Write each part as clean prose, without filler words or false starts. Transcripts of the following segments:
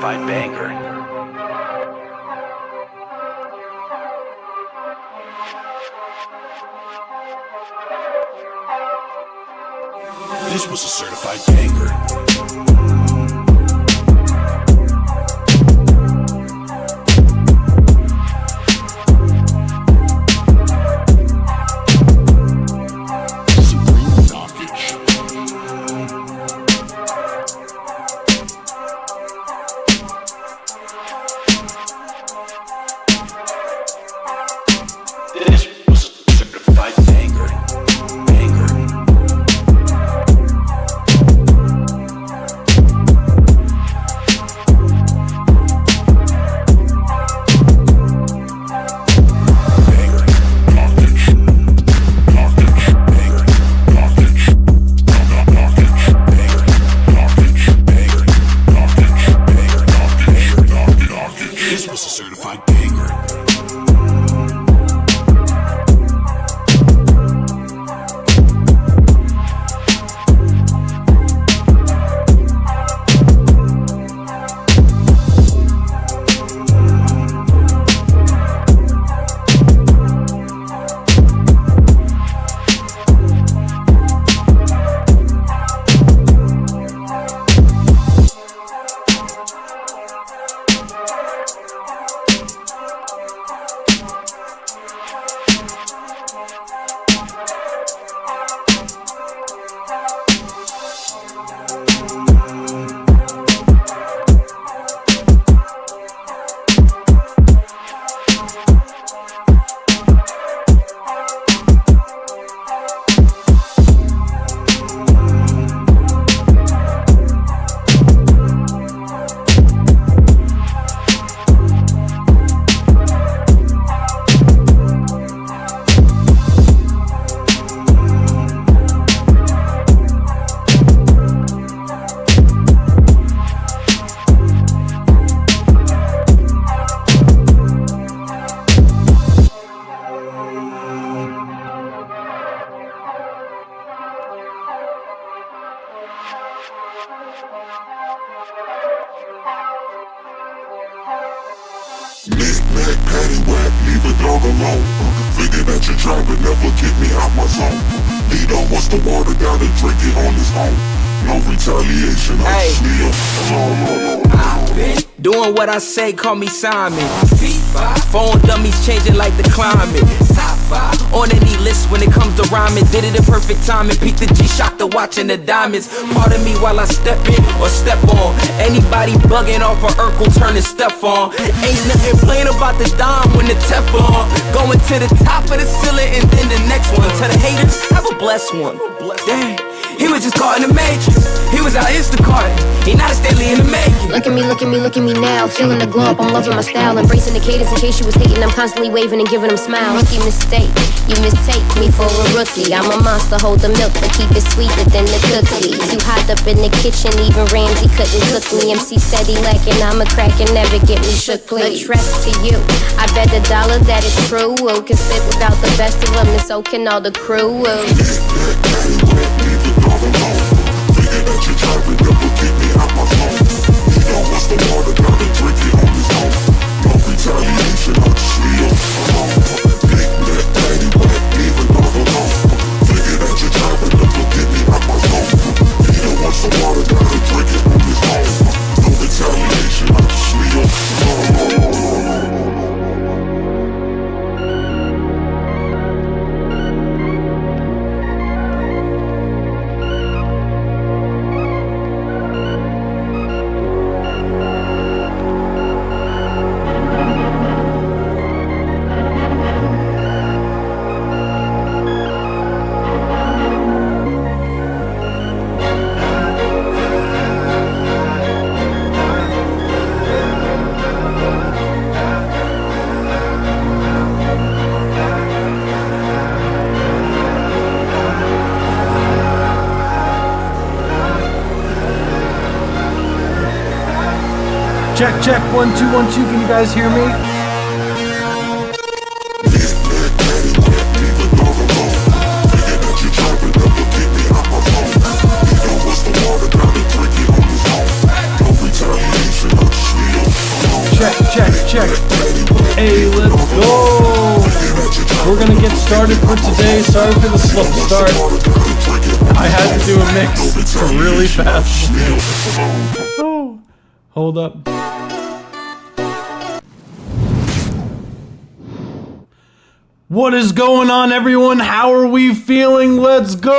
certified banger. This was a certified banger. What I say, call me Simon. Phone dummies changing like the climate. On any list when it comes to rhyming. Did it in perfect timing. Peep the G-Shock to watching the diamonds. Pardon me while I step in or step on. Anybody bugging off of Urkel turning stuff on. Ain't nothing plain about the dime when the Teflon. Going to the top of the ceiling and then the next one. To the haters, have a blessed one. Dang. He was just caught in the matrix. He was out Instacart. He not a Stanley in the making. Look at me, look at me, look at me now. Feeling the glow up, I'm loving my style. Embracing the cadence in case you was hating. I'm constantly waving and giving them smiles. Rookie mistake, you mistake me for a rookie. I'm a monster, hold the milk, but keep it sweeter than the cookie. Too hot up in the kitchen, even Ramsey couldn't cook me. MC steady lacking, I'm a crack and never get me shook, please. Address to you, I bet $1 that it's true. Can spit without the best of them, and so can all the crew. Thinking that you're trying to never get me out my phone. He don't want the water, gotta drink it on his own. No retaliation, I'll just leave alone. Big neck, daddy wet, leave another alone. Thinking that you're trying to never get me out my phone. He don't want the water, gotta drink it on his own. No retaliation, I'll just leave alone. Check, check, 1 2 1 2. Can you guys hear me? Retaliation, started for today. Sorry for the slow start. I had to do a mix really fast. Oh, hold up. What is going on, everyone? How are we feeling? Let's go!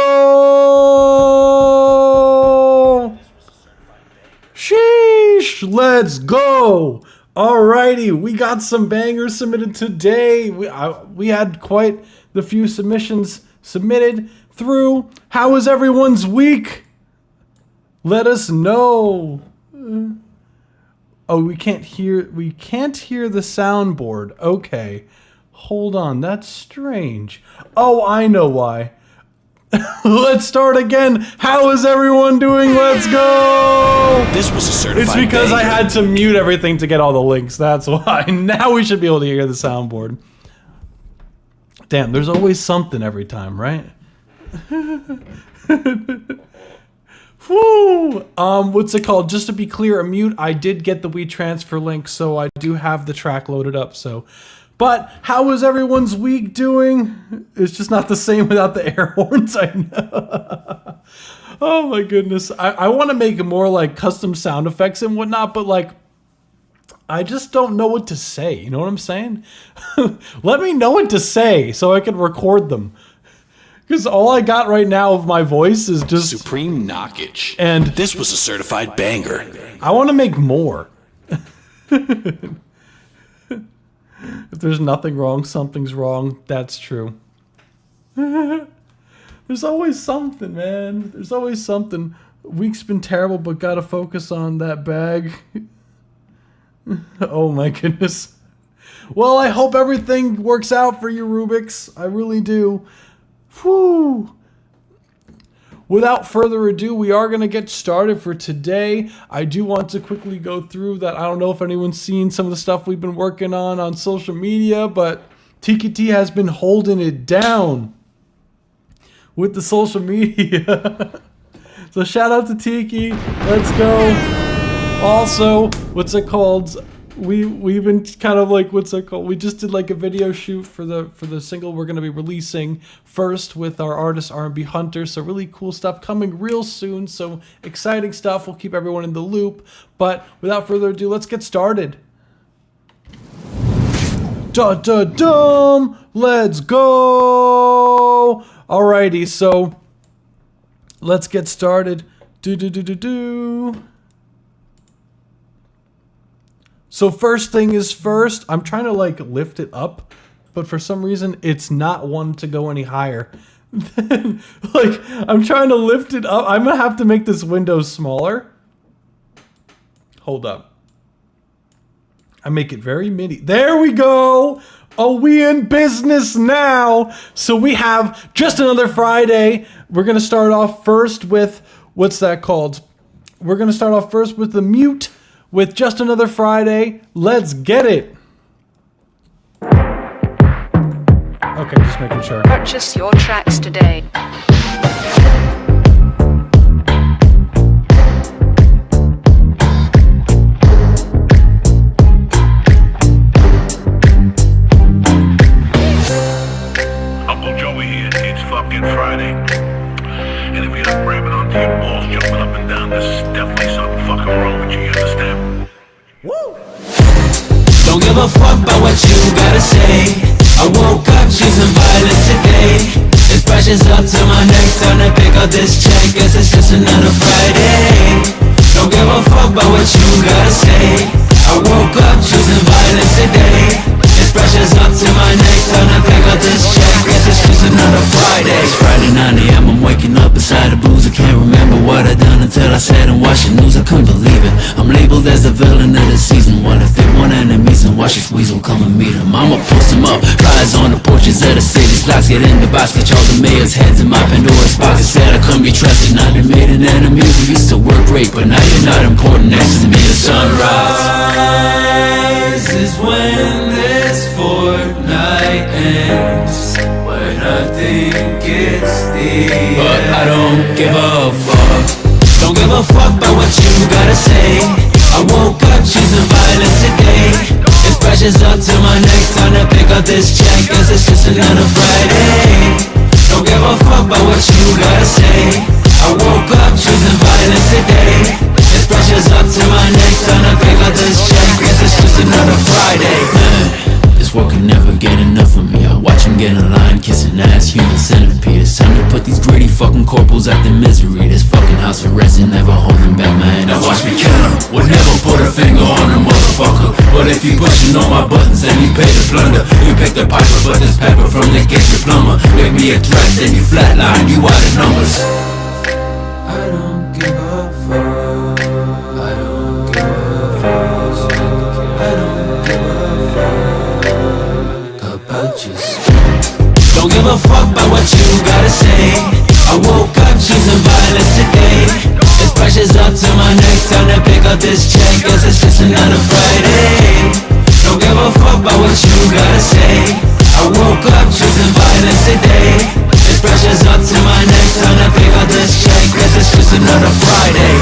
Sheesh! Let's go! Alrighty, we got some bangers submitted today. We had quite the few submissions submitted through. How was everyone's week? Let us know. Oh, we can't hear the soundboard. Okay. Hold on, that's strange. Oh, I know why. Let's start again. How is everyone doing? Let's go! This was a certified It's because banger. I had to mute everything to get all the links. That's why. Now we should be able to hear the soundboard. Damn, there's always something every time, right? Woo! What's it called? Just to be clear, Immute, I did get the WeTransfer link, so I do have the track loaded up, so... But how was everyone's week doing? It's just not the same without the air horns, I know. Oh my goodness. I want to make more like custom sound effects and whatnot, but like, I just don't know what to say. You know what I'm saying? Let me know what to say so I can record them. Because all I got right now of my voice is just... Supreme knockage. And this was a certified banger. I want to make more. If there's nothing wrong, something's wrong. That's true. There's always something, man. There's always something. Week's been terrible, but gotta focus on that bag. Oh my goodness. Well, I hope everything works out for you, Rubixx. I really do. Whew. Without further ado, we are going to get started for today. I do want to quickly go through that. I don't know if anyone's seen some of the stuff we've been working on social media, but Tiki T has been holding it down with the social media. So shout out to Tiki. Let's go. Also, what's it called? We've been kind of like, what's it called? We just did like a video shoot for the single we're going to be releasing first with our artist R&B Hunter. So really cool stuff coming real soon. So exciting stuff. We'll keep everyone in the loop. But without further ado, let's get started. Da-da-dum! Let's go! Alrighty, so let's get started. Do-do-do-do-do. So first thing is first, I'm trying to like lift it up, but for some reason it's not wanting to go any higher. Like, I'm trying to lift it up. I'm gonna have to make this window smaller. Hold up. I make it very mini. There we go. Oh, we in business now. So we have Just Another Friday. We're gonna start off first with, what's that called? We're gonna start off first with Immute. With Just Another Friday, let's get it. Okay, just making sure. Purchase your tracks today. Uncle Joey here, it's fucking Friday. And if you're not grabbing onto your balls, jumping up and down, there's definitely something fucking wrong with you, you understand? Woo! Don't give a fuck about what you gotta say. I woke up choosing violence today. This pressure's up to my neck, time to pick up this check. Guess it's just another Friday. Don't give a fuck about what you gotta say. I woke up choosing violence today. This pressure's up to my neck, time to pick up this check. Guess it's just another Friday. It's Friday 9 a.m. I'm waking up beside the booze. I can't remember what I done until I sat and watched the news. I couldn't believe it. I'm labeled as the villain of the season. What if they want enemies and watch this weasel come and meet them? I'ma post them up, flies on the porches of the city's blocks. Get in the box, catch all the mayor's heads in my Pandora's box. It said I couldn't be trusted, not been made an enemy. We used to work great, but now you're not important next to me. The sunrise is when this fortnight ends, when I think it's the end. But I don't give a fuck. Don't give a fuck about what you gotta say. I woke up choosing violence today. This pressure's up to my neck, time to pick up this check. Guess it's just another Friday. gotta say. I woke up choosing violence today. This pressure's up to my neck, time to pick up this check. Guess it's just another Friday. This work can never get enough of me. I watch him get in line, kissing ass, human centipede. It's time to put these greedy fucking corporals out the misery. This fucking house arrest and never holding back my hand. Now watch me kill him, would never put a finger on a motherfucker. But if you pushing on my buttons, then you pay the plunder. You pick the piper, but this pepper from the kitchen plumber. Make me a threat, then you flatline, you out of numbers. I don't give a fuck. I don't give a fuck. I don't give a fuck about you. Don't give a fuck about what you gotta say. I woke up choosing violence today. This pressure's up to my neck, time to pick up this check. Guess it's just another Friday. Don't give a fuck about what you gotta say. I woke up choosing violence today. This pressure's up to my neck, time to pick up this check. Guess it's just another Friday.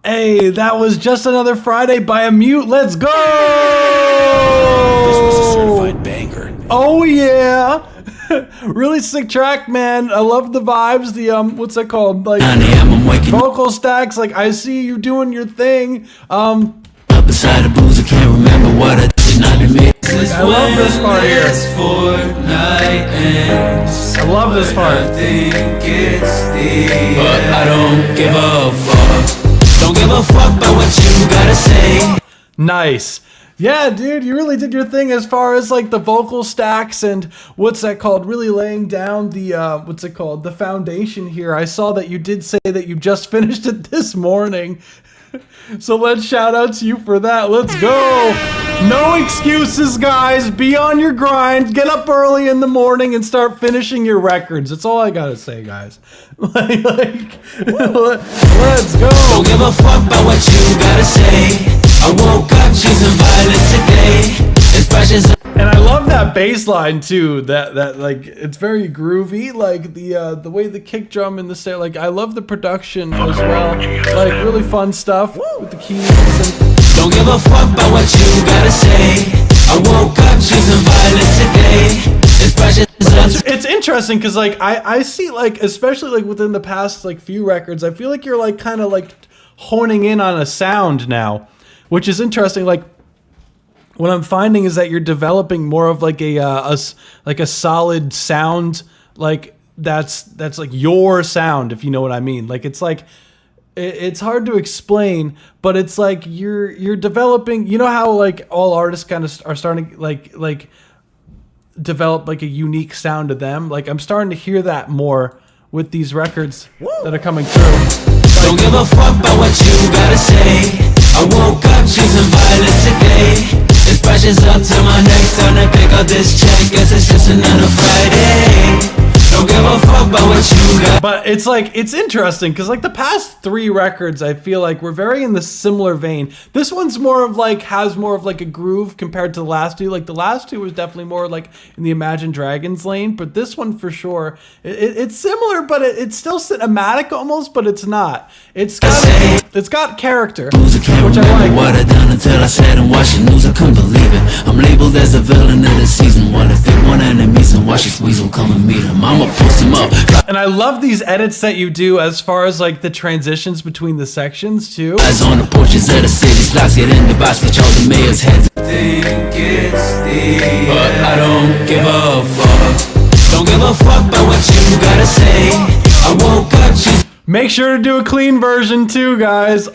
Hey, that was Just Another Friday by Immute. Let's go! This was a certified banger. Oh yeah. Really sick track, man. I love the vibes, the what's that called? Like vocal stacks, like I see you doing your thing. Up beside the booze, I can't remember what I did not admit. I love this part here. I love this part. But I don't give a fuck. Don't give a fuck about what you gotta say. Nice. Yeah, dude, you really did your thing as far as like the vocal stacks and what's that called? Really laying down the what's it called? The foundation here. I saw that you did say that you just finished it this morning. So let's shout out to you for that. Let's go. No excuses, guys. Be on your grind. Get up early in the morning and start finishing your records. That's all I gotta say, guys. Let's go. Don't give a fuck about what you gotta say. I woke up choosing violence today. This pressure's up. And I love that bass line too. That like it's very groovy. Like the way the kick drum and the snare. Like I love the production as well. Like really fun stuff with the keys. And don't give a fuck about what you gotta say. I woke up choosing violence today. This pressure's up. It's interesting because like I see like especially like within the past like few records, I feel like you're like kind of like honing in on a sound now, which is interesting. Like what I'm finding is that you're developing more of like a solid sound, like that's like your sound, if you know what I mean. Like it's like it's hard to explain, but it's like you're developing. You know how like all artists kind of are starting like develop like a unique sound to them. Like I'm starting to hear that more with these records that are coming through. Don't give a fuck about what you gotta say. I woke up choosing violence today. This pressure's up to my neck, time to pick up this check. Guess it's just another Friday. Don't give a fuck about what you got. But it's like, it's interesting because like the past three records, I feel like we're very in the similar vein. This one's more of like, has more of like a groove compared to the last two. Like the last two was definitely more like in the Imagine Dragons lane, but this one for sure, it's similar, but it's still cinematic almost, but it's not. It's got character, which I like. What I done until I sat and watched the news, I couldn't believe it. I'm labeled as the villain of the season. What if they want enemies and watch this weasel come and meet him? I'ma post him up. And I love these edits that you do as far as like the transitions between the sections too. Eyes on the porches of the cities, blocks get in the box, catch all the mayor's heads. Think it's deep, but I don't give a fuck. Don't give a fuck about what you gotta say. I woke up. Make sure to do a clean version too, guys.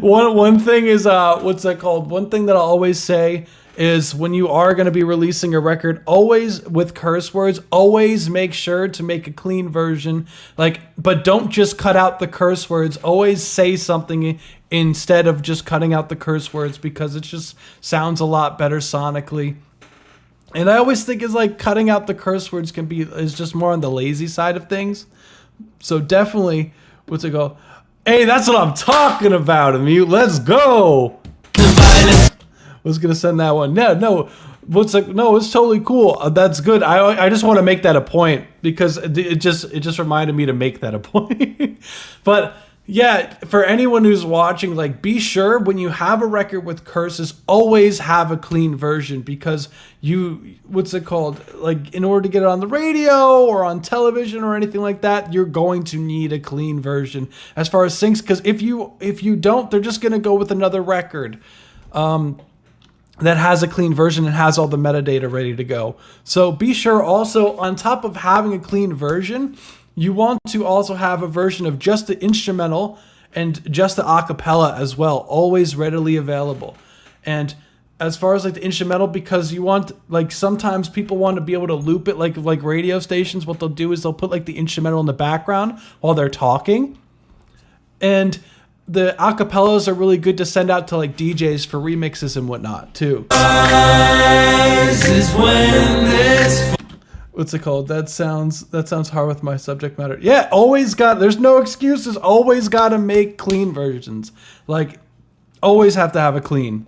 One thing is what's that called? One thing that I'll always say is when you are going to be releasing a record, always with curse words, always make sure to make a clean version. Like, but don't just cut out the curse words. Always say something instead of just cutting out the curse words because it just sounds a lot better sonically. And I always think it's like cutting out the curse words is just more on the lazy side of things. So definitely, what's it called? Hey, that's what I'm talking about, Immute. Let's go. Was gonna send that one. No, it's totally cool. That's good. I just want to make that a point because it just reminded me to make that a point. But Yeah, for anyone who's watching, like, be sure when you have a record with curses, always have a clean version, because what's it called? Like, in order to get it on the radio or on television or anything like that, you're going to need a clean version as far as syncs, because if you don't, they're just going to go with another record that has a clean version and has all the metadata ready to go. So be sure also, on top of having a clean version, you want to also have a version of just the instrumental and just the acapella as well, always readily available. And as far as like the instrumental, because you want, like, sometimes people want to be able to loop it like radio stations. What they'll do is they'll put like the instrumental in the background while they're talking. And the acapellas are really good to send out to like DJs for remixes and whatnot too. What's it called? That sounds hard with my subject matter. Yeah, there's no excuses. Always got to make clean versions. Like, always have to have a clean.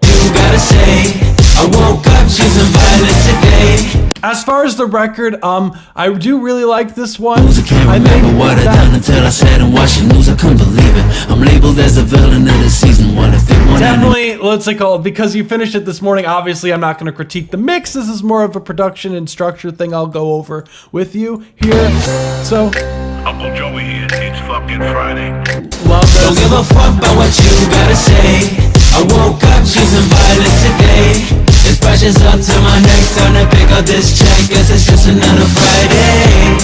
You gotta say, I woke up choosing violence today. As far as the record, I do really like this one. I can't remember what I done until I sat and watched the news. I couldn't believe it. I'm labeled as a villain of the season. What if they want? Definitely, what's it called? Because you finished it this morning. Obviously, I'm not going to critique the mix. This is more of a production and structure thing I'll go over with you here. So, Uncle Joey here. It's fucking Friday. Love this. Don't give a fuck about what you gotta say. I woke up choosing violence today. This pressure's up to my neck. Time to pick up this check. Guess it's just another Friday.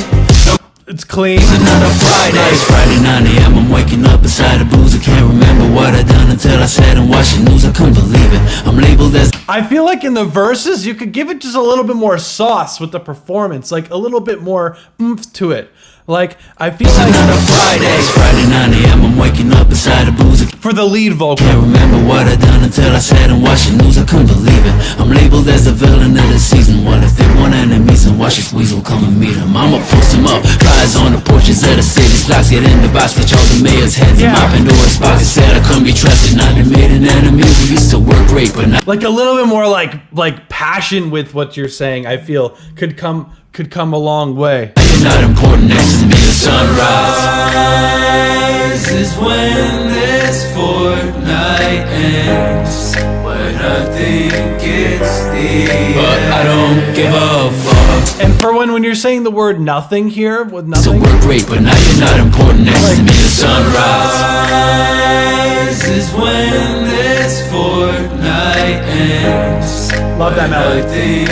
It's clean. It's another Friday. It's Friday 9 a.m. I'm waking up beside the booze. I can't remember what I done until I sat and watched the news. I couldn't believe it. I'm labeled as. I feel like in the verses you could give it just a little bit more sauce with the performance, like a little bit more oomph to it. Like, I feel like another Friday. It's Friday 9 a.m. I'm waking up beside the booze. For the lead vocal. Can't remember what I done until I sat and watched the news. I couldn't believe it. I'm labeled as the villain of the season. What if they want enemies and watch this weasel come and meet them? I'ma post them up. Flies on the porches of the city. Slacks get in the box. Catch all the mayor's heads. Yeah. I'm mopping doors. Spots said I couldn't be trusted. Not they made an enemy. We used to work great, but not. Like a little bit more like passion with what you're saying, I feel could come a long way. You're not important next to me. The sunrise is when this fortnight ends. When I think it's the end, but I don't give a fuck. And for when you're saying the word nothing here, with nothing. So we're great, but now you're not important next to me. The sunrise is when this fortnight ends. Love that melody.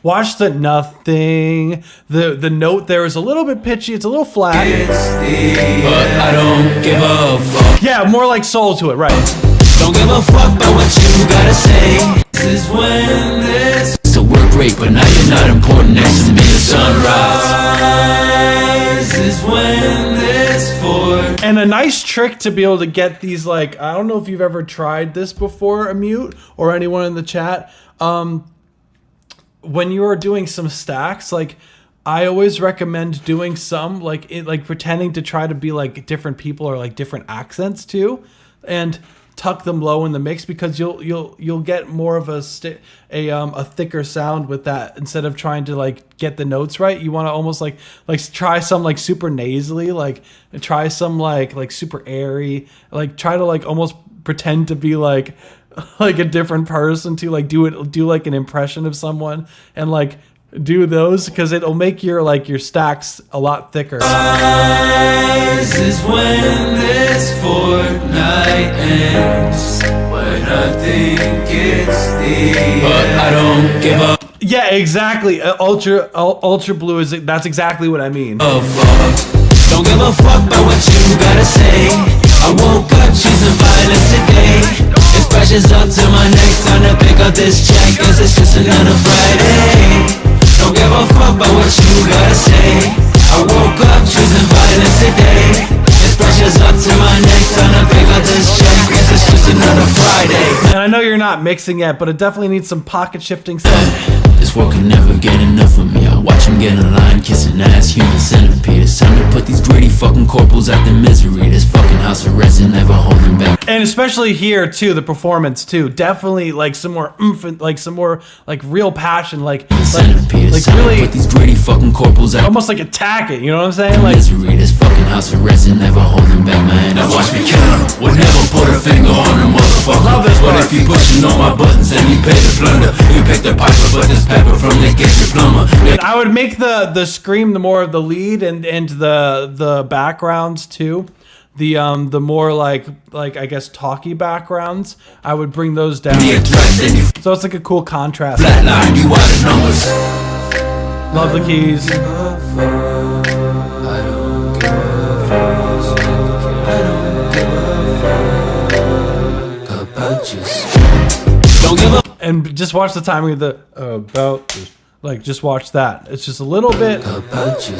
Watch the nothing. The note there is a little bit pitchy. It's a little flat. But I don't give a fuck. Yeah, more like soul to it, right? Don't give a fuck about what you gotta say. This is when this. So we're great, but now you're not important next to me. The sunrise is when this for. And a nice trick to be able to get these, like, I don't know if you've ever tried this before, Immute, or anyone in the chat. When you are doing some stacks, like, I always recommend doing some, like pretending to try to be like different people or like different accents too, and tuck them low in the mix, because you'll get more of a thicker sound with that. Instead of trying to like get the notes right, you want to almost like try some like super nasally, like try some like super airy, like try to like almost pretend to be like a different person, to like do like an impression of someone, and like do those, because it'll make your stacks a lot thicker. This is when this fortnight ends. When I think it's the end, but I don't give a. Yeah, exactly. UltraBlu is, that's exactly what I mean. Oh fuck. Don't give a fuck about what you gotta say. I woke up choosing violence today. This pressure's up to my neck. Time to pick up this check. Guess it's just another Friday. Don't give a fuck about what you gotta say. I woke up choosing violence today. This pressure's up to my neck. Time to pick up this check. Guess it's just another Friday. And I know you're not mixing yet, but it definitely needs some pocket shifting stuff. This world can never get enough of me. I watch them get in line, kissing ass, human centipede. It's time to put these greedy fucking corporals out their misery. This fucking house arrest and never holding back. And especially here too, the performance too. Definitely like some more oomph and like some more like real passion, like really with these gritty fucking corporals out. almost like attack it. You know what I'm saying? Like Misery, this fucking house arrest and never holding back my hand. Now watch me kill him. Would never put a finger on a motherfucker. Love this But part. if you pushing on my buttons and you pay the plunder, you pick the piper, but this pepper from the get your plumber. I would make the scream the more of the lead and the backgrounds too. The more like I guess talky backgrounds, I would bring those down. Be a threat, then you So it's like a cool contrast. flatline, you out of numbers. Love the keys. Don't give up And just watch the timing of the about this. Like just watch that. It's just a little bit. about you.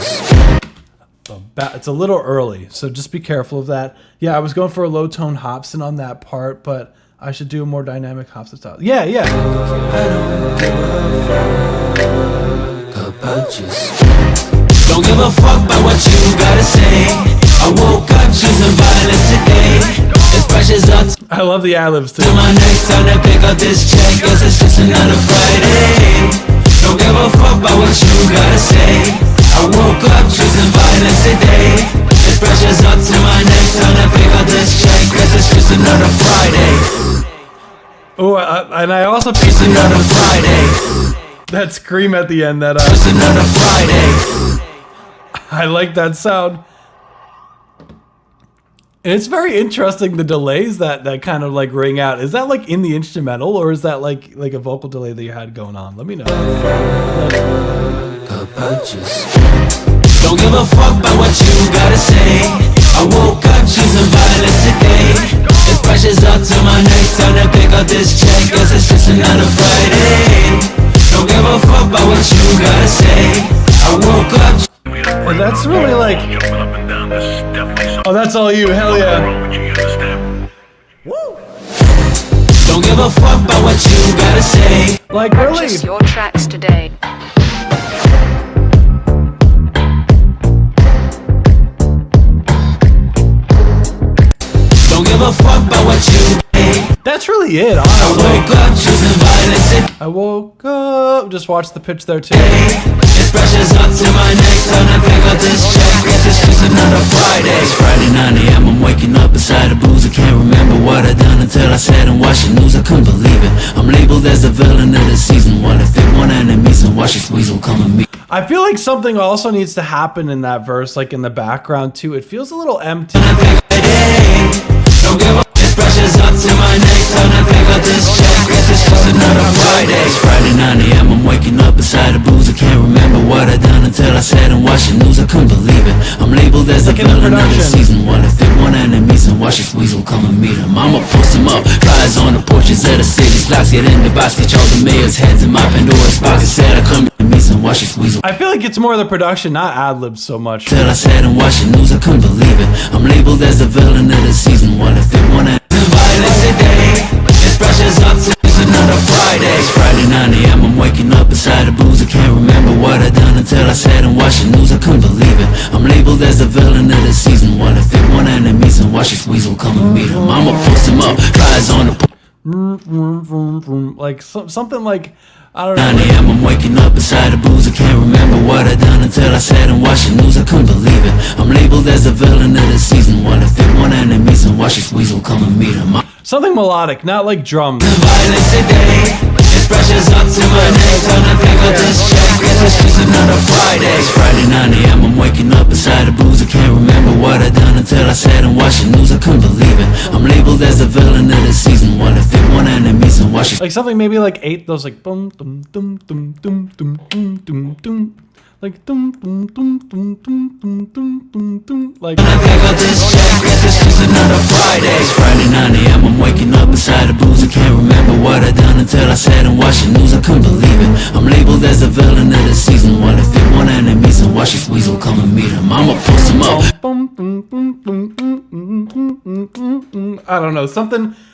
It's a little early, so just be careful of that. Yeah, I was going for a low tone Hobson on that part, but I should do a more dynamic Hobson style. Yeah. Don't give a fuck about what you gotta say. I woke up choosing violence today. It's precious up I love the ad-libs too. to my neck, time to pick up this check, cause it's just another Friday. Don't give a fuck about what you gotta say. I woke up choosing violence today. It's precious up to my neck, time to pick up this check, cause it's just another Friday. Oh, and I also It's pieced another Friday. that scream at the end. That It's another Friday. I like that sound. And it's very interesting the delays that kind of like ring out. Is that like in the instrumental or is that like a vocal delay that you had going on? Let me know. Don't give a fuck about what you gotta say. I woke up choosing violence today. It's precious up to my neck, time to pick up this check, cause it's just another Friday. Don't give a fuck about what you gotta say. I woke up. And that's really like, Jumping up and down, this is definitely something oh, that's all you. Hell yeah. wrong with you, you understand? Don't give a fuck about what you gotta say. Like really. Purchase your tracks today. Don't give a fuck about what you say. That's really it, I honestly. woke up choosing violence today. I woke up. Just watch the pitch there too. It's precious up to my neck, time to pick up this check, cause it's just another Friday. It's Friday 9 a.m., I'm waking up beside a booze. I can't remember what I done until I sat and watched the news. I couldn't believe it. I'm labeled as the villain of the season. Well, if they want enemies, then watch this weasel come and meet. I feel like something also needs to happen in that verse, like in the background too. It feels a little empty. Don't give a it's precious up to my neck, time to pick up this check, cause it's just another Friday. It's Friday 9 a.m., I'm waking up beside a booze. I can't remember what I done until I sat and watched the news. I couldn't believe it. I'm labeled as the Like in the villain of the production. season. Well, if they want enemies, then watch this weasel come and meet him. I'ma post him up, flies on the porches of the city. Slacks get in the box, get all the mayor's heads in my Pandora's box. It said I come to meet and watch this weasel. I feel like it's more the production, not ad-libs so much. Till I sat and watched the news, I couldn't believe it. I'm labeled as the villain of the season. Well, if they want violence today, it's precious up to it's another Friday. It's Friday 9 a.m., I'm waking up beside a booze. I can't remember what I done until I sat and watched the news. I couldn't believe it. I'm labeled as the villain of the season. Well, if they want enemies, then watch this weasel come and meet him. I'ma post him up, flies on the Like something like, I don't know. 9 a.m. I'm waking up beside a booze. I can't remember what I done until I sat and watched the news. I couldn't believe it. I'm labeled as the villain of the season. Well, if they want enemies, then watch this weasel come and meet him. Something melodic, not like drums. Violence today. It's precious up to my neck, time to pick up this check, cause it's just another Friday. It's Friday 9 a.m., I'm waking up beside a booze. I can't remember what I done until I sat and watched the news. I couldn't believe it. I'm labeled as the villain of the season. Well, if they want enemies, then watch this. Like something maybe like 8, those like boom, dum, dum, dum, dum, dum, dum, dum, dum. Like dum, dum, dum, dum, dum, dum, dum, dum, dum. Like Pick up this check, cause it's just another Friday. It's Friday 9 a.m., I'm waking up beside a booze. I can't remember what I done until I sat and watched the news. I couldn't believe it. I'm labeled as the villain of the season. Well, if they want enemies, then watch this weasel come and meet him. I'ma post him up. I don't know, something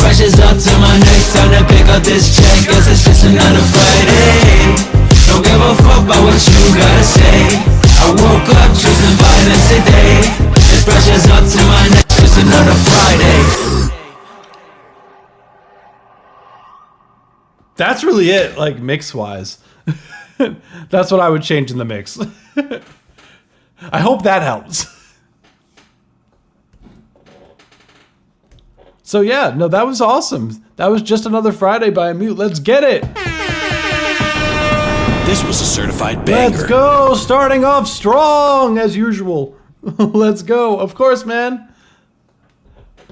Pressure's up to my neck, time to pick up this check, guess it's just another Friday. Don't give a fuck about what you gotta say. I woke up choosing violence today. This pressure's up to my neck, just another Friday. That's really it, like mix-wise. That's what I would change in the mix. I hope that helps. So yeah, no, that was awesome. That was Just Another Friday by Immute. Let's get it. This was a certified banger. Let's go. Starting off strong as usual. Let's go. Of course, man.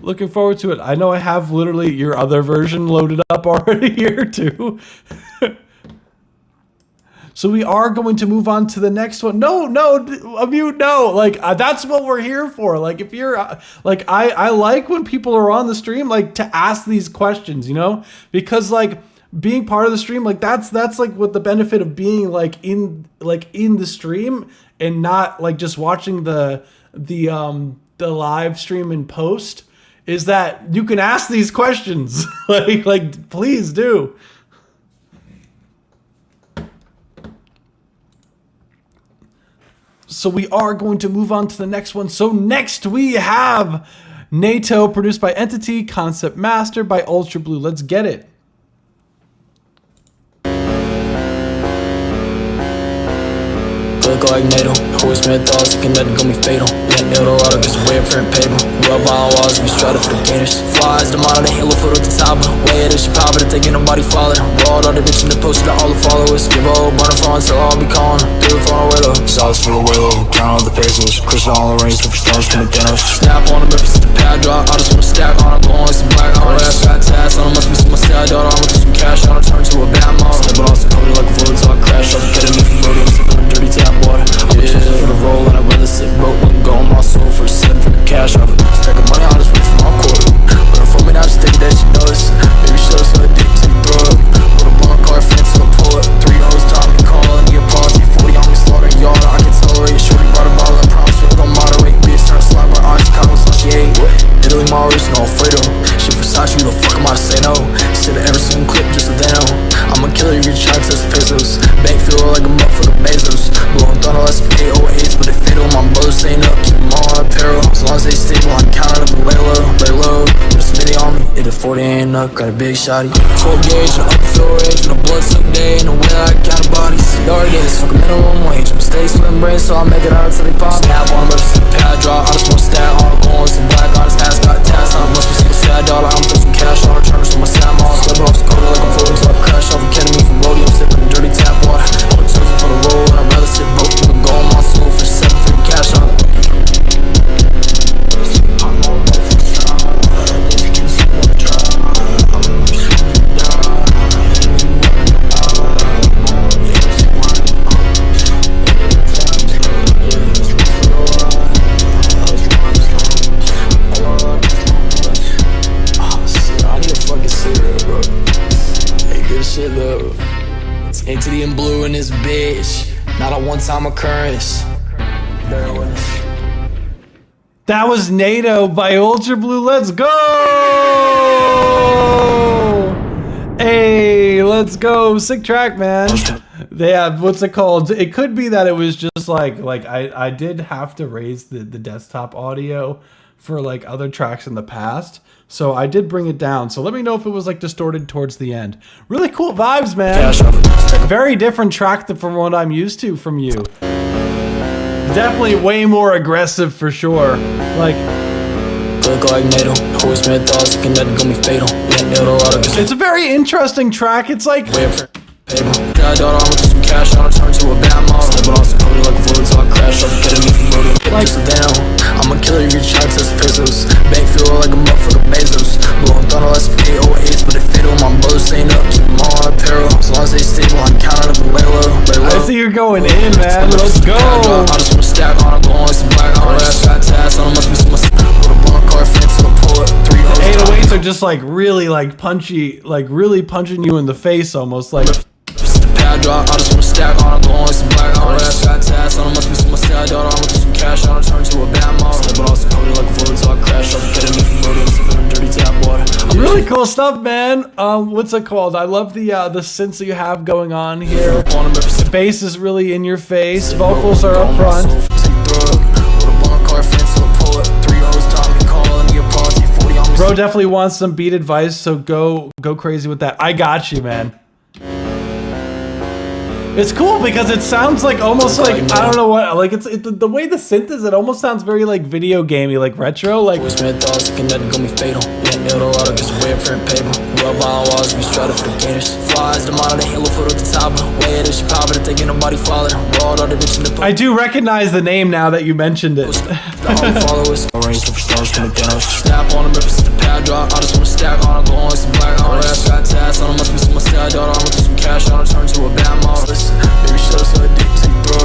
Looking forward to it. I know I have literally your other version loaded up already here too. So we are going to move on to the next one. No, Immute, no. Like, that's what we're here for. Like, if you're, like, I like when people are on the stream, like, to ask these questions, you know? Because, like, being part of the stream, like, that's like what the benefit of being, like, in the stream and not, like, just watching the live stream in post is that you can ask these questions. like, please do. So we are going to move on to the next one. So next we have NATO, produced by Entity, concept master by UltraBlu. Let's get it. Look like NATO, always made thoughts, thinking that it's gonna be fatal. Yeah, Eldorado gets away up print paper. We up on walls, we strut for the gainers. Flies, the model, the halo foot at the top. Way it is, she pop it, taking nobody followed. Rolled all the bitch in the post to all the followers. Give a whole bunch of funds, so I'll be calling. Do it for a way low. Sauce for a way low, count all the pesos. Crystal all arranged, different stones, come Thanos. Snap on the Memphis, the pad drop. I just wanna stack on, I'm going like some black on. That's got tasks on, must be some style, daughter. I'm with some cash on, I turn to a bad mom. Stepping off some code like a float, so I crash off. Getting me from Brody, I'm sipping on dirty tap water. Yeah, for the roll, and I'd rather sit broke than go on my soul for a 7 figure cash off it. Stacking money on this rich from my quarter. Put her for me now, just take that she knows. Baby, show so a dick till you throw up. Put a bar car fence, so pull up. 3 O's, time to call, and get party. 40 on me, slaughter, y'all. I can tolerate. Shorty brought a bottle, I promise we gon' moderate. Bitch, turn slide by eyes, Chicago, so she ate. Italy, Maurice, no Alfredo. She Versace, you the fuck am I to say no? Said every single clip, just so they know. I'ma kill you if you try to test pesos. Bank feel like a motherfucker Bezos. Blowing thunder, let's pay 08s, but they fatal. My brothers staying up, keep them all on apparel. As long as they stable, I'm counting up and lay low. Put a smitty on me, if the 40 ain't up, got a big shotty. 12 gauge, and up fill rage, and a blood suck day, and a way I count bodies. Yard games, fuck a minimum wage. I'm stay splitting brains, so I make it out until they pop. Snap on them, pad drop, I just want stat on the going, some black on his ass, got tats on. Must be some sad dollar, I'm putting some cash on, returns from my Sam on. Slip off some coda like I'm floating, so I crash off, kidding me from Brody, I'm sipping dirty tap water. I'm choosing for the roll, and I'd rather sit broke than go on my soul for 7 figure cash on it. Entity in blue in this bitch, not a one-time occurrence. That was NATO by UltraBlu. Let's go! Hey, let's go. Sick track, man. They have, what's it called? It could be that it was just like I did have to raise the desktop audio for like other tracks in the past. So I did bring it down. So let me know if it was like distorted towards the end. Really cool vibes, man. Very different track from what I'm used to from you. Definitely way more aggressive for sure. Like, look like NATO, always made thoughts, thinking that it's gonna be fatal. It's a very interesting track. It's like, Yeah, daughter, I'm with some cash on, I turn to a bad mom. Stepping off some code like a float, so I crash off, getting me from Brody. Like, so down, I'ma kill you if you try to test pesos. Bank feel like a motherfucker Bezos. Blowing thunder, let's pay 08s, but they fatal. My brothers staying up, keep them all on apparel. As long as they stable, I'm counting up and lay low. I see you're going in, man. Let's go. I just wanna stack on, I'm going like some black on. That's got tasks on, must be some put a bar car fence, so I pull it. 3 808s are just like really like punchy, like really punching you in the face almost like. Drop, I just wanna stack on, I'm going like some black on. That's got tasks on, must be some style, daughter. I'm with some cash on, I turn to a bad mom. Stepping off some code like a float, so I crash off, getting me from Brody, I'm sipping on dirty tap water. I'm really Really cool stuff, man. What's it called? I love the synths that you have going on here. The bass is really in your face. Vocals are up front. Bro definitely wants some beat advice, so go crazy with that. I got you, man. It's cool because it sounds like almost like, I don't know what, like it's the way the synth is, it almost sounds very like video gamey, like retro, like. I do recognize the name now that you mentioned it. Baby, show us a dick to you, bro.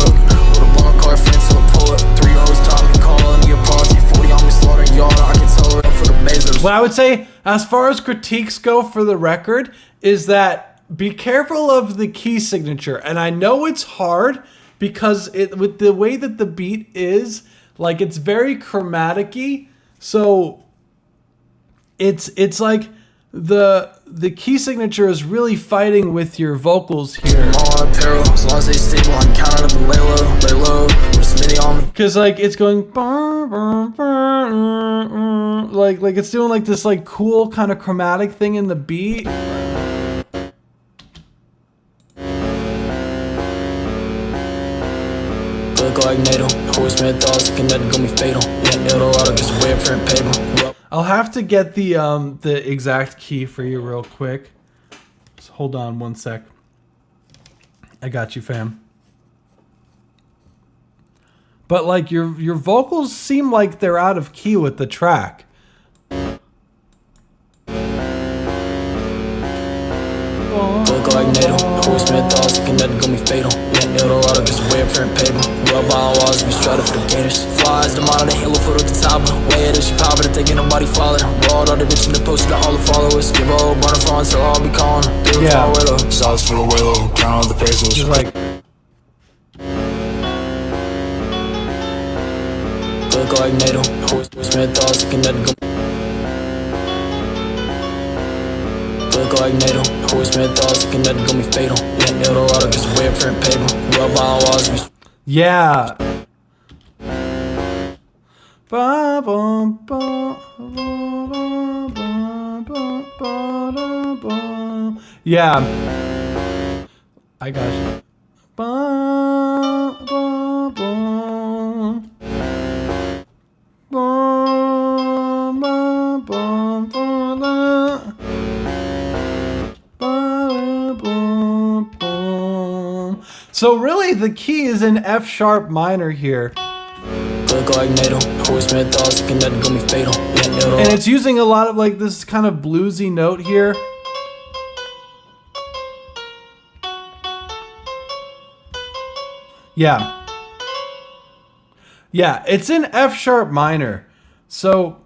With a bar car, friends to a poet. 3 O's, time to call in the party. 40 on me, slaughtering y'all. I can tell it for the mazers. What I would say, as far as critiques go for the record, is that be careful of the key signature. And I know it's hard because with the way that the beat is, like it's very chromatic-y. So it's like the key signature is really fighting with your vocals here. Because like it's going like it's doing like this like cool kind of chromatic thing in the beat. I'll have to get the exact key for you real quick. So hold on one sec. I got you, fam. But like your vocals seem like they're out of key with the track. Flies, the model, the halo for the top. Way that she pop it, taking nobody follow. Rolled all the bitch in the post to all the followers. Give all burner phone, so I'll be calling. Yeah. Sauce for the whale, count all the pesos. Just like. Look like NATO. Smith thoughts, can that go? Look like NATO. Smith thoughts, can that go be fatal? Yeah, it'll auto, just wear print paper. Rub on walls. Yeah. Yeah. I got you. So really the key is in F sharp minor here. Like NATO, and it's using a lot of like this kind of bluesy note here. Yeah. Yeah, it's in F sharp minor. So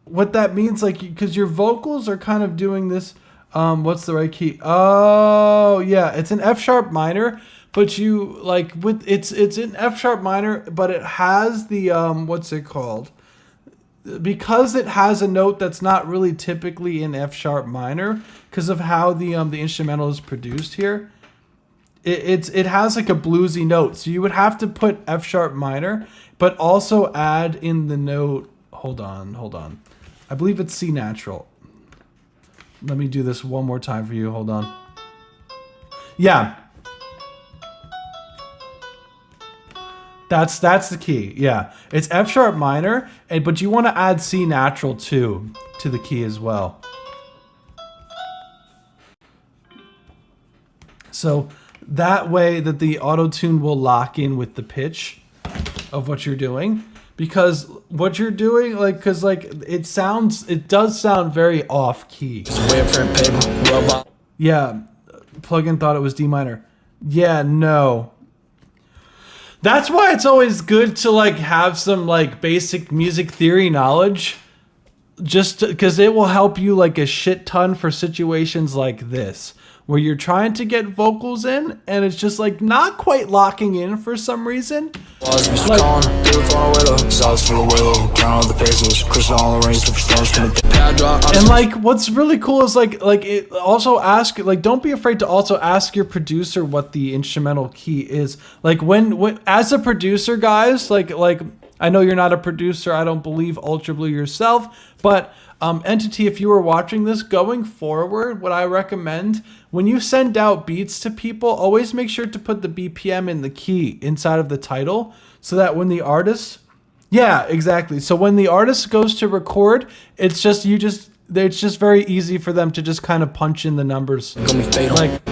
what that means, like, because your vocals are kind of doing this, what's the right key? Oh yeah, it's in F sharp minor. But you like with it's in F sharp minor, but it has the what's it called? Because it has a note that's not really typically in F sharp minor because of how the instrumental is produced here. It has like a bluesy note, so you would have to put F sharp minor, but also add in the note. Hold on. I believe it's C natural. Let me do this one more time for you. Hold on. Yeah. That's the key. Yeah, it's F sharp minor, but you want to add C natural too to the key as well. So that way that the auto tune will lock in with the pitch of what you're doing, because what you're doing, like, because like it does sound very off key. Yeah, plugin thought it was D minor. Yeah, no. That's why it's always good to like have some like basic music theory knowledge, just because it will help you like a shit ton for situations like this, where you're trying to get vocals in and it's just like not quite locking in for some reason. Like, and like what's really cool is like it also ask, like, don't be afraid to also ask your producer what the instrumental key is. Like when as a producer, guys, like I know you're not a producer, I don't believe UltraBlu yourself, but Entity, if you were watching this going forward, what I recommend, when you send out beats to people, always make sure to put the BPM in the key inside of the title, so that when the artist, yeah, exactly. So when the artist goes to record, it's just very easy for them to just kind of punch in the numbers. Like,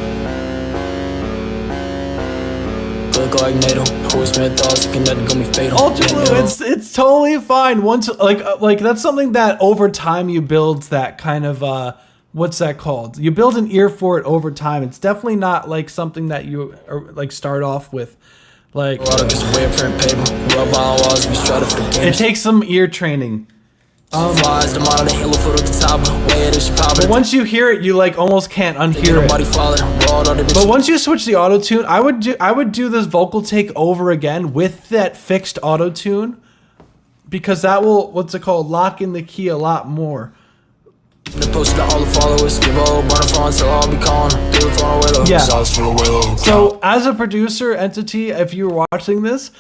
UltraBlu, it's totally fine. Once like that's something that over time you build that kind of what's that called? You build an ear for it over time. It's definitely not like something that you like start off with. Like it takes some ear training. But once you hear it, you like almost can't unhear it. But once you switch the auto tune, I would do this vocal take over again with that fixed auto tune, because that will, what's it called, lock in the key a lot more. Yeah. So as a producer, Entity, if you're watching this,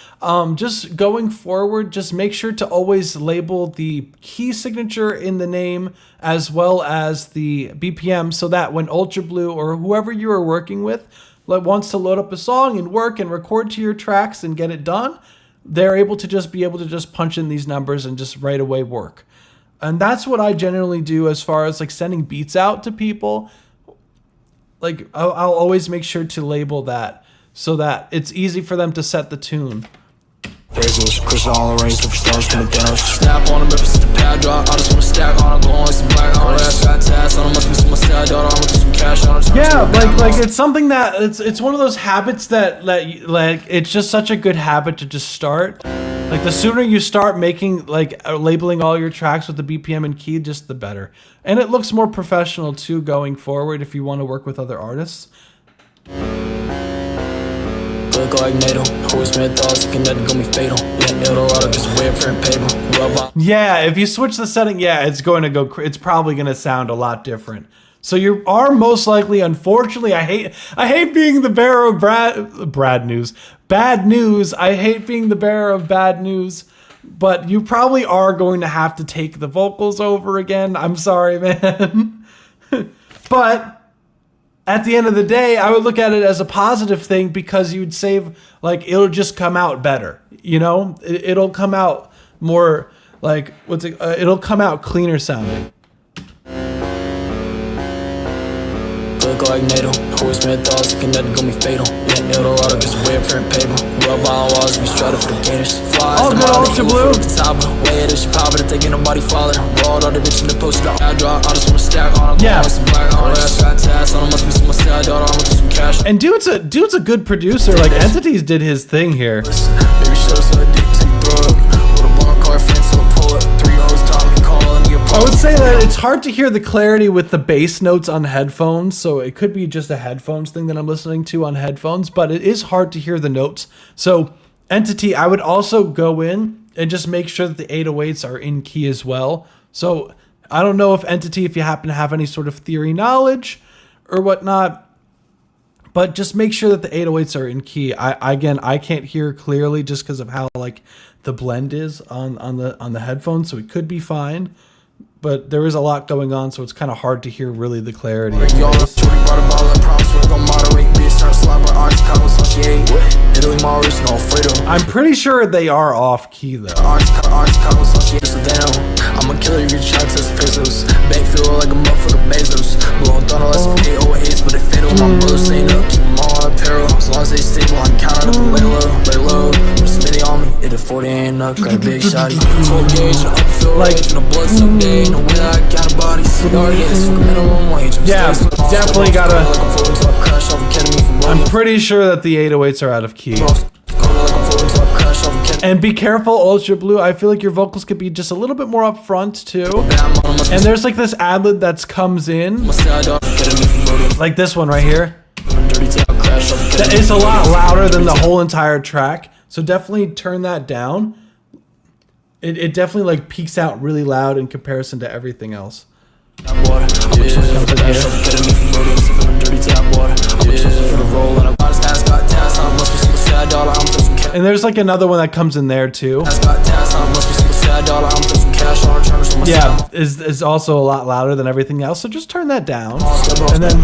just going forward, just make sure to always label the key signature in the name as well as the BPM, so that when UltraBlu or whoever you are working with wants to load up a song and work and record to your tracks and get it done, they're able to just punch in these numbers and just right away work. And that's what I generally do as far as like sending beats out to people. Like I'll always make sure to label that so that it's easy for them to set the tune. Snap on them if it's the pad drop. I just wanna stack on them, glowing like some black on it. Got tats on them, must be some sad daughter. I'm gonna do some cash on it. Yeah, like it's something that it's one of those habits that like it's just such a good habit to just start. Like the sooner you start making labeling all your tracks with the BPM and key, just the better. And it looks more professional too going forward if you want to work with other artists. Yeah, if you switch the setting, yeah, it's probably going to sound a lot different. So you are most likely, unfortunately, I hate being the bearer of bad news. I hate being the bearer of bad news, but you probably are going to have to take the vocals over again. I'm sorry, man. But at the end of the day, I would look at it as a positive thing, because you'd save, like, it'll just come out better, you know? It'll come out more, like, it'll come out cleaner sounding. Like NATO, always made thoughts, can that go me fatal. Yeah, Eldorado gets way up front paper. Rub on walls, we strut for the gators. Flies, the model, the blue. The top, way it is, she pop it, taking nobody follow. Rolled all the bitch in the post, I drop, I just wanna stack on them. Yeah. Some black on it, got tats on them, must be some sad daughter, I'm gonna do some cash. And dude's a good producer, like Entities did his thing here. Baby, show so addicted, throw up. With a bar car fence, so pull up. 3 hours, time to call. I would say that it's hard to hear the clarity with the bass notes on headphones, so it could be just a headphones thing that I'm listening to on headphones, but it is hard to hear the notes. So Entity, I would also go in and just make sure that the 808s are in key as well. So I don't know if Entity, if you happen to have any sort of theory knowledge or whatnot, but just make sure that the 808s are in key. I can't hear clearly just because of how like the blend is on the headphones, so it could be fine. But there is a lot going on, so it's kind of hard to hear really the clarity. I'm pretty sure they are off key though. I'm a killer if you try to test pesos. Bank feel like a motherfucker Bezos. Blowing thunder like some 808s, but they fatal. My brother staying up, keep them all on apparel. As long as they stable, I can count up and lay low. There's many on me, it a 40 ain't up, got a big shotty. Full gauge, and upfield like in a blood some day. No way I got a body, cigar against minimum wage. Yeah, definitely gotta. I'm pretty sure that the 808s are out of key. And be careful, UltraBlu. I feel like your vocals could be just a little bit more up front too. And there's like this ad-lib that comes in. Like this one right here. It's a lot louder than the whole entire track, so definitely turn that down. It definitely like peaks out really loud in comparison to everything else. And there's like another one that comes in there too. Yeah, is also a lot louder than everything else, so just turn that down. And then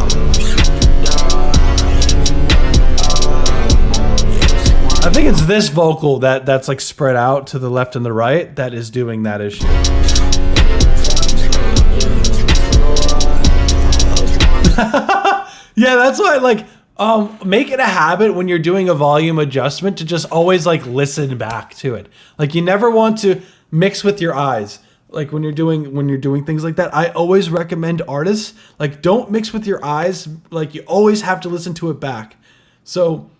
I think it's this vocal that's like spread out to the left and the right that is doing that issue. Yeah, that's why like make it a habit when you're doing a volume adjustment to just always like listen back to it. Like you never want to mix with your eyes. Like when you're doing things like that, I always recommend artists like don't mix with your eyes. Like you always have to listen to it back. So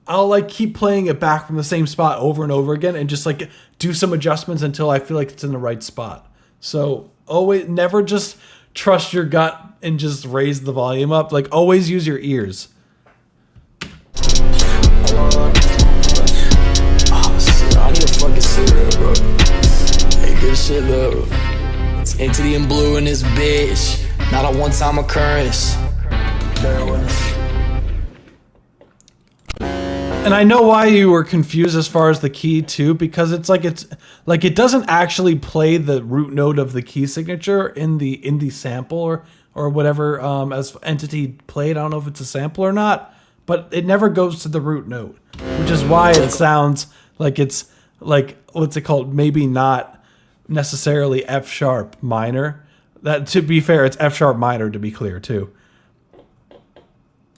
I'll like keep playing it back from the same spot over and over again and just like do some adjustments until I feel like it's in the right spot. So always never just trust your gut and just raise the volume up. Like always use your ears. I need a fucking cigarette, bro. Hey, good shit though. It's entity and blue in this bitch. Not a one-time occurrence. And I know why you were confused as far as the key too, because it's like it doesn't actually play the root note of the key signature in the sample or whatever as entity played. I don't know if it's a sample or not, but it never goes to the root note, which is why it sounds like it's like, what's it called? Maybe not necessarily F sharp minor. That, to be fair, it's F sharp minor to be clear too.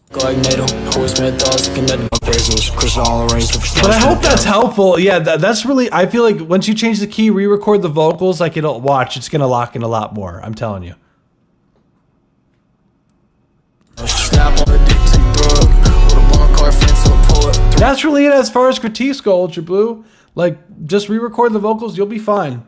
But I hope that's helpful. Yeah, that's really, I feel like once you change the key, re-record the vocals, like it'll watch, it's gonna lock in a lot more. I'm telling you. That's really it as far as critiques go, UltraBlu. Like, just re-record the vocals, you'll be fine.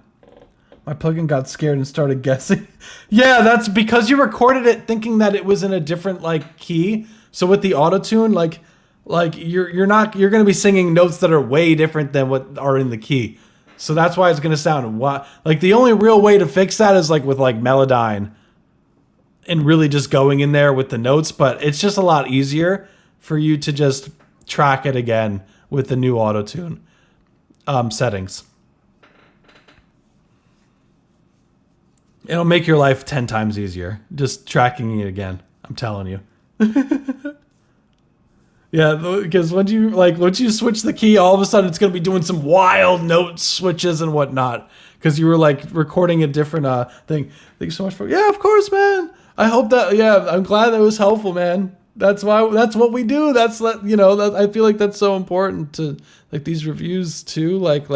My plugin got scared and started guessing. Yeah, that's because you recorded it thinking that it was in a different like key. So with the auto-tune, like you're gonna be singing notes that are way different than what are in the key. So that's why it's gonna sound like the only real way to fix that is like with like Melodyne and really just going in there with the notes, but it's just a lot easier for you to just track it again with the new auto-tune settings. It'll make your life 10 times easier just tracking it again. I'm telling you. Yeah, because once you switch the key, all of a sudden it's gonna be doing some wild note switches and whatnot because you were like recording a different thing. Thank you so much for yeah, of course, man. I hope that I'm glad that was helpful, man. That's what we do. That's I feel like that's so important to like these reviews too. Like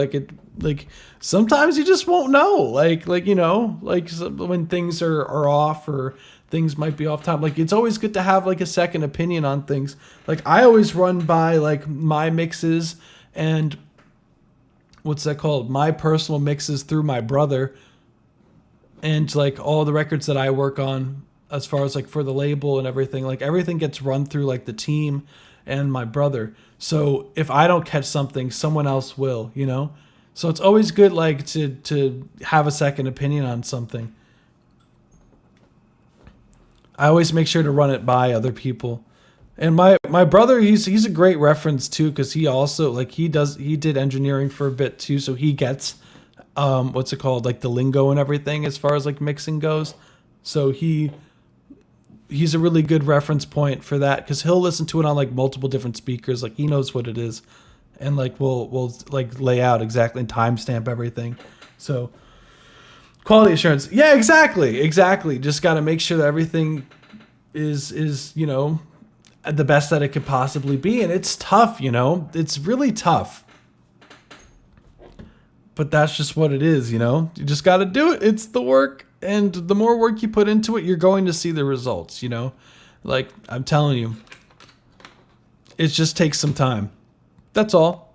sometimes you just won't know. Like when things are off or things might be off time. Like it's always good to have like a second opinion on things. Like I always run by like my mixes and what's that called? My personal mixes through my brother and like all the records that I work on as far as like for the label and everything. Like everything gets run through like the team and my brother. So if I don't catch something, someone else will, you know? So it's always good like to have a second opinion on something. I always make sure to run it by other people. And my brother, he's a great reference too, because he also like he did engineering for a bit too, so he gets what's it called, like the lingo and everything as far as like mixing goes. So he's a really good reference point for that because he'll listen to it on like multiple different speakers. Like he knows what it is, and like we'll like lay out exactly and timestamp everything. So quality assurance, yeah, exactly. Just got to make sure that everything is the best that it could possibly be, and it's tough. It's really tough. But that's just what it is. You just got to do it. It's the work. And the more work you put into it, you're going to see the results, Like, I'm telling you, it just takes some time. That's all.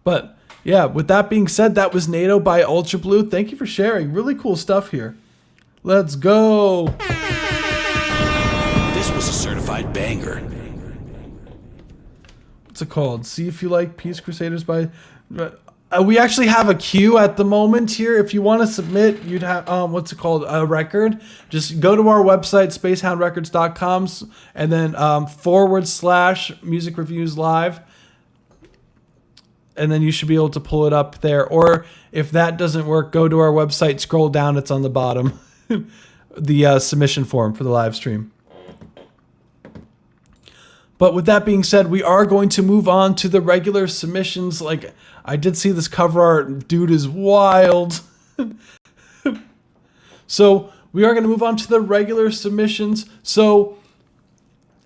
But, yeah, with that being said, that was NATO by UltraBlu. Thank you for sharing. Really cool stuff here. Let's go. This was a what's it called? See if you like Peace Crusaders by. We actually have a queue at the moment here. If you want to submit, you'd have what's it called? A record. Just go to our website, spacehoundrecords.com, and then / music reviews live. And then you should be able to pull it up there. Or if that doesn't work, go to our website, scroll down, it's on the bottom. The submission form for the live stream. But with that being said, we are going to move on to the regular submissions. Like, I did see this cover art. Dude is wild. So we are going to move on to the regular submissions. So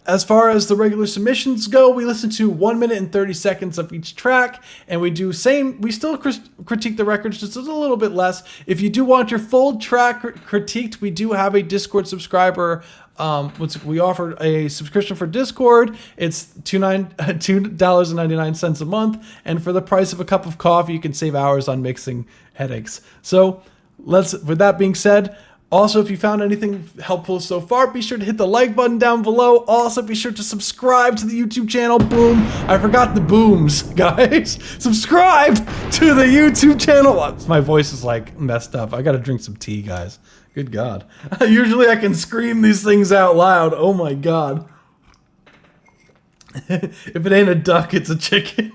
as far as the regular submissions go, we listen to 1 minute and 30 seconds of each track, and we still critique the records just a little bit less. If you do want your full track critiqued, we do have a Discord subscriber. We offer a subscription for Discord. It's $2.99 a month, and for the price of a cup of coffee, you can save hours on mixing headaches. So with that being said, also, if you found anything helpful so far, be sure to hit the like button down below. Also, be sure to subscribe to the YouTube channel. Boom. I forgot the booms, guys. Subscribe to the YouTube channel. My voice is like messed up. I got to drink some tea, guys. Good God. Usually I can scream these things out loud. Oh my God. If it ain't a duck, it's a chicken.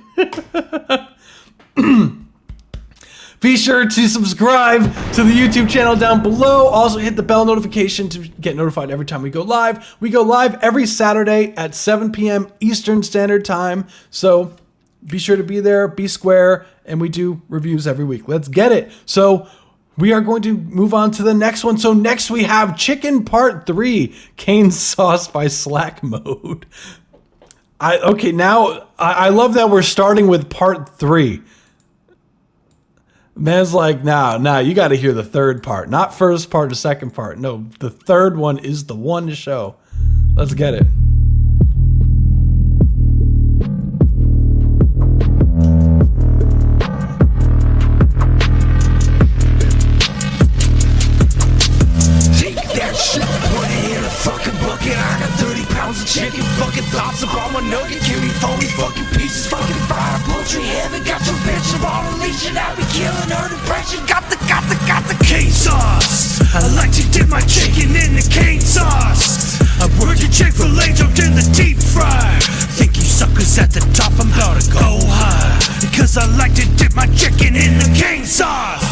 Be sure to subscribe to the YouTube channel down below. Also hit the bell notification to get notified every time we go live. We go live every Saturday at 7 p.m. Eastern Standard Time. So be sure to be there, be square, and we do reviews every week. Let's get it. So we are going to move on to the next one. So next we have Chicken Part 3, Cane Sauce by SLACKMODE. I love that we're starting with Part 3. Man's like, nah, you got to hear the third part. Not first part or second part. No, the third one is the one to show. Let's get it. Take that shit, put it in a fucking bucket. I got 30 pounds of chicken, fucking thoughts about my nugget. Give me 40 fucking pieces, fucking fried poultry. Heaven got your bitch of all the legion. I be killing her depression. Got the cane sauce. I like to dip my chicken in the cane sauce. I worked a Chick-fil-A, jumped in the deep fryer. Think you suckers at the top, I'm about to go high. Because I like to dip my chicken in the cane sauce.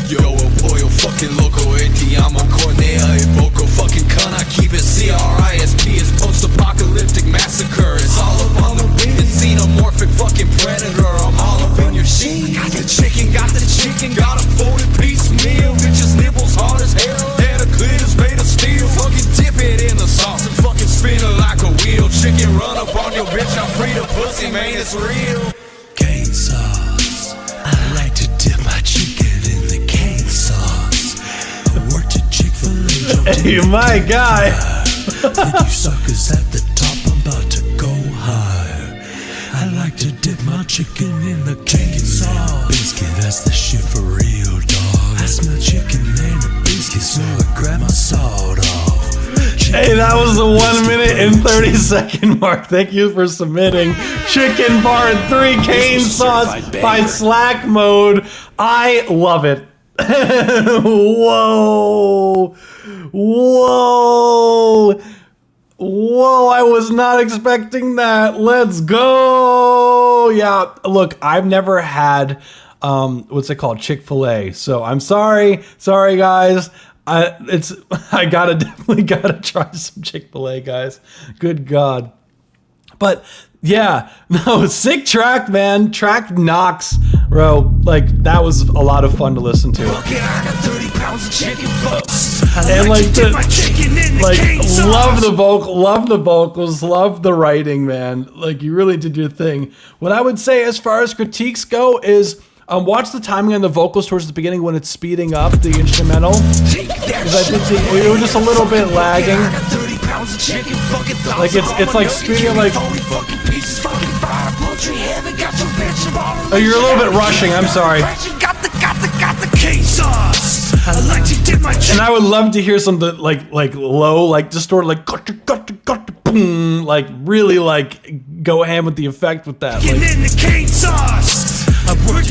Yo, el pollo fucking loco, amo cornea, evoco fucking con, I keep it CRISP, it's post-apocalyptic massacre, it's all up on the wind, xenomorphic fucking predator, I'm all up in your shit. Got the chicken, got a folded piece meal, bitches nibbles hard as hell, head of clit is made of steel, fucking dip it in the sauce and fucking spin it like a wheel, chicken run up on your bitch, I'm free to pussy, man, it's real. Cane sauce, I like to dip my chicken in the cane sauce. I worked at Chick-fil-A. Hey, my guy. Think you suckers at the top, I'm about to go higher. I like to dip my chicken in the cane sauce. Biscuit, that's the shit for real, dog. I smell chicken and a biscuit, so I grab my salt off. Hey, that was the 1 minute and 30 second mark. Thank you for submitting Chicken Part 3 Cane Sauce by SLACKMODE. I love it. Whoa. I was not expecting that. Let's go. Yeah, look, I've never had what's it called, Chick-fil-A, so I'm sorry guys. I definitely gotta try some Chick-fil-A, guys. Good God. But yeah, no, sick track, man. Track knocks, bro. Like, that was a lot of fun to listen to. And like love the vocals, love the writing, man. Like, you really did your thing. What I would say as far as critiques go is, watch the timing on the vocals towards the beginning when it's speeding up the instrumental, because I did see it was just a little bit lagging. Like it's like speeding like. Oh, you're a little bit rushing. I'm sorry. And I would love to hear something like low, like just sort of like like really like go ham with the effect with that. Like, in the cane sauce.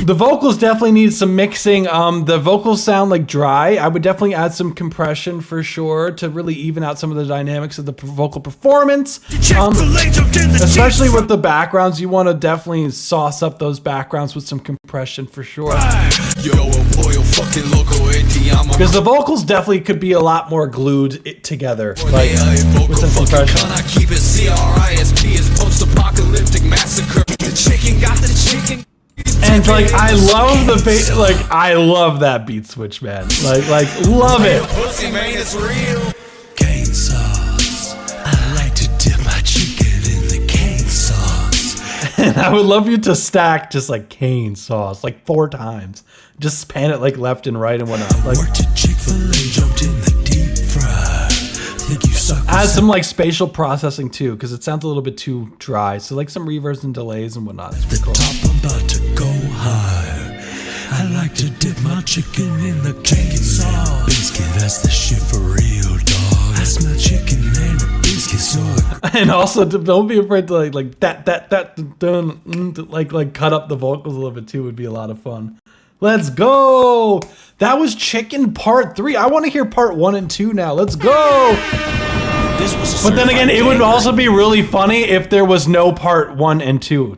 the vocals definitely need some mixing. The vocals sound like dry. I would definitely add some compression for sure to really even out some of the dynamics of the vocal performance. Especially with the backgrounds, you want to definitely sauce up those backgrounds with some compression for sure. Because the vocals definitely could be a lot more glued together, like with some compression. I keep it CRISP is post-apocalyptic massacre. The chicken got the chicken. And like I love the beat, like I love that beat switch, man. Like love it. Pussy man, it's real. Cane sauce. I like to dip my chicken in the cane sauce. And I would love you to stack just like cane sauce like 4 times. Just span it like left and right and whatnot. Like Worked at Chick-fil-A, jumped in the deep fry. Think you suck. add some like spatial processing too, because it sounds a little bit too dry. So like some reverbs and delays and whatnot. It's pretty cool. Top, I'm about to go higher. I like to dip my chicken in the cane sauce. Biscuit, that's the shit for real, dog. I smell chicken and a biscuit, so And also don't be afraid to like cut up the vocals a little bit too. Would be a lot of fun. Let's go. That was Chicken Part 3. I want to hear Part 1 and 2 now. Let's go. But then again, it would also be really funny if there was no Part 1 and 2.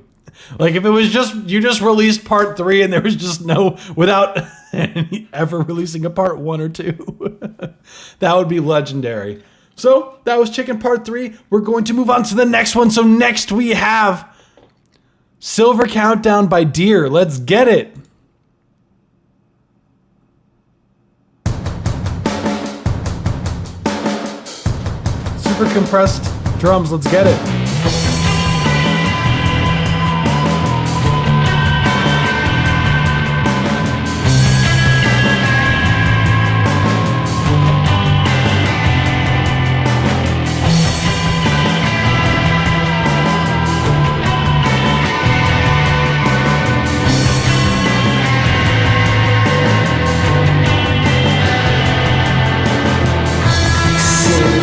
Like if it was just, you just released Part 3 and there was just no, without ever releasing a Part 1 or 2. That would be legendary. So that was Chicken Part 3. We're going to move on to the next one. So next we have Silver Countdown by Deer. Let's get it. Super compressed drums, let's get it.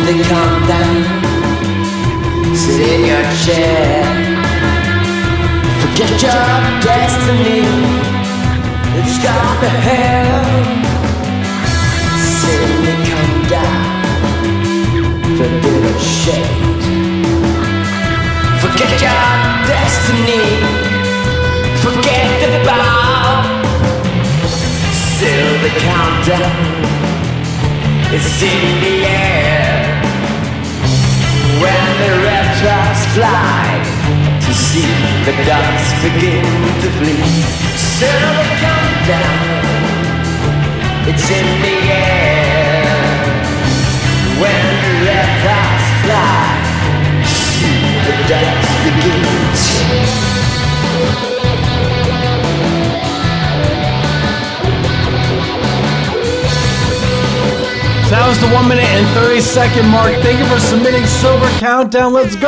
The countdown, sit in your chair, forget your destiny, it's got the hell. Sit in the countdown, forget a shade, forget your destiny, forget the bow. Still the countdown, it's in the air. When the reptiles fly to see the ducks begin to flee. Silver countdown, it's in the air. When the reptiles fly to see the ducks begin So that was the 1 minute and 30-second mark. Thank you for submitting Silver Countdown. Let's go!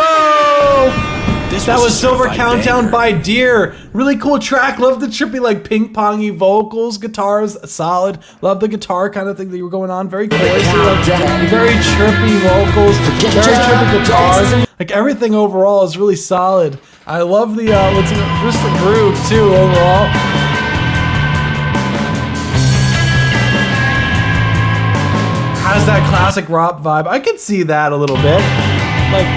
That was Silver Countdown by Deer. Really cool track. Love the trippy, like ping-pongy vocals, guitars, solid. Love the guitar kind of thing that you were going on. Very cool. Very trippy vocals, very trippy guitars. Like everything overall is really solid. I love the just the groove too overall. Has that classic rock vibe. I could see that a little bit. Like,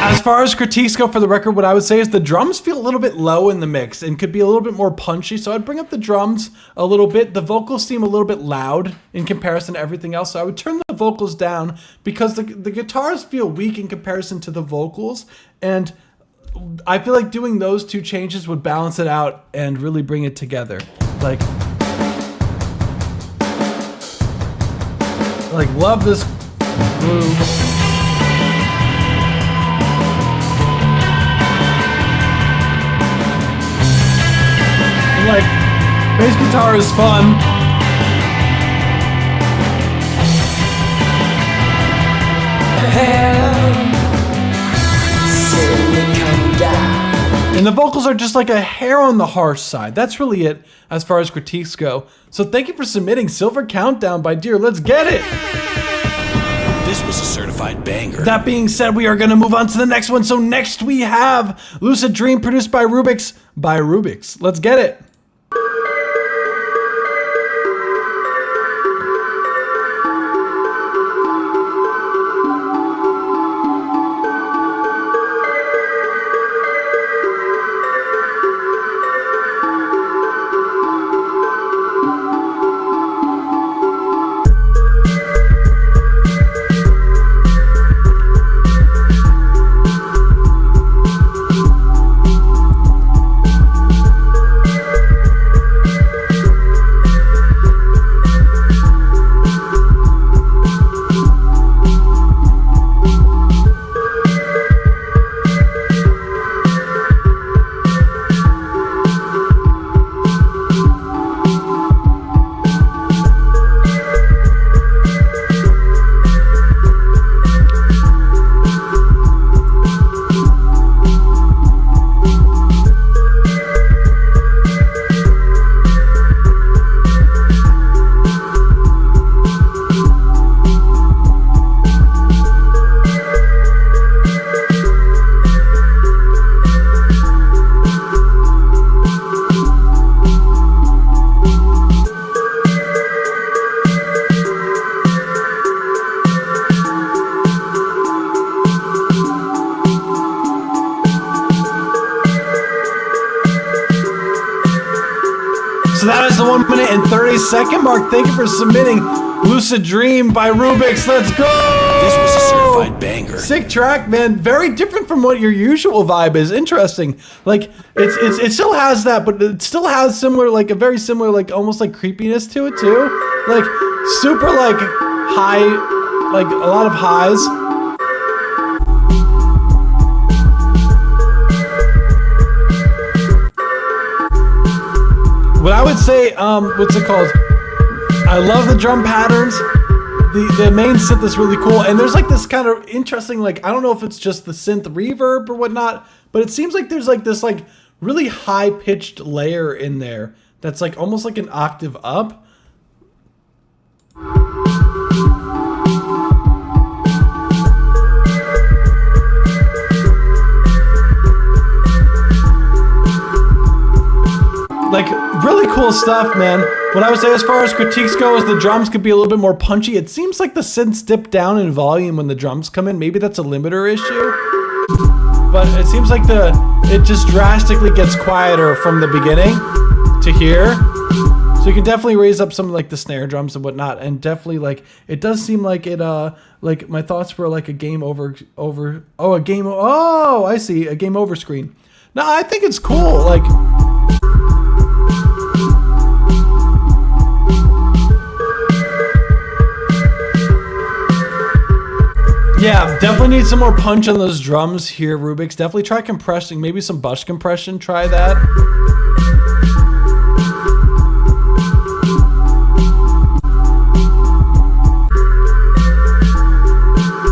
as far as critiques go for the record, what I would say is the drums feel a little bit low in the mix and could be a little bit more punchy. So I'd bring up the drums a little bit. The vocals seem a little bit loud in comparison to everything else. So I would turn the vocals down because the guitars feel weak in comparison to the vocals. And I feel like doing those two changes would balance it out and really bring it together. Like love this groove. And like, bass guitar is fun. And the vocals are just like a hair on the harsh side. That's really it as far as critiques go. So thank you for submitting Silver Countdown by Deer. Let's get it. This was a certified banger. That being said, we are going to move on to the next one. So next we have Lucid Dream, produced by Rubixx Let's get it. That is the 1 minute and 30-second mark. Thank you for submitting Lucid Dream by Rubixx. Let's go! This was a certified banger. Sick track, man. Very different from what your usual vibe is. Interesting. Like it still has that, but it still has similar, like a very similar, like almost like creepiness to it too. Like super like high, like a lot of highs. What I would say, what's it called? I love the drum patterns. The main synth is really cool, and there's like this kind of interesting, like I don't know if it's just the synth reverb or whatnot, but it seems like there's like this like really high pitched layer in there that's like almost like an octave up. Like, really cool stuff, man. What I would say as far as critiques go is the drums could be a little bit more punchy. It seems like the synths dip down in volume when the drums come in. Maybe that's a limiter issue. But it seems like it just drastically gets quieter from the beginning to here. So you can definitely raise up some like the snare drums and whatnot. And definitely like, it does seem like it, like my thoughts were like a game over, I see, a game over screen. No, I think it's cool. Like, yeah, definitely need some more punch on those drums here, Rubixx. Definitely try compressing, maybe some bush compression, try that.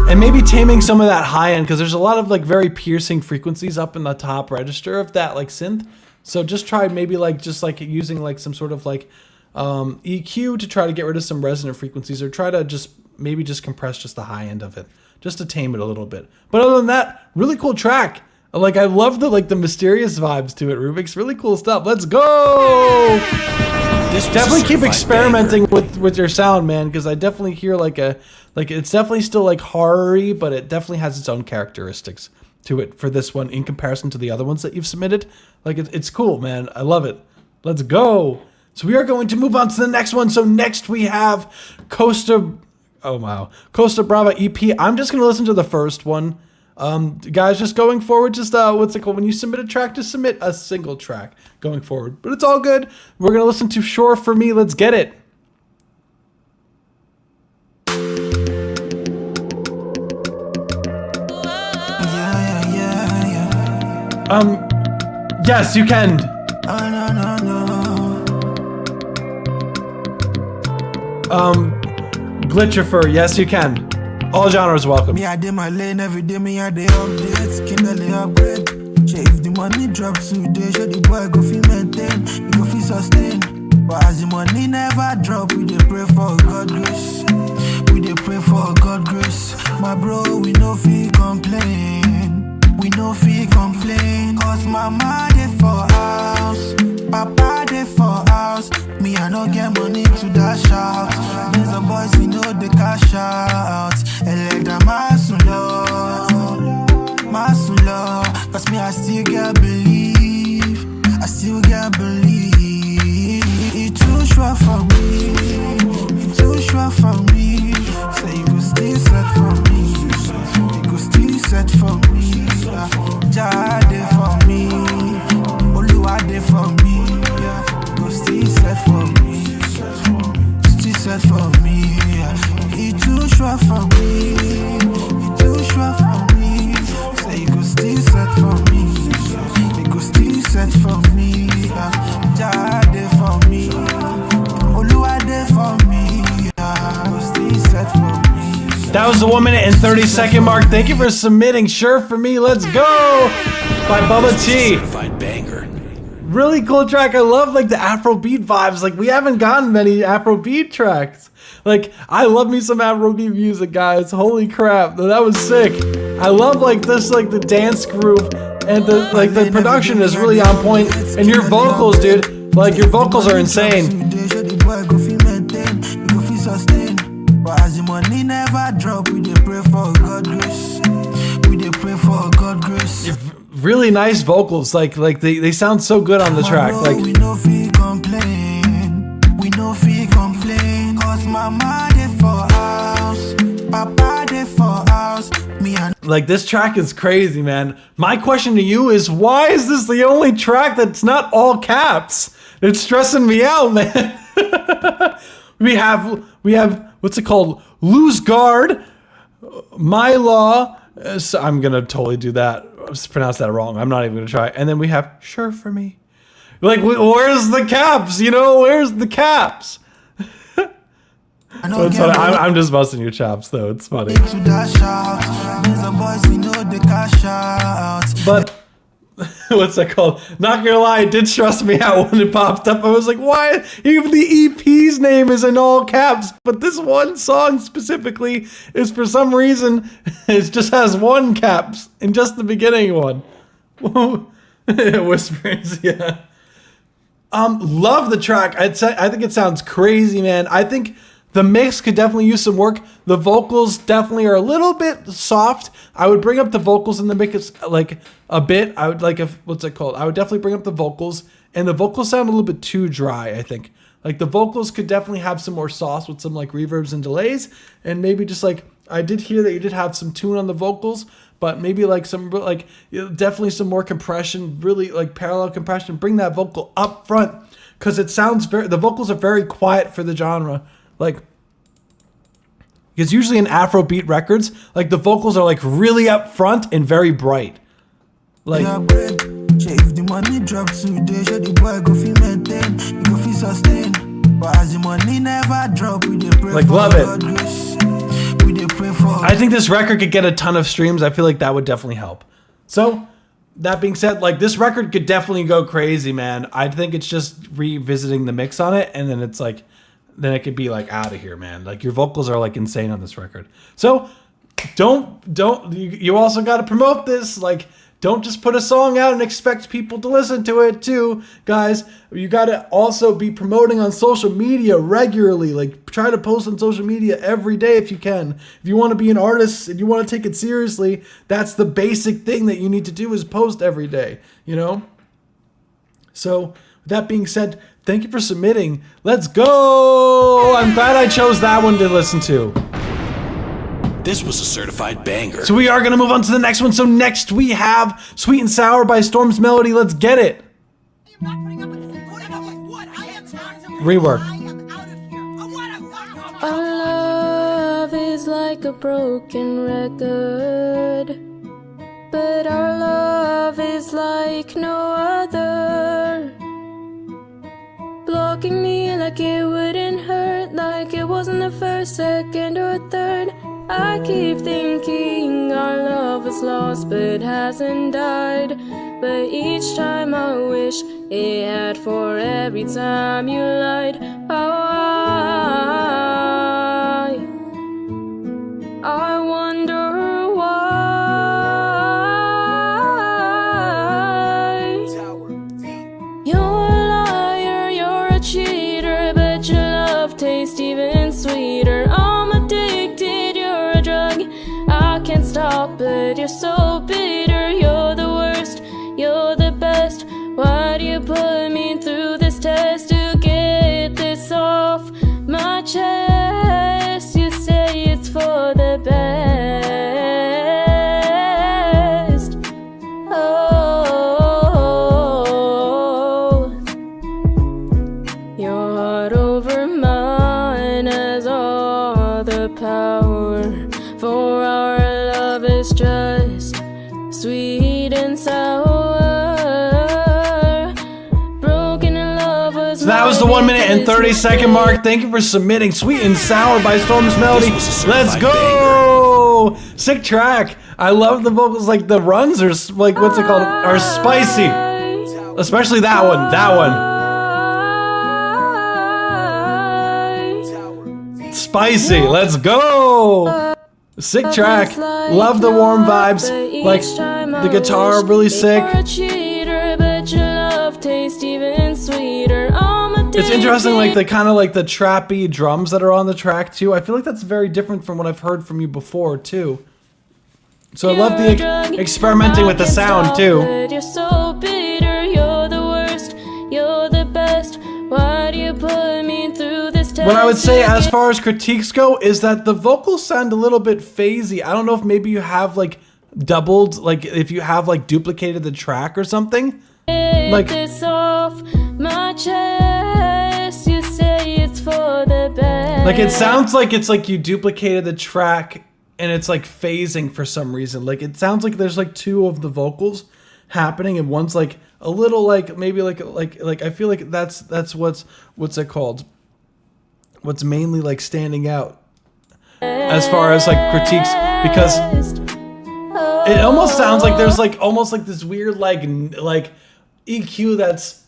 And maybe taming some of that high end, because there's a lot of like very piercing frequencies up in the top register of that like synth. So just try maybe like just like using like some sort of like EQ to try to get rid of some resonant frequencies, or try to just maybe just compress just the high end of it, just to tame it a little bit. But other than that, really cool track. Like I love the like the mysterious vibes to it, Rubixx. Really cool stuff. Let's go. Definitely keep experimenting with your sound, man, because I definitely hear like it's definitely still like horror-y, but it definitely has its own characteristics to it for this one in comparison to the other ones that you've submitted. Like it's cool, man. I love it. Let's go. So we are going to move on to the next one. So next we have Costa Brava EP. I'm just going to listen to the first one. Guys, just going forward, just what's it called? When you submit a track, just submit a single track going forward. But it's all good. We're going to listen to Shore for Me. Let's get it. Yes, you can. Glitchifier, yes, you can. All genres welcome. Me, I did my lane every day, me, I did updates, kindle upgrade. Shave the money drop today, show the boy go feel maintain, he go feel sustain. But as the money never drop, we dey pray for God grace. We dey pray for God grace. My bro, we no feel complain. We no feel complain. Cause mama dey for house, papa dey for house. Me, I no get money to dash out. These are boys, we know the cash out. Electra Masulo. Cause me, I still get believe. I still get believe. It's too short for me. It's too short for me. Say you go still set for me. You go still set for me. Jah dey for me. Oluwa dey for me. Go still set for me. Still set for me. It's too short for me. It's too short for me. Say you go still set for me. You go still set for me. Jah dey for me. Oluwa dey for me. Go still set for me. That was the 1 minute and 30-second mark. Thank you for submitting. Sure for me. Let's go by Bubby Tee. Certified banger. Really cool track. I love like the Afrobeat vibes. Like we haven't gotten many Afrobeat tracks. Like I love me some Afrobeat music, guys. Holy crap, that was sick. I love like this, like the dance groove and the like the production is really on point. And your vocals, dude, like your vocals are insane. But as the money never drop, we dey pray for God grace. We dey pray for God grace. Really nice vocals, like they sound so good on the track. Like we no feel complain, we no feel complain. Cause mama dey for house, papa dey for house. Me and like this track is crazy, man. My question to you is, why is this the only track that's not all caps? It's stressing me out, man. we have what's it called? Lose Guard, My Law. So I'm gonna totally do that. Pronounce that wrong. I'm not even gonna try. And then we have Sure for Me. Like, where's the caps? You know, where's the caps? So it's funny. I'm just busting your chops, though. It's funny. But what's that called? Not gonna lie, it did stress me out when it popped up. I was like, why? Even the EP's name is in all caps, but this one song specifically is for some reason it just has one caps in just the beginning one. Whispers, yeah. Love the track. I think it sounds crazy, man. I think the mix could definitely use some work. The vocals definitely are a little bit soft. I would bring up the vocals in the mix like a bit. I would like what's it called? I would definitely bring up the vocals, and the vocals sound a little bit too dry, I think. Like the vocals could definitely have some more sauce with some like reverbs and delays, and maybe just like I did hear that you did have some tune on the vocals, but maybe like some like definitely some more compression, really like parallel compression. Bring that vocal up front because it sounds the vocals are very quiet for the genre. Like, because usually in Afrobeat records, like the vocals are like really up front and very bright. Like, if the money drops today, the boy go feel maintain, he go feel sustain. But as the money never drop, we dey pray like, for love God it. grace. We dey pray for. I think this record could get a ton of streams. I feel like that would definitely help. So, that being said, like this record could definitely go crazy, man. I think it's just revisiting the mix on it, and then it's like, then it could be like out of here, man. Like your vocals are like insane on this record. So you also got to promote this. Like, don't just put a song out and expect people to listen to it too, guys. You got to also be promoting on social media regularly. Like try to post on social media every day if you can. If you want to be an artist and you want to take it seriously, that's the basic thing that you need to do is post every day, you know? So that being said, thank you for submitting. Let's go! I'm glad I chose that one to listen to. This was a certified banger. So we are going to move on to the next one. So next we have Sweet and Sour by Stormz.Melody. Let's get it. Rework. Our love is like a broken record, but our love is like no other. Blocking me like it wouldn't hurt, like it wasn't the first, second, or third. I keep thinking our love is lost but hasn't died. But each time I wish it had, for every time you lied. I wonder why. You're a liar, you're a cheater, but your love tastes even sweeter. I'm addicted, you're a drug. I can't stop it, you're so bitter. You're the worst, you're the best. Why do you put me through this test to get this off my chest? You say it's for the best. Oh, your heart over mine has all the power. For our love is just sweet and sour. So that was the 1 minute and 30-second mark. Thank you for submitting Sweet and Sour by Stormz.Melody. Let's go! Sick track. I love the vocals, like the runs are like, what's it called? Are spicy. Especially that one. That one. Spicy. Let's go! Sick track. Love the warm vibes. Like the guitar, really sick. It's interesting, like the kind of like the trappy drums that are on the track too. I feel like that's very different from what I've heard from you before too. So I love the experimenting with the sound too. You're so bitter, you're the worst, you're the best. Why do you put me through this test? What I would say as far as critiques go is that the vocals sound a little bit phasey. I don't know if maybe you have like doubled, like if you have like duplicated the track or something. Like this off my chest, you say it's for the best. Like it sounds like it's like you duplicated the track and it's like phasing for some reason. Like it sounds like there's like two of the vocals happening and one's like a little like maybe like I feel like that's what's it called? What's mainly like standing out as far as like critiques, because it almost sounds like there's like almost like this weird like EQ that's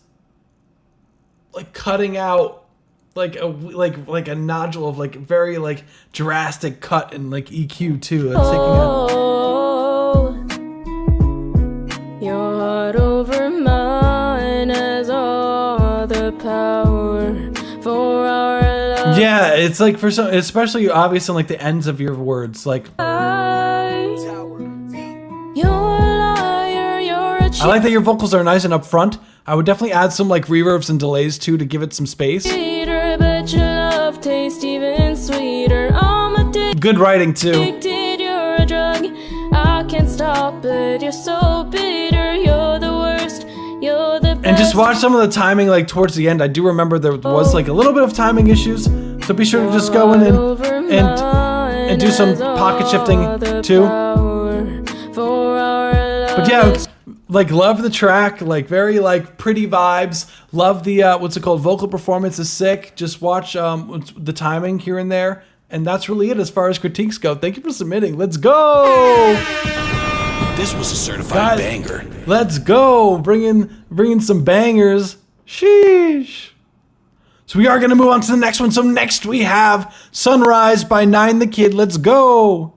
like cutting out like a nodule of like very like drastic cut and like EQ too. That's taking out. Your heart over mine has all the power for our love. Yeah, it's like for some, especially obvious in like the ends of your words, like. I like that your vocals are nice and upfront. I would definitely add some like reverbs and delays too to give it some space. But your love tastes even sweeter. I'm good writing too. Addicted, you're a drug. I can't stop it. You're so bitter. You're the worst. You're the best. And just watch some of the timing like towards the end. I do remember there was like a little bit of timing issues, so be sure to just go in and do some pocket shifting too. But yeah. Like love the track, like very like pretty vibes. Love the what's it called? Vocal performance is sick. Just watch the timing here and there, and that's really it as far as critiques go. Thank you for submitting. Let's go. This was a certified banger. Let's go. Bring in some bangers. Sheesh. So we are gonna move on to the next one. So next we have Sunrise by Nine the Kid. Let's go.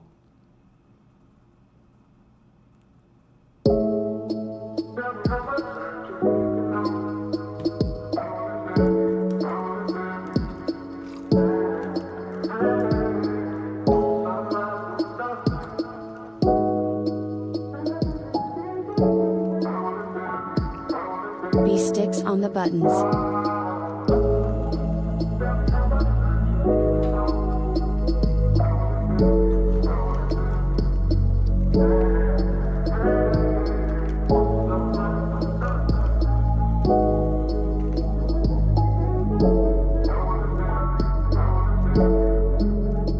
Sticks on the buttons.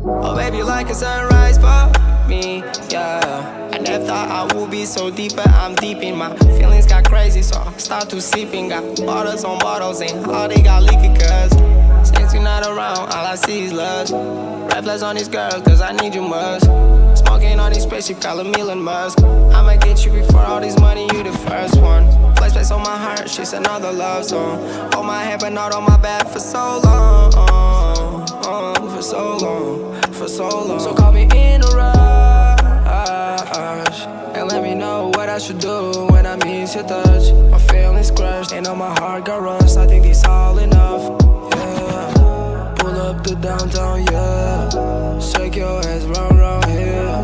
Oh baby, like a sunrise for me, yeah. I never thought I would be so deep, but I'm deep in my feelings got crazy, so I start to sleeping. Got bottles on bottles and all they got liquor, cause since Since you're not around, all I see is lust. Red flags on these girls, cause I need you much. Smoking on these spaceship, call him Elon Musk. I'ma get you before all this money, you the first one. Flex place on my heart, she's another love song. Hold my head, but not on my back for so long. For so long, for so long. So call me in a rush and let me know what I should do when I miss your touch. My feelings crushed, and on my heart got rust. I think this all enough, yeah. Pull up to downtown, yeah. Shake your ass round here.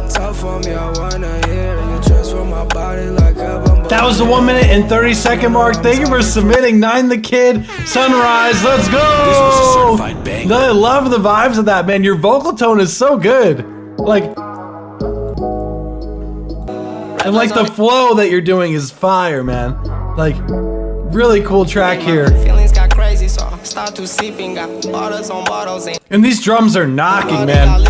Talk for me, I wanna hear you transform my body like a bumble. That was the 1 minute and 30-second mark. Thank you for submitting. Nine the Kid, Sunrise. Let's go. This was a certified banger. No, I love the vibes of that, man. Your vocal tone is so good. Like, and like the flow that you're doing is fire, man. Like, really cool track here. Feelings got crazy, so I start to sleeping. Got bottles on bottles, And these drums are knocking, man.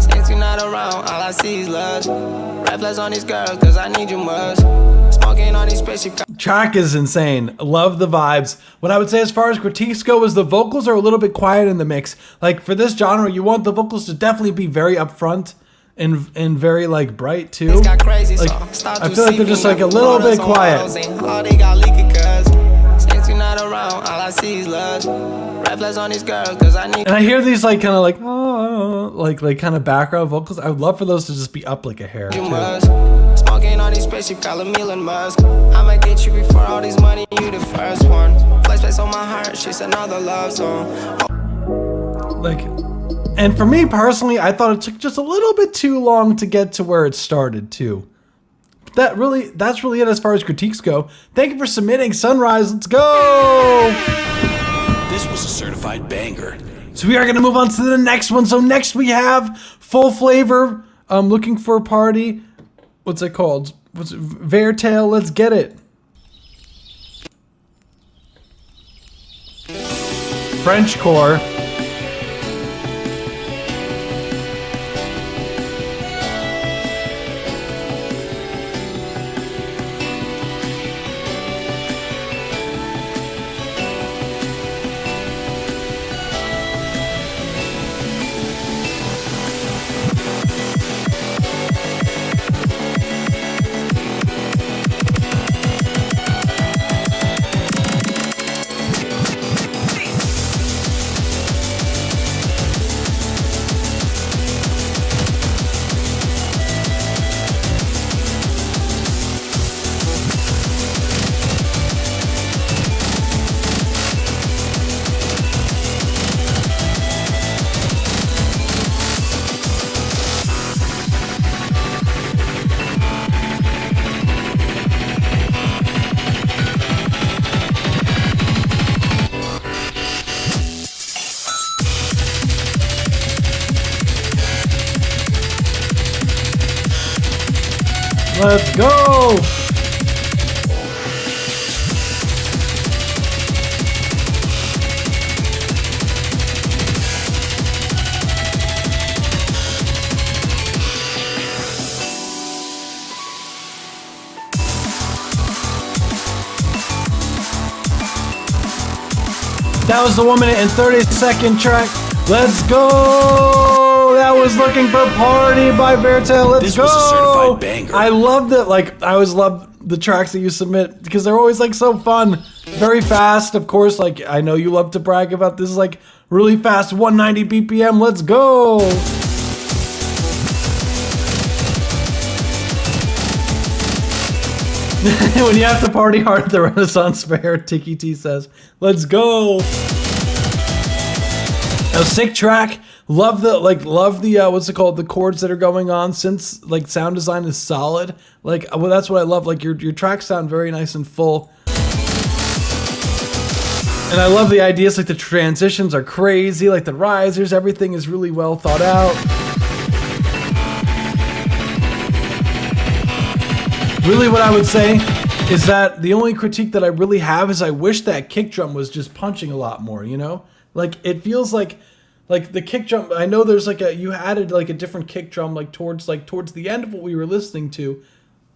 Since you're not around, all I see is lust. Red flags on these girls, cause I need you much. Smoking on these spaceship. Track is insane. Love the vibes. What I would say as far as critiques go is the vocals are a little bit quiet in the mix. Like for this genre, you want the vocals to definitely be very upfront and very like bright too. Like I feel like they're just like a little bit quiet. Since you're not around, all I see is lust. Red flags on these girls, cause I need. And I hear these like kind of like like kind of background vocals. I would love for those to just be up like a hair. Smoking on these spaceship, call him Elon Musk. I'ma get you before all this money, you the first one. Flex place on my heart, she's another love song. Like, and for me personally, I thought it took just a little bit too long to get to where it started too. That's really it as far as critiques go. Thank you for submitting, Sunrise. Let's go. This was a certified banger. So we are going to move on to the next one. So next we have Full Flavor. Looking for a Party. What's it called? What's it? Veirtale. Let's get it. Frenchcore. Let's go! That was the 1 minute and 30-second track. Let's go! That was Looking for Party by Veirtale. Let's This go! was a certified banger. I love that. Like, I always love the tracks that you submit because they're always like so fun, very fast. Of course, like I know you love to brag about this. Like really fast, 190 BPM. Let's go! When you have to party hard at the Renaissance Fair, Tiki T says, "Let's go." A sick track. Love the what's it called? The chords that are going on. Since like sound design is solid. Like well, that's what I love. Like your tracks sound very nice and full. And I love the ideas. Like the transitions are crazy. Like the risers, everything is really well thought out. Really, what I would say is that the only critique that I really have is I wish that kick drum was just punching a lot more. You know, like it feels like the kick drum. I know there's like you added like a different kick drum like towards the end of what we were listening to,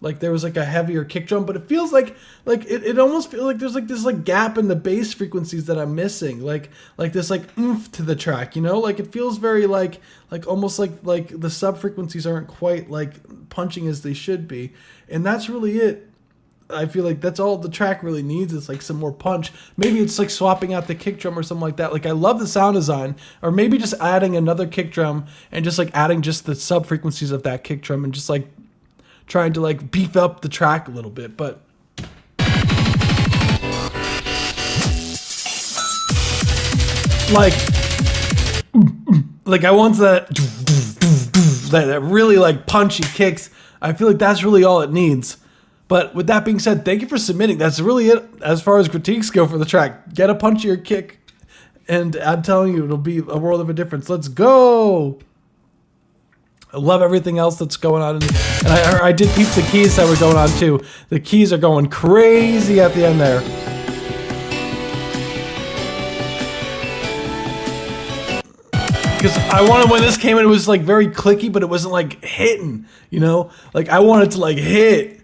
like there was like a heavier kick drum, but it feels like it almost feels like there's like this like gap in the bass frequencies that I'm missing, like this like oomph to the track, you know, like it feels very like almost like the sub frequencies aren't quite like punching as they should be, and that's really it. I feel like that's all the track really needs is like some more punch. Maybe it's like swapping out the kick drum or something like that. Like I love the sound design, or maybe just adding another kick drum and just like adding just the sub frequencies of that kick drum and just like trying to like beef up the track a little bit. But like I want that really like punchy kicks. I feel like that's really all it needs. But with that being said, thank you for submitting. That's really it as far as critiques go for the track. Get a punchier kick, and I'm telling you, it'll be a world of a difference. Let's go! I love everything else that's going on. And I did peep the keys that were going on too. The keys are going crazy at the end there. Because I wanted, when this came in, it was like very clicky, but it wasn't like hitting, you know? Like I wanted to like hit.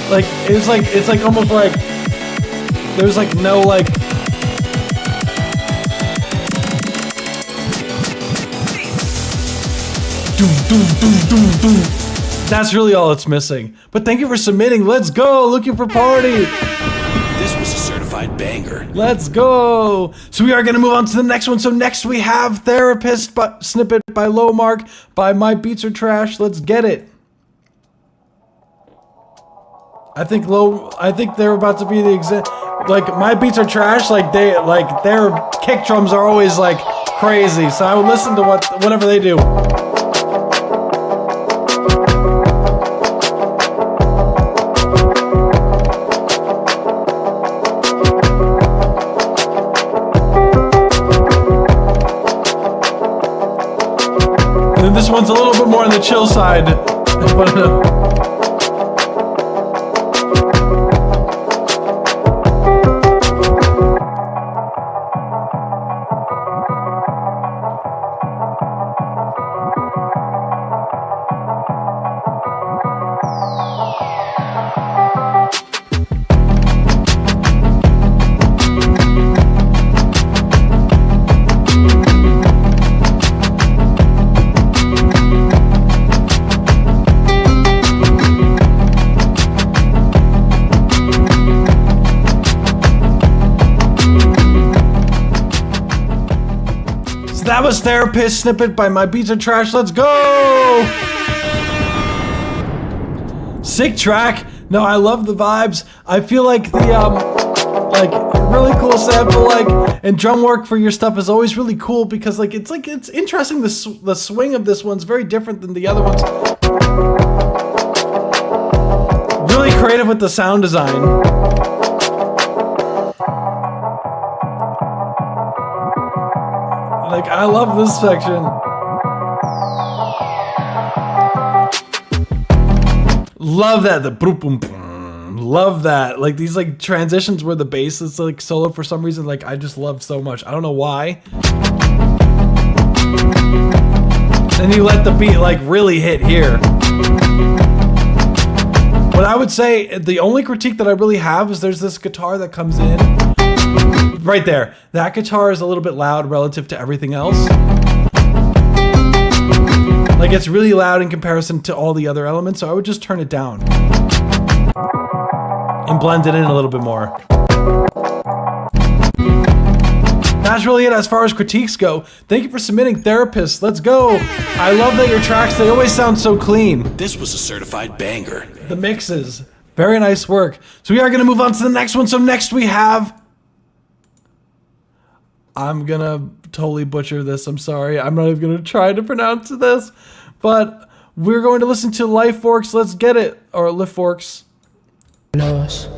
Like it's like almost like there's like no like that's really all it's missing. But thank you for submitting. Let's go. Looking for party. This was a certified banger. Let's go. So we are going to move on to the next one. So next we have Therapist snippet by Lowmark by My Beats Are Trash. Let's get it. I think they're about to be the like My Beats Are Trash, like their kick drums are always like crazy. So I would listen to whatever they do. And then this one's a little bit more on the chill side. That was Therapist snippet by My Beats Are Trash. Let's go! Sick track. No, I love the vibes. I feel like the like really cool sample and drum work for your stuff is always really cool because it's interesting. The swing of this one's very different than the other ones. Really creative with the sound design. Like, I love this section. Love that, the boom boom boom. Love that. Like these like transitions where the bass is like solo for some reason, like I just love so much. I don't know why. Then you let the beat like really hit here. But I would say the only critique that I really have is there's this guitar that comes in. Right there. That guitar is a little bit loud relative to everything else. Like it's really loud in comparison to all the other elements, so I would just turn it down. And blend it in a little bit more. That's really it as far as critiques go. Thank you for submitting, Therapist. Let's go. I love that your tracks, they always sound so clean. This was a certified banger. The mixes. Very nice work. So we are going to move on to the next one. So next we have... I'm gonna totally butcher this, I'm sorry. I'm not even gonna try to pronounce this. But we're going to listen to Liforx, let's get it. Or Liforx. Los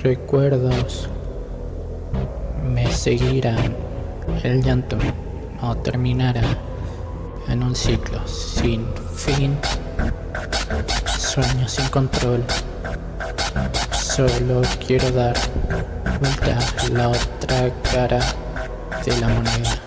recuerdos me seguirán. El llanto no terminará en un ciclo sin fin. Sueños sin control. Solo quiero dar vuelta la otra cara de la moneda.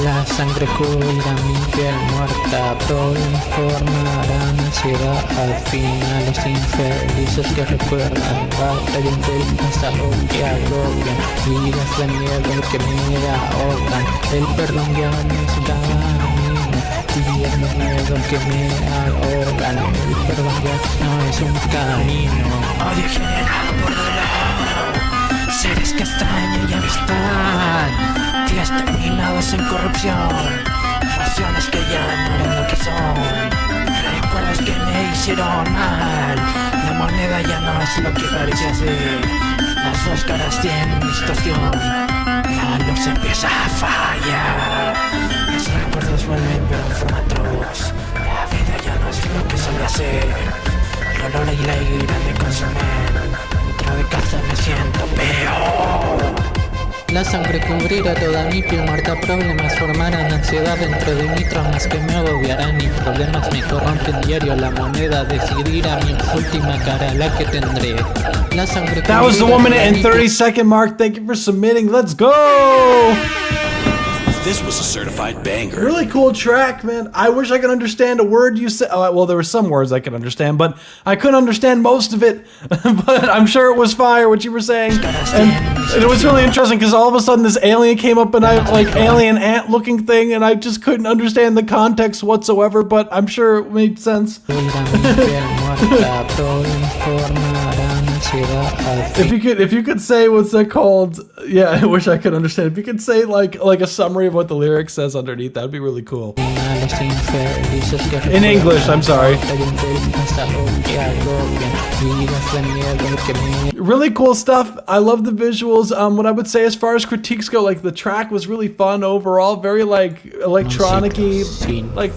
La sangre cubrirá mi piel muerta, formarán ansiedad al final. Los infelices que recuerdan batalla en el pasado que agobian, vidas de miedo que me ahogan. El perdón ya no es camino, días de miedo que me ahogan. El perdón ya no es un camino. Odio generado por dolor, seres que extraño y amistad, días terminados en corrupción, pasiones que ya no eran lo que son, recuerdos que me hicieron mal. La moneda ya no es lo que parecía ser, las dos caras tienen distorsión, la luz empieza a fallar, los recuerdos vuelven pero en forma atroz. La vida ya no es lo que solía ser, el dolor y la ira me consumen, dentro de casa me siento peor. La sangre cubrirá toda mi piel muerta, problemas formarán ansiedad dentro de mí, traumas que me agobiarán y problemas me corrompen diario. La moneda decidirá mi última cara, la que tendré. La sangre That was the 1 minute and 30-second mark. Thank you for submitting. Let's go! This was a certified banger. Really cool track, man. I wish I could understand a word you said. Oh, well, there were some words I could understand, but I couldn't understand most of it. But I'm sure it was fire what you were saying. And it was really interesting because all of a sudden this alien came up and I like alien ant looking thing, and I just couldn't understand the context whatsoever, but I'm sure it made sense. If you could say what's that called? Yeah, I wish I could understand. If you could say like a summary of what the lyric says underneath, that'd be really cool. In English, I'm sorry. Really cool stuff. I love the visuals. What I would say as far as critiques go, like the track was really fun overall, very like electronic-y, like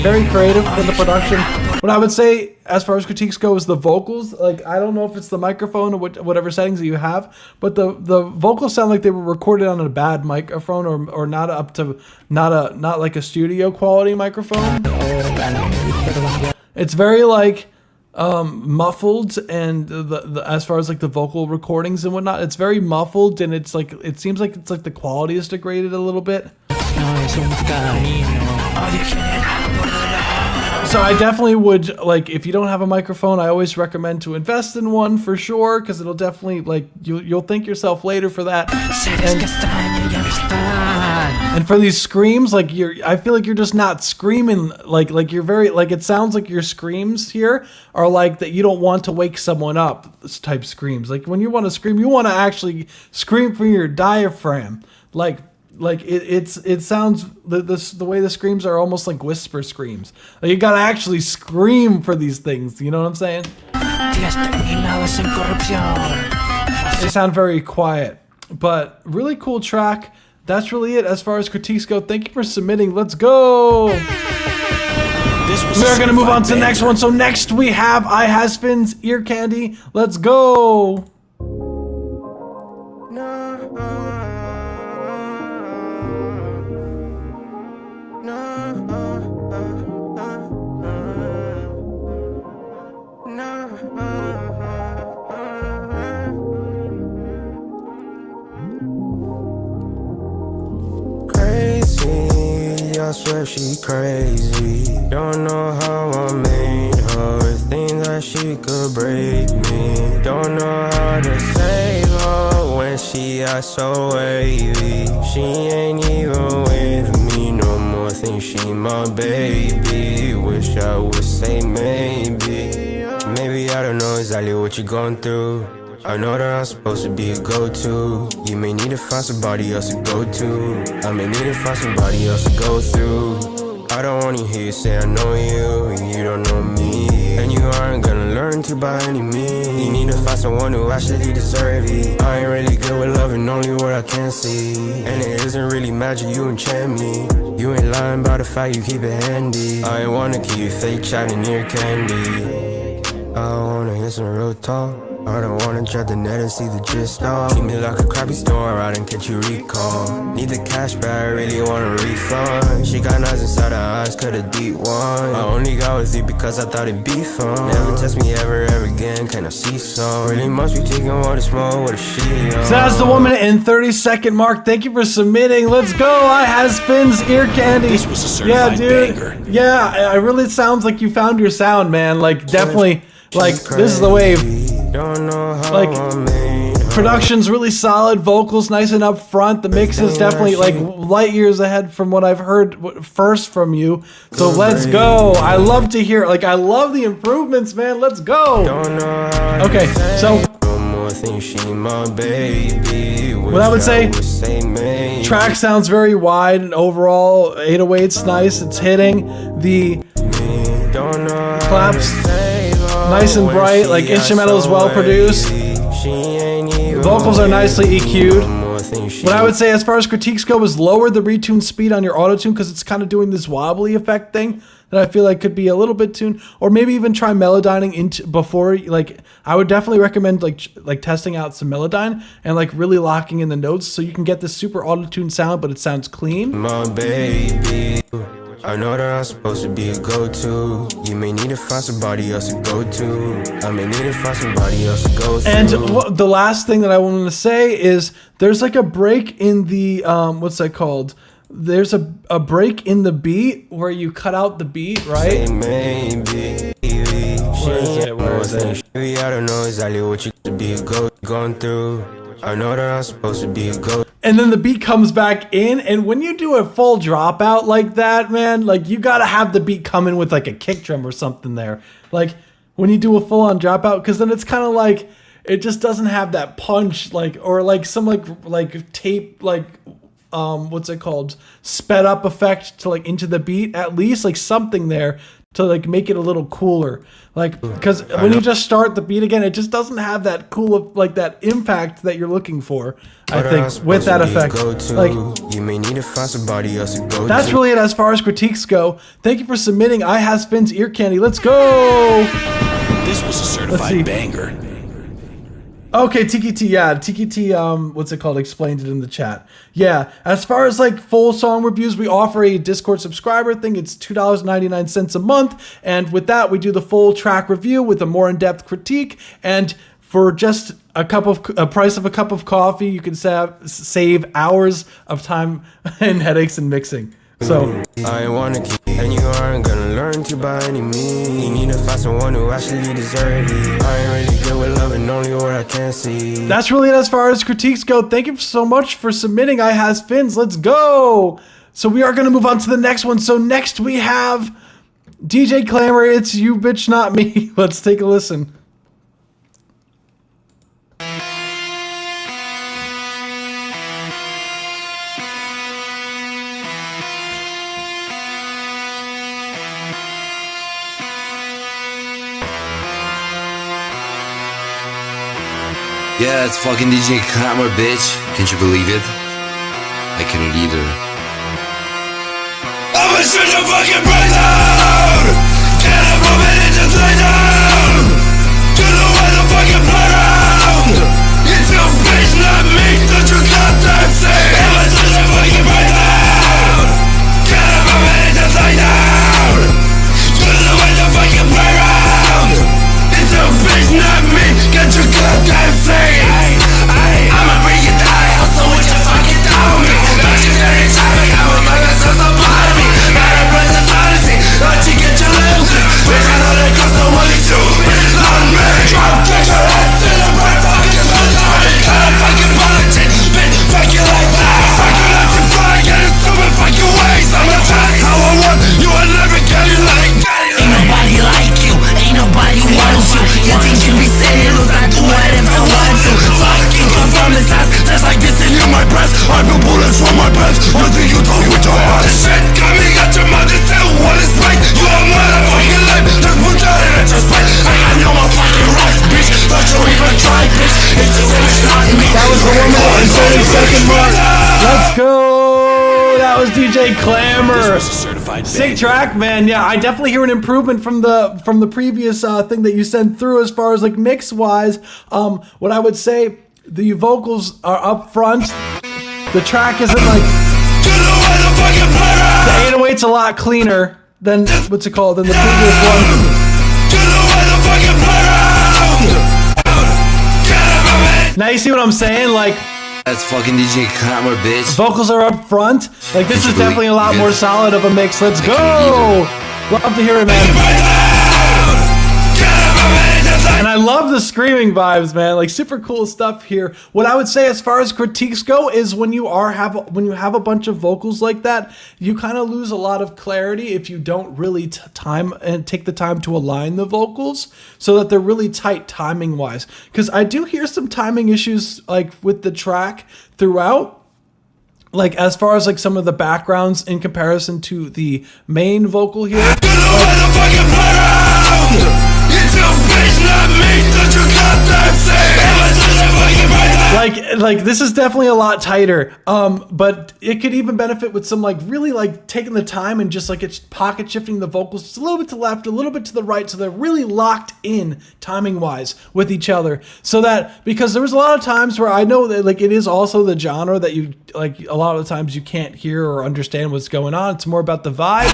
very creative for the production. What I would say as far as critiques go is the vocals. Like, I don't know if it's the microphone or whatever settings that you have, but the vocals sound like they were recorded on a bad microphone or not up to not like a studio quality microphone. It's very like muffled, and the as far as like the vocal recordings and whatnot, it's very muffled, and it's like it seems like it's like the quality is degraded a little bit. So I definitely would, like, if you don't have a microphone, I always recommend to invest in one for sure, because it'll definitely, like, you'll thank yourself later for that. And for these screams, like, I feel like you're just not screaming, like you're very, like, it sounds like your screams here are like that you don't want to wake someone up type screams. Like, when you want to scream, you want to actually scream from your diaphragm, like it sounds the way the screams are almost like whisper screams. Like, you gotta actually scream for these things. You know what I'm saying? They sound very quiet, but really cool track. That's really it as far as critiques go. Thank you for submitting. Let's go. We're gonna move on to the next one. So next we have IHasFins, Ear Candy. Let's go. I swear she crazy. Don't know how I made her think that she could break me. Don't know how to save her when she acts so wavy. She ain't even with me no more, think she my baby. Wish I would say maybe. Maybe I don't know exactly what you're going through. I know that I'm supposed to be a go-to. You may need to find somebody else to go to. I may need to find somebody else to go through. I don't wanna hear you say I know you, and you don't know me. And you aren't gonna learn to by any means. You need to find someone who actually deserves it. I ain't really good with loving, only what I can see. And it isn't really magic, you enchant me. You ain't lying about the fact you keep it handy. I ain't wanna keep you fake chatting near candy. I wanna hear some real talk. I don't wanna drop the net and see the gist off. Treat me like a crappy store, I didn't catch you recall. Need the cash back, really want a refund. She got knives inside her eyes, cut a deep one. I only got with you because I thought it'd be fun. Never test me ever again, can I see some? Really must be taking all the smoke, what a shit. So that's the 1 minute and 30-second mark. Thank you for submitting. Let's go. IHasFins, Ear Candy. This was a certified banger. Yeah, it really sounds like you found your sound, man. Like, definitely, like, this is the wave. Like, production's really solid, vocals nice and up front. The mix is definitely like light years ahead from what I've heard first from you. So let's go. I love to hear, like, I love the improvements, man. Let's go. Okay, so what I would say, track sounds very wide and overall 808's nice. It's hitting the claps nice and bright, like instrumental is well produced. Vocals are nicely EQ'd. What I would say as far as critiques go is lower the retune speed on your auto-tune because it's kind of doing this wobbly effect thing that I feel like could be a little bit tuned, or maybe even try melodyning into before. Like, I would definitely recommend like testing out some Melodyne and like really locking in the notes so you can get this super auto-tune sound, but it sounds clean. My baby, I know that I'm supposed to be a go-to. You may need to find somebody else to go to. I may need to find somebody else to go to. And the last thing that I wanted to say is there's like a break in the what's that called? There's a break in the beat where you cut out the beat, right? Maybe. Where is it? I don't know exactly what you could be going through. I know that I'm supposed to be a go. And then the beat comes back in, and when you do a full dropout like that, man, like you gotta have the beat come in with like a kick drum or something there. Like when you do a full on dropout, because then it's kind of like it just doesn't have that punch, like, or like some like tape, like what's it called, sped up effect to like into the beat, at least like something there to like make it a little cooler. Like, because when you just start the beat again, it just doesn't have that cool, like that impact that you're looking for, I think, with that effect. Like, you may need to find somebody else to go. That's really it as far as critiques go. Thank you for submitting IHasFins Ear Candy. Let's go. This was a certified banger. Okay, Tiki T, yeah, Tiki T, what's it called, explained it in the chat. Yeah, as far as like full song reviews, we offer a Discord subscriber thing. It's $2.99 a month, and with that, we do the full track review with a more in-depth critique, and for just a price of a cup of coffee, you can save hours of time and headaches and mixing. So I wanna keep, and you aren't gonna learn to by any means. You need to find someone who actually deserves it. I ain't really good with loving only what I can see. That's really it as far as critiques go. Thank you so much for submitting IHasFins. Let's go. So we are gonna move on to the next one. So next we have DJ Clamor. It's You Bitch Not Me. Let's take a listen. Yeah, it's fucking DJ Clamor, bitch. Can't you believe it? I couldn't either. I'ma shut your fucking brains out! Get up from it and just lay down! To the way the fucking playground! It's your bitch, not me, don't you goddamn say! I'ma shut your fucking brains out! Get up from it and just lay down! To the way the fucking playground! It's your bitch, not me, get your goddamn say! I'ma bring you down, so what you fucking down me? Don't you dare to try me, I'ma make myself so part of me. Not a present fantasy, don't you get your lips. Bitch, I know that costs no money too, bitch, not me. Drop, get your head to the bright fucking military. Cut a fucking politics, bitch, fuck you like that. Fuck you like you fly, get in stupid fucking ways. I'ma try how I want, you will never get it like that. Ain't nobody like you, ain't nobody wants you. You think you be saying, look, I do whatever I want to. Fucking conformities, that's like this in my breast. I put bullets from my pants, nothing you told you with your heart. This shit got me at your mouth to tell what is right. You are motherfucking lame, just put that in at your spite. I got no more fucking rights, bitch. Don't you even try, bitch. It's a bitch, not me. That was the 1 minute and 30-second mark. Let's go. That was DJ Clamor. This was a certified Sick track, man. Yeah, I definitely hear an improvement from the previous thing that you sent through as far as like mix wise. What I would say, the vocals are up front. The track isn't like the 808's a lot cleaner than what's it called than the previous one. Now you see what I'm saying? Like, that's fucking DJ Clamor, bitch. Vocals are up front. Like, this is definitely a lot more solid of a mix. Let's go! Love to hear it, man. And I love the screaming vibes, man. Like, super cool stuff here. What I would say as far as critiques go is when you have a bunch of vocals like that, you kind of lose a lot of clarity if you don't really take the time to align the vocals so that they're really tight timing wise. Because I do hear some timing issues like with the track throughout. Like, as far as like some of the backgrounds in comparison to the main vocal here. Like this is definitely a lot tighter, but it could even benefit with some like really like taking the time and just like it's pocket shifting the vocals just a little bit to the left, a little bit to the right, so they're really locked in timing wise with each other. So that, because there was a lot of times where I know that like it is also the genre that you like a lot of the times you can't hear or understand what's going on. It's more about the vibe.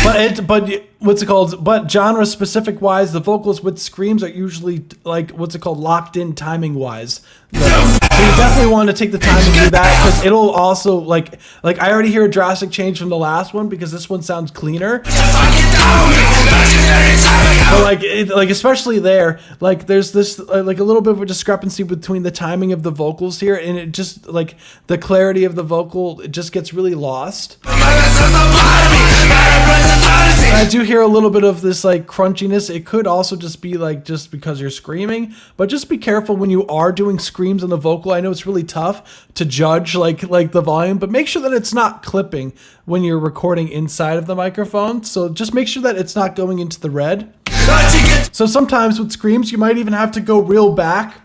But what's it called? But genre specific wise, the vocals with screams are usually like what's it called, locked in timing wise. So you definitely want to take the time to do that, because it'll also like I already hear a drastic change from the last one because this one sounds cleaner. But like especially there, like there's this like a little bit of a discrepancy between the timing of the vocals here, and it just like the clarity of the vocal, it just gets really lost. I do hear a little bit of this like crunchiness. It could also just be like just because you're screaming, but just be careful when you are doing screams on the vocal. I know it's really tough to judge like the volume, but make sure that it's not clipping when you're recording inside of the microphone. So just make sure that it's not going into the red. So sometimes with screams, you might even have to go real back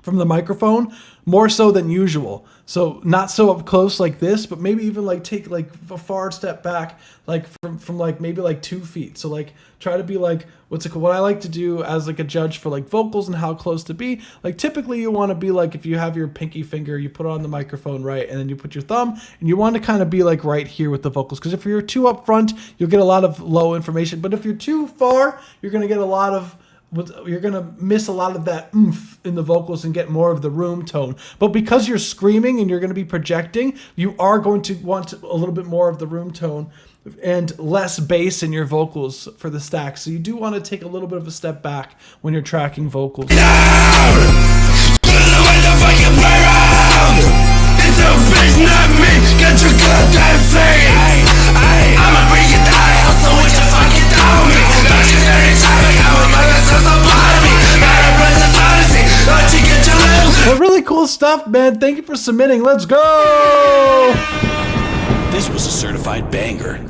from the microphone, more so than usual. So not so up close like this, but maybe even like take like a far step back, like from like maybe like 2 feet. So like try to be like, what I like to do as like a judge for like vocals and how close to be. Like typically you want to be like, if you have your pinky finger, you put it on the microphone, right? And then you put your thumb and you want to kind of be like right here with the vocals. Because if you're too up front, you'll get a lot of low information. But if you're too far, you're going to get a lot of, you're going to miss a lot of that oomph in the vocals and get more of the room tone. But because you're screaming and you're going to be projecting, you are going to want a little bit more of the room tone and less bass in your vocals for the stack. So you do want to take a little bit of a step back when you're tracking vocals. Well, really cool stuff, man. Thank you for submitting. Let's go. This was a certified banger.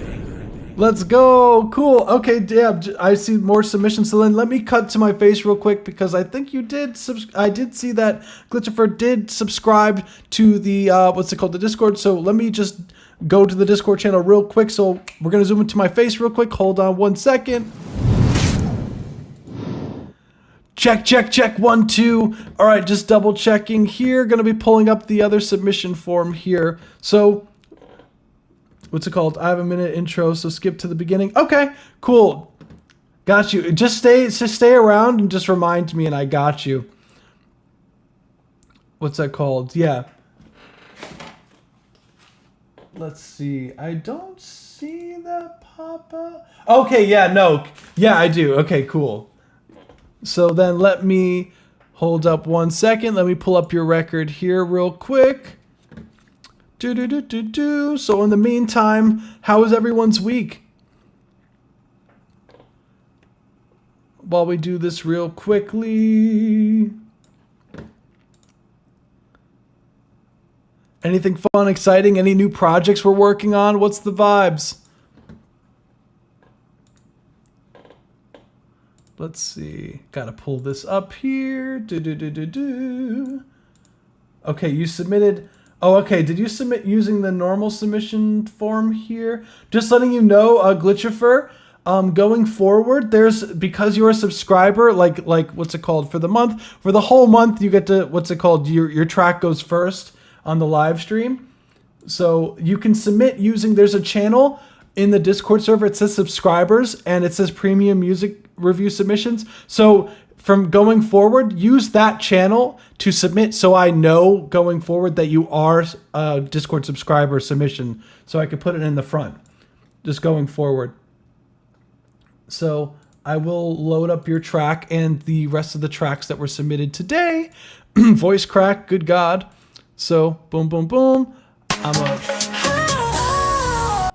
Let's go. Cool. Okay, yeah, I see more submissions. So then let me cut to my face real quick, because I think you did. I did see that Glitchifier did subscribe to the what's it called, the Discord. So let me just go to the Discord channel real quick. So we're gonna zoom into my face real quick. Hold on 1 second. Check, check, check, 1, 2. All right, just double checking here. Gonna be pulling up the other submission form here. So what's it called? I have a minute intro, so skip to the beginning. Okay, cool. Got you. Just stay around and just remind me and I got you. What's that called? Yeah. Let's see. I don't see that pop up. Okay, yeah, no. Yeah, I do. Okay, cool. So then let me hold up 1 second. Let me pull up your record here real quick. So in the meantime, how was everyone's week? While we do this real quickly. Anything fun, exciting? Any new projects we're working on? What's the vibes? Let's see. Gotta pull this up here. Okay, you submitted Oh, okay. Did you submit using the normal submission form here? Just letting you know, Glitchifier, going forward, because you're a subscriber, like what's it called, for the month, for the whole month, you get to, what's it called, your track goes first on the live stream. So you can submit using, there's a channel in the Discord server, it says subscribers, and it says premium music review submissions. So from going forward, use that channel to submit, so I know going forward that you are a Discord subscriber submission, so I could put it in the front, just going forward. So I will load up your track and the rest of the tracks that were submitted today. Voice crack, good God. So boom, boom, boom.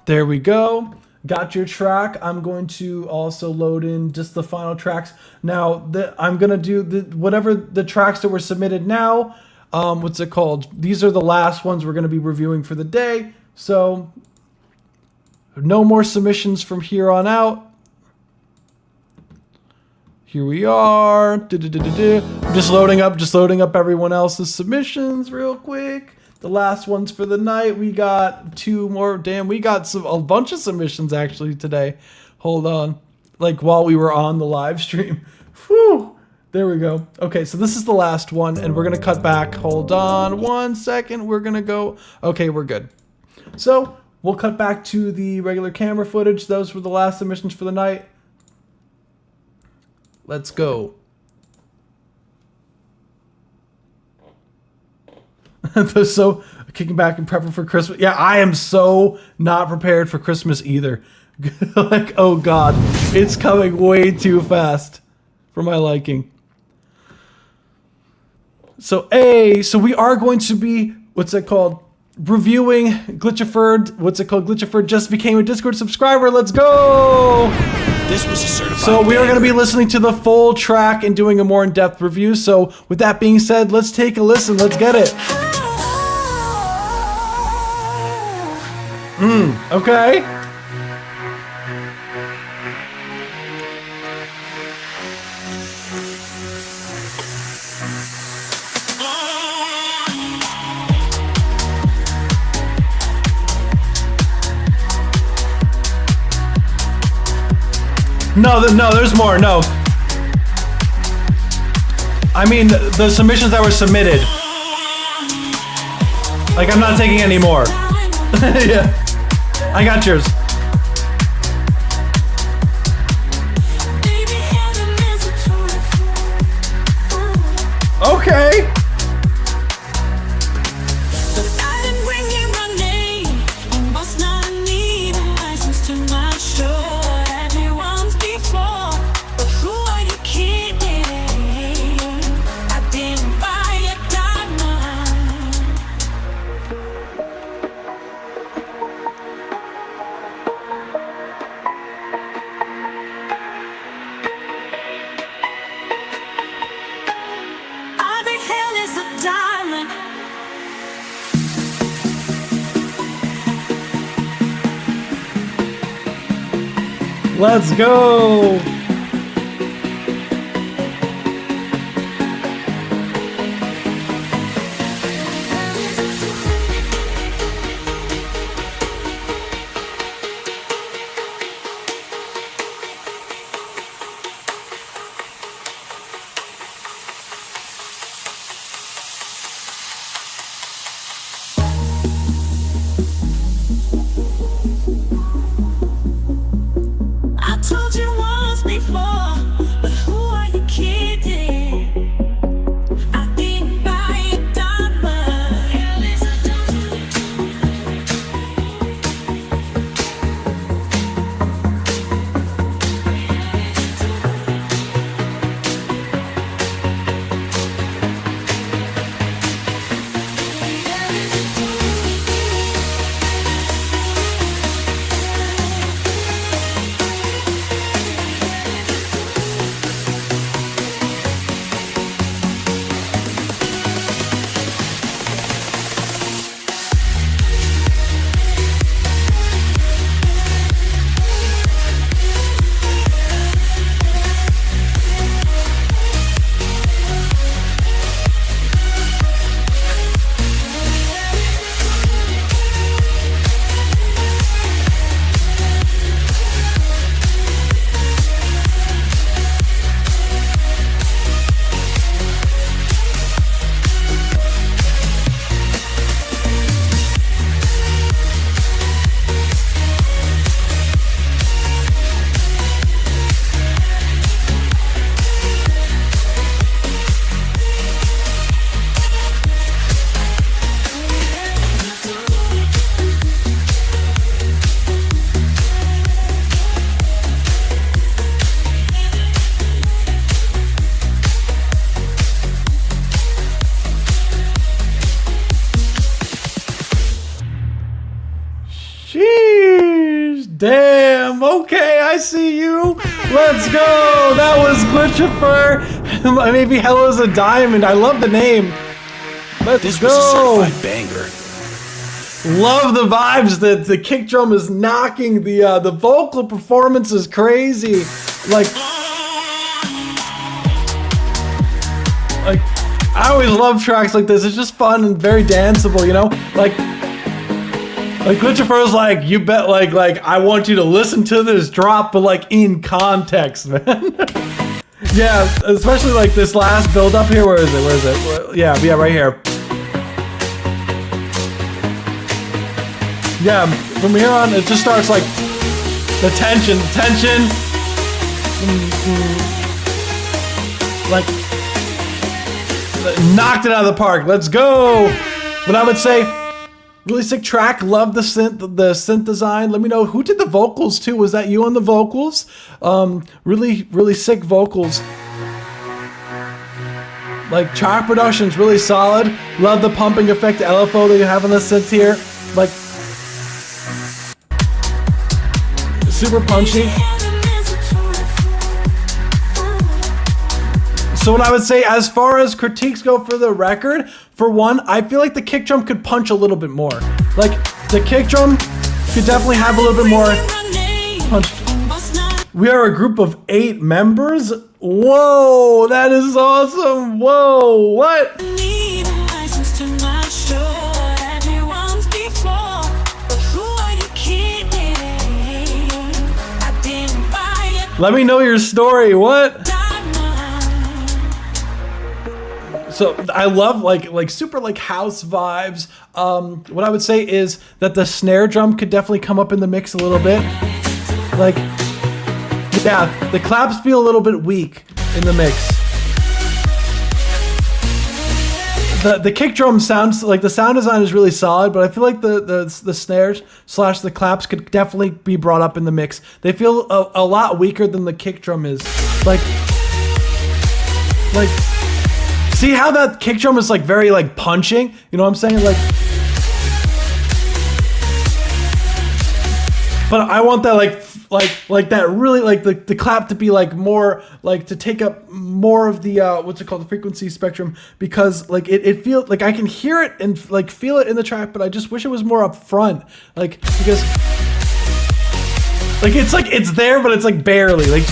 There we go. Got your track. I'm going to also load in just the final tracks. Now, I'm going to do whatever the tracks that were submitted now. What's it called? These are the last ones we're going to be reviewing for the day. So, no more submissions from here on out. Here we are. I'm just loading up everyone else's submissions real quick. The last ones for the night. We got 2 more. Damn, we got a bunch of submissions actually today. Hold on. Like while we were on the live stream. Whew. There we go. Okay, so this is the last one and we're going to cut back. Hold on 1 second. We're going to go. Okay, we're good. So we'll cut back to the regular camera footage. Those were the last submissions for the night. Let's go. So kicking back and prepping for Christmas. Yeah, I am so not prepared for Christmas either. Like, oh God, it's coming way too fast for my liking. So we are going to be, what's it called? Reviewing Glitchifier. What's it called? Glitchifier just became a Discord subscriber. Let's go. This was a certified So we are going to be listening to the full track and doing a more in-depth review. So with that being said, let's take a listen. Let's get it. Okay. No, there's more. No. I mean, the submissions that were submitted. Like, I'm not taking any more. Yeah. I got yours. Okay. Let's go! Damn, okay, I see you. Let's go. That was Glitchifier. Maybe Hello's a Diamond. I love the name. Let's go. Was a certified banger. Love the vibes that the kick drum is knocking. The vocal performance is crazy. Like I always love tracks like this. It's just fun and very danceable, you know? Like Glitchifier's like, you bet, like I want you to listen to this drop, but like in context, man. Yeah, especially like this last build up here. Where is it? Yeah, right here. Yeah, from here on, it just starts like the tension. Like, knocked it out of the park. Let's go. But I would say, really sick track. Love the synth design. Let me know who did the vocals too. Was that you on the vocals? Really sick vocals. Like track production's really solid. Love the pumping effect, the LFO that you have on the synth here. Like super punchy. So what I would say as far as critiques go for the record, for one, I feel like the kick drum could punch a little bit more. Like the kick drum could definitely have a little bit more punch. We are a group of 8 members. Whoa, that is awesome. Whoa, what? Let me know your story. What? So I love like super like house vibes. What I would say is that the snare drum could definitely come up in the mix a little bit. Like, yeah, the claps feel a little bit weak in the mix. The kick drum sounds like the sound design is really solid, but I feel like the snares / the claps could definitely be brought up in the mix. They feel a lot weaker than the kick drum is. Like. See how that kick drum is like very like punching? You know what I'm saying? Like, but I want that like that really like the clap to be like more like to take up more of the what's it called, the frequency spectrum, because like it feels like I can hear it and like feel it in the track, but I just wish it was more up front, like because like it's there but it's like barely like.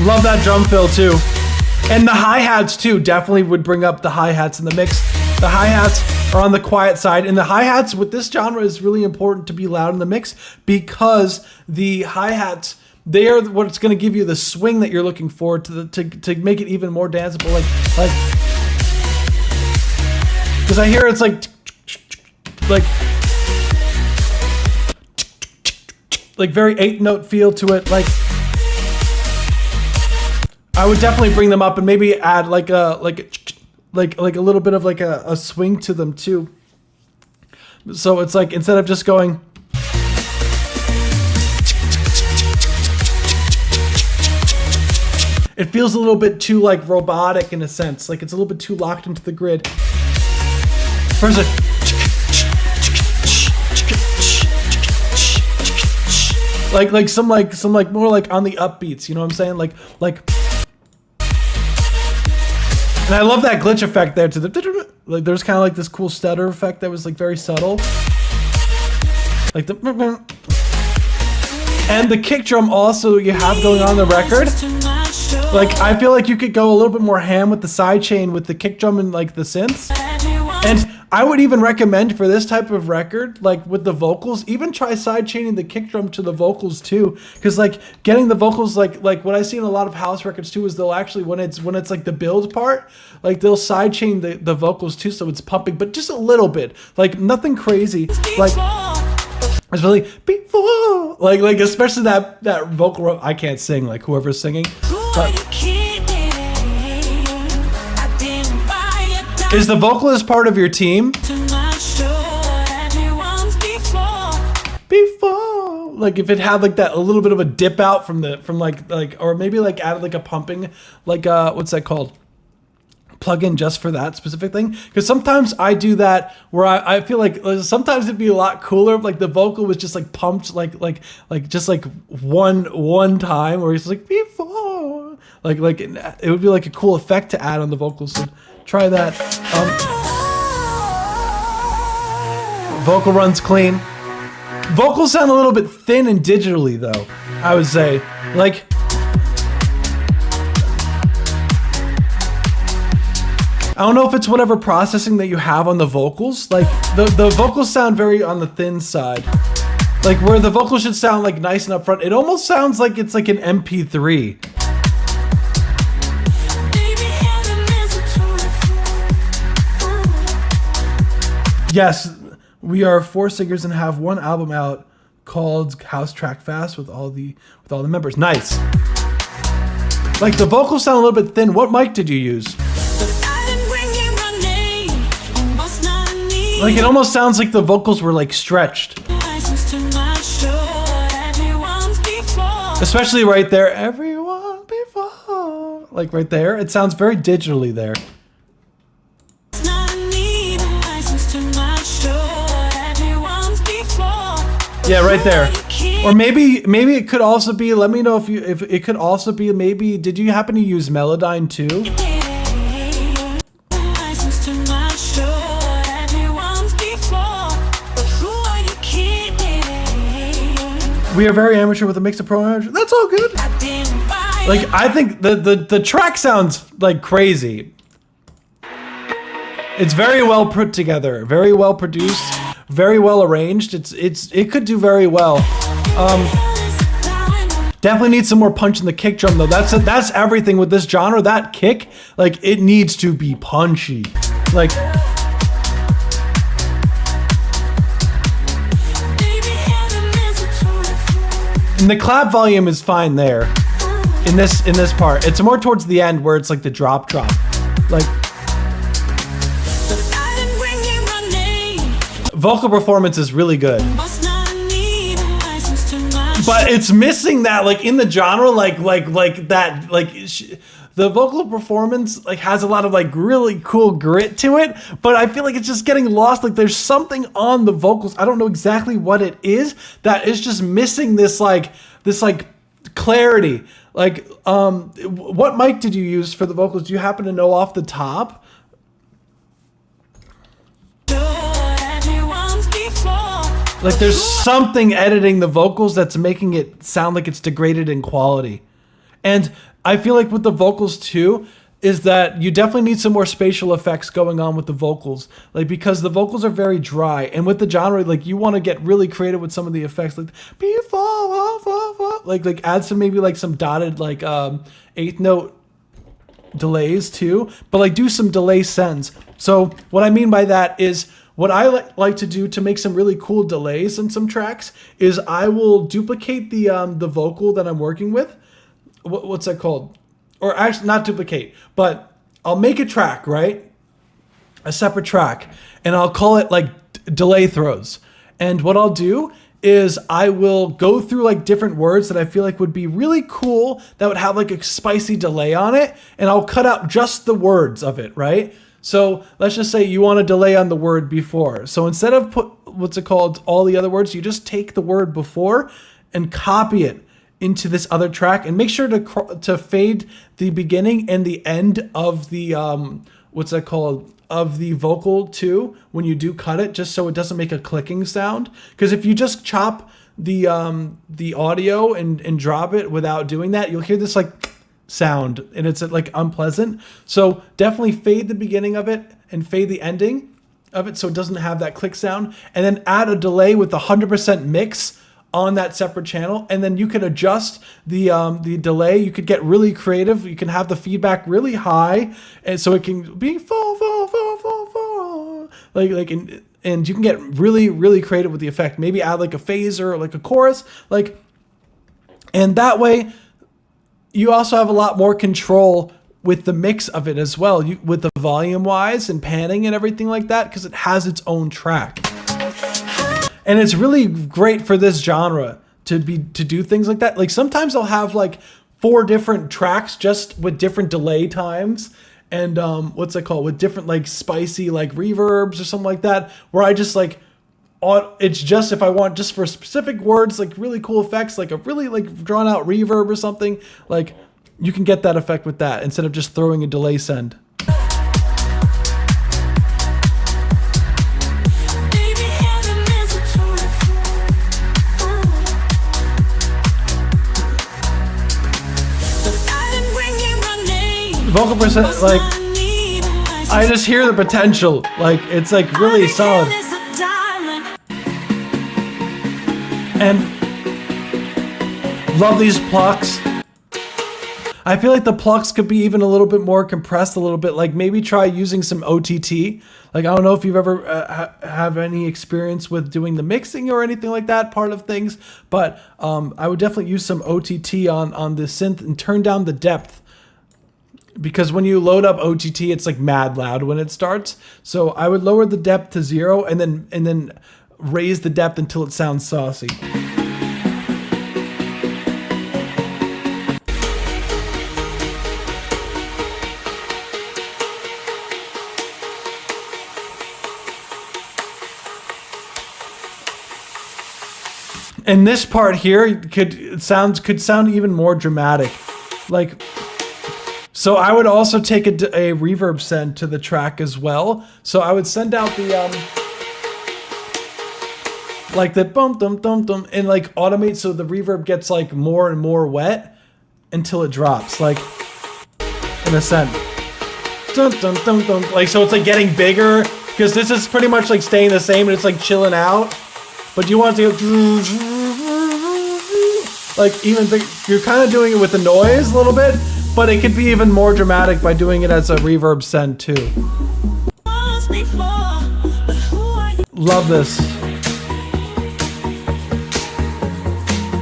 Love that drum fill too. And the hi-hats too, definitely would bring up the hi-hats in the mix. The hi-hats are on the quiet side, and the hi-hats with this genre is really important to be loud in the mix because the hi-hats, they are what's going to give you the swing that you're looking for to make it even more danceable. Like because I hear it's like very 8-note feel to it. Like I would definitely bring them up and maybe add like a little bit of like a swing to them too. So it's like instead of just going it feels a little bit too like robotic in a sense. Like it's a little bit too locked into the grid. Where's it? Like some more like on the upbeats, you know what I'm saying? Like and I love that glitch effect there to the like there's kind of like this cool stutter effect that was like very subtle. Like the and the kick drum also you have going on the record. Like I feel like you could go a little bit more ham with the sidechain with the kick drum and like the synths. And I would even recommend for this type of record, like with the vocals, even try sidechaining the kick drum to the vocals too, because like getting the vocals like what I see in a lot of house records too is they'll actually when it's like the build part, like they'll sidechain the vocals too, so it's pumping, but just a little bit, like nothing crazy, like it's really before, like especially that vocal. I can't sing, like whoever's singing, but. Is the vocalist part of your team? Before, like if it had like that a little bit of a dip out from like or maybe like added like a pumping, like what's that called? plugin just for that specific thing, because sometimes I do that where I feel like sometimes it'd be a lot cooler if like the vocal was just like pumped like just like one time, where it's like before like it would be like a cool effect to add on the vocals. So try that. Vocal runs clean. Vocals sound a little bit thin and digitally though, I would say. Like, I don't know if it's whatever processing that you have on the vocals. Like the vocals sound very on the thin side. Like where the vocals should sound like nice and upfront, it almost sounds like it's like an MP3. Yes, we are 4 singers and have one album out called House Track Fast with all the members. Nice. Like the vocals sound a little bit thin. What mic did you use? Like it almost sounds like the vocals were like stretched. Especially right there. Everyone before. Like right there. It sounds very digitally there. Yeah, right there. Or maybe it could also be, let me know if it could also be, maybe, did you happen to use Melodyne too? We are very amateur with a mix of pro and amateur. That's all good. Like, I think the track sounds like crazy. It's very well put together, very well produced, very well arranged. It could do very well. Definitely needs some more punch in the kick drum though. That's everything with this genre. That kick, like it needs to be punchy. Like, and the clap volume is fine there. In this part, it's more towards the end where it's like the drop. Like, vocal performance is really good, but it's missing that, like in the genre, like that, like the vocal performance like has a lot of like really cool grit to it, but I feel like it's just getting lost. Like there's something on the vocals, I don't know exactly what it is, that is just missing this clarity. Like, what mic did you use for the vocals? Do you happen to know off the top? Like there's something editing the vocals that's making it sound like it's degraded in quality. And I feel like with the vocals too, is that you definitely need some more spatial effects going on with the vocals. Like, because the vocals are very dry, and with the genre, like you want to get really creative with some of the effects, like like add some, maybe like some dotted like eighth note delays too, but like do some delay sends. So what I mean by that is, what I like to do to make some really cool delays in some tracks is I will duplicate the vocal that I'm working with. What's that called? Or actually not duplicate, but I'll make a track, right? A separate track, and I'll call it like delay throws. And what I'll do is I will go through like different words that I feel like would be really cool, that would have like a spicy delay on it, and I'll cut out just the words of it, right? So let's just say you want to delay on the word before. So instead of put, all the other words, you just take the word before and copy it into this other track, and make sure to fade the beginning and the end of the, of the vocal too, when you do cut it, just so it doesn't make a clicking sound. Because if you just chop the audio and drop it without doing that, you'll hear this like sound, and it's like unpleasant. So definitely fade the beginning of it and fade the ending of it so it doesn't have that click sound, and then add a delay with 100% mix on that separate channel, and then you can adjust the delay. You could get really creative. You can have the feedback really high, and so it can be like and you can get really creative with the effect. Maybe add like a phaser or like a chorus, like, and that way you also have a lot more control with the mix of it as well, with the volume wise and panning and everything like that, because it has its own track. And it's really great for this genre to do things like that. Like sometimes I'll have like 4 different tracks just with different delay times, and what's it called, with different like spicy like reverbs or something like that, where I just like, it's just if I want just for specific words, like really cool effects, like a really like drawn out reverb or something, like you can get that effect with that instead of just throwing a delay send. Vocal percent, like, I just hear the potential. Like, it's like really solid. And love these plucks. I feel like the plucks could be even a little bit more compressed a little bit. Like maybe try using some OTT. Like, I don't know if you've ever have any experience with doing the mixing or anything like that part of things, but I would definitely use some OTT on the synth and turn down the depth. Because when you load up OTT, it's like mad loud when it starts. So I would lower the depth to 0 and then raise the depth until it sounds saucy. And this part here could sound even more dramatic. Like, so I would also take a reverb send to the track as well. So I would send out the like the bum dum dum dum and like automate so the reverb gets like more and more wet until it drops, like in a send. Dun dun dun dun. Like, so it's like getting bigger because this is pretty much like staying the same and it's like chilling out. But you want to go like even big. You're kind of doing it with the noise a little bit. But it could be even more dramatic by doing it as a reverb send too. Love this.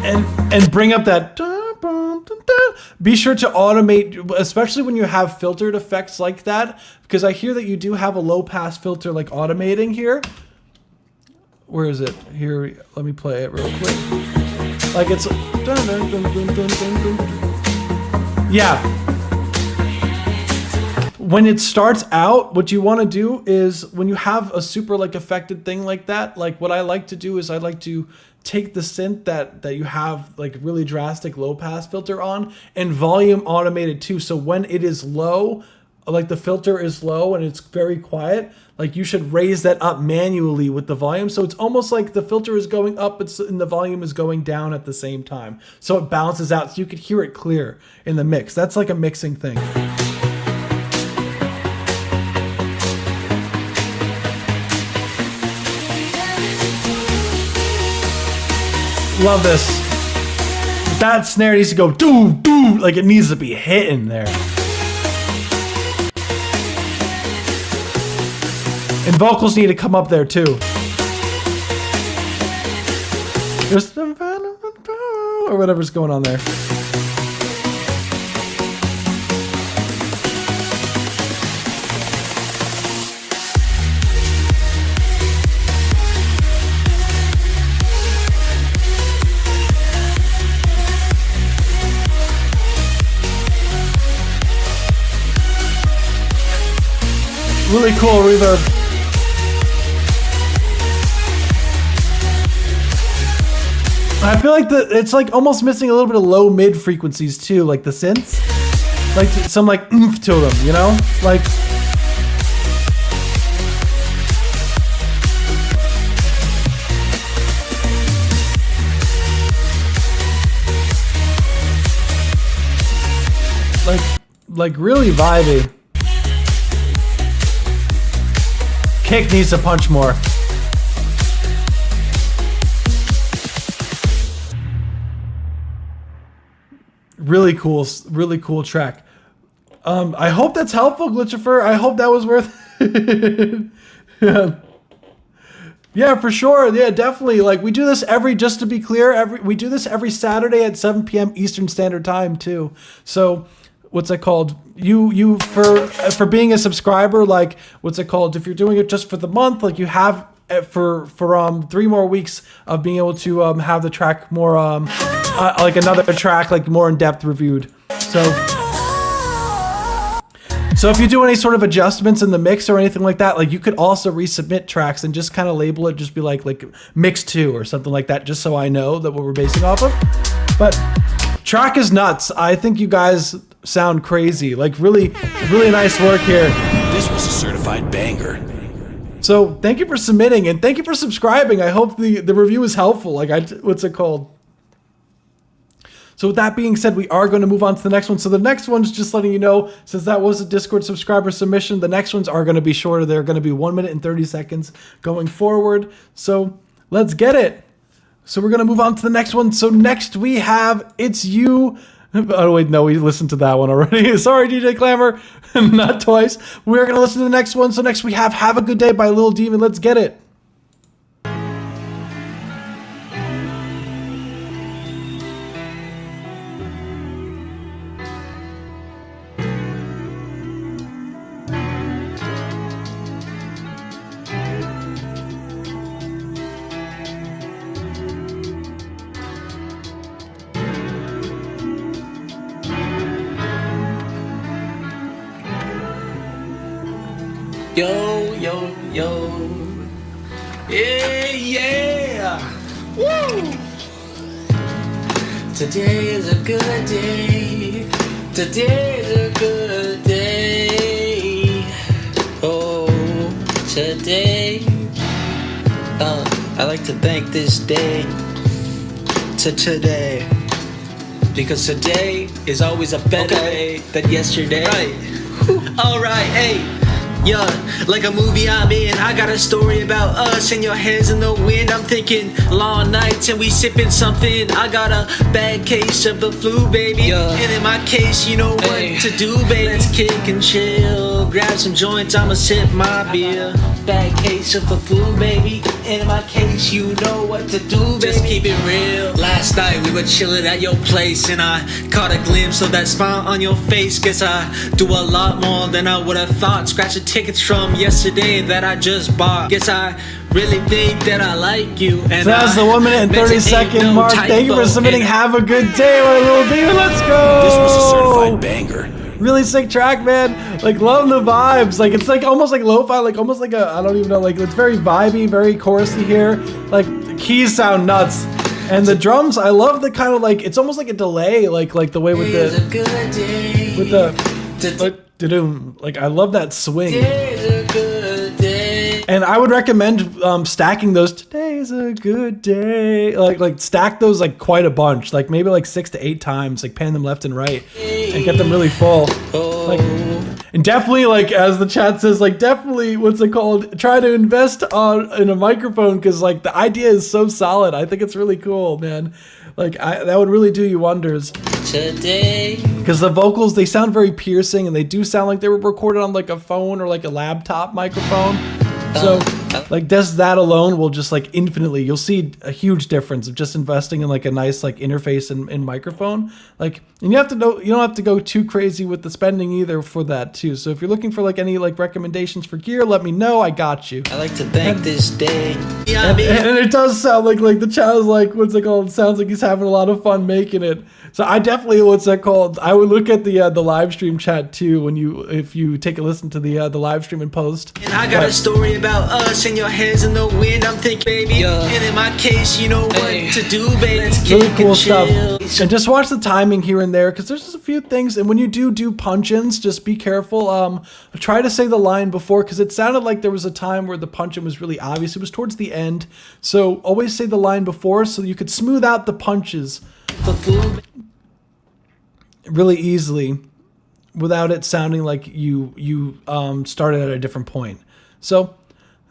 And bring up that. Be sure to automate, especially when you have filtered effects like that, because I hear that you do have a low pass filter like automating here. Where is it? Here, let me play it real quick. Like it's. Yeah. When it starts out, what you want to do is when you have a super like affected thing like that, like what I like to do is I like to take the synth that you have like really drastic low pass filter on and volume automate it too. So when it is low, like the filter is low and it's very quiet, like you should raise that up manually with the volume. So it's almost like the filter is going up and the volume is going down at the same time. So it balances out so you could hear it clear in the mix. That's like a mixing thing. Love this. That snare needs to go doo doo, like it needs to be hitting there. And vocals need to come up there too. Just or whatever's going on there. Really cool reverb. I feel like it's like almost missing a little bit of low mid frequencies too, like the synths, like some like oomph to them, you know, like. Like really vibey. Kick needs to punch more. Really cool track. I hope that's helpful, Glitchifier. I hope that was worth it. Yeah, for sure. Yeah, definitely. Like we do this just to be clear, we do this every Saturday at 7 p.m. Eastern Standard Time too. So what's it called? You for being a subscriber, like what's it called? If you're doing it just for the month, like you have for 3 more weeks of being able to have the track more like another track like more in depth reviewed. So So if you do any sort of adjustments in the mix or anything like that, like you could also resubmit tracks and just kind of label it, just be like mix 2 or something like that, just so I know that what we're basing off of. But track is nuts. I think you guys sound crazy. Like really nice work here. This was a certified banger. So thank you for submitting and thank you for subscribing. I hope the review is helpful. Like what's it called? So with that being said, we are going to move on to the next one. So the next one's just letting you know, since that was a Discord subscriber submission, the next ones are going to be shorter. They're going to be 1 minute and 30 seconds going forward. So let's get it. So we're going to move on to the next one. So next we have It's You. Oh wait, no, we listened to that one already. Sorry, DJ Clamor, not twice. We're going to listen to the next one. So next we have a Good Day by Lil Demon. Let's get it. Yo, yo, yo. Yeah, yeah. Woo! Today is a good day. Today is a good day. Oh, today. I like to thank this day to today. Because today is always a better day than yesterday. Right. Alright, hey. Yeah, like a movie I'm in. I got a story about us and your hands in the wind. I'm thinking long nights and we sipping something. I got a bad case of the flu, baby. Yeah. And in my case, you know what to do, baby. Let's kick and chill, grab some joints, I'ma sip my beer. Bad case of the flu, baby. And in my case, you know what to do, baby. Just keep it real. Last night we were chilling at your place and I caught a glimpse of that smile on your face. Guess I do a lot more than I would have thought. Scratch a tickets from yesterday that I just bought. Guess I really think that I like you. And so that's the 1 minute and 30 second mark. Thank you for submitting. Have a good day, my little demon. Let's go. This was a certified banger. Really sick track, man. Like, love the vibes. Like, it's like almost like lo-fi, like almost like a, I don't even know, like it's very vibey, very chorusy here. Like the keys sound nuts. And the drums, I love the kind of like, it's almost like a delay, like the way with like I love that swing. And I would recommend stacking those. Today's a good day. Like stack those like quite a bunch, like maybe like 6 to 8 times, like pan them left and right, and get them really full. Like, and definitely, like as the chat says, like definitely, what's it called? Try to invest in a microphone because like the idea is so solid. I think it's really cool, man. Like that would really do you wonders. Today. Because the vocals, they sound very piercing, and they do sound like they were recorded on like a phone or like a laptop microphone. So like that alone will just like infinitely, you'll see a huge difference of just investing in like a nice like interface and microphone. Like, and you have to know, you don't have to go too crazy with the spending either for that too. So if you're looking for like any like recommendations for gear, let me know. I got you. I like to thank this day. And it does sound like the child's like, what's it called? It sounds like he's having a lot of fun making it. So I definitely, I would look at the live stream chat too if you take a listen to the live stream and post. And I got a story about us and your hands in the wind. I'm thinking, baby, and in my case, you know what to do, baby. Really cool stuff. And just watch the timing here and there, because there's just a few things. And when you do punch-ins, just be careful. Try to say the line before, because it sounded like there was a time where the punch-in was really obvious. It was towards the end. So always say the line before so you could smooth out the punches really easily without it sounding like you started at a different point. So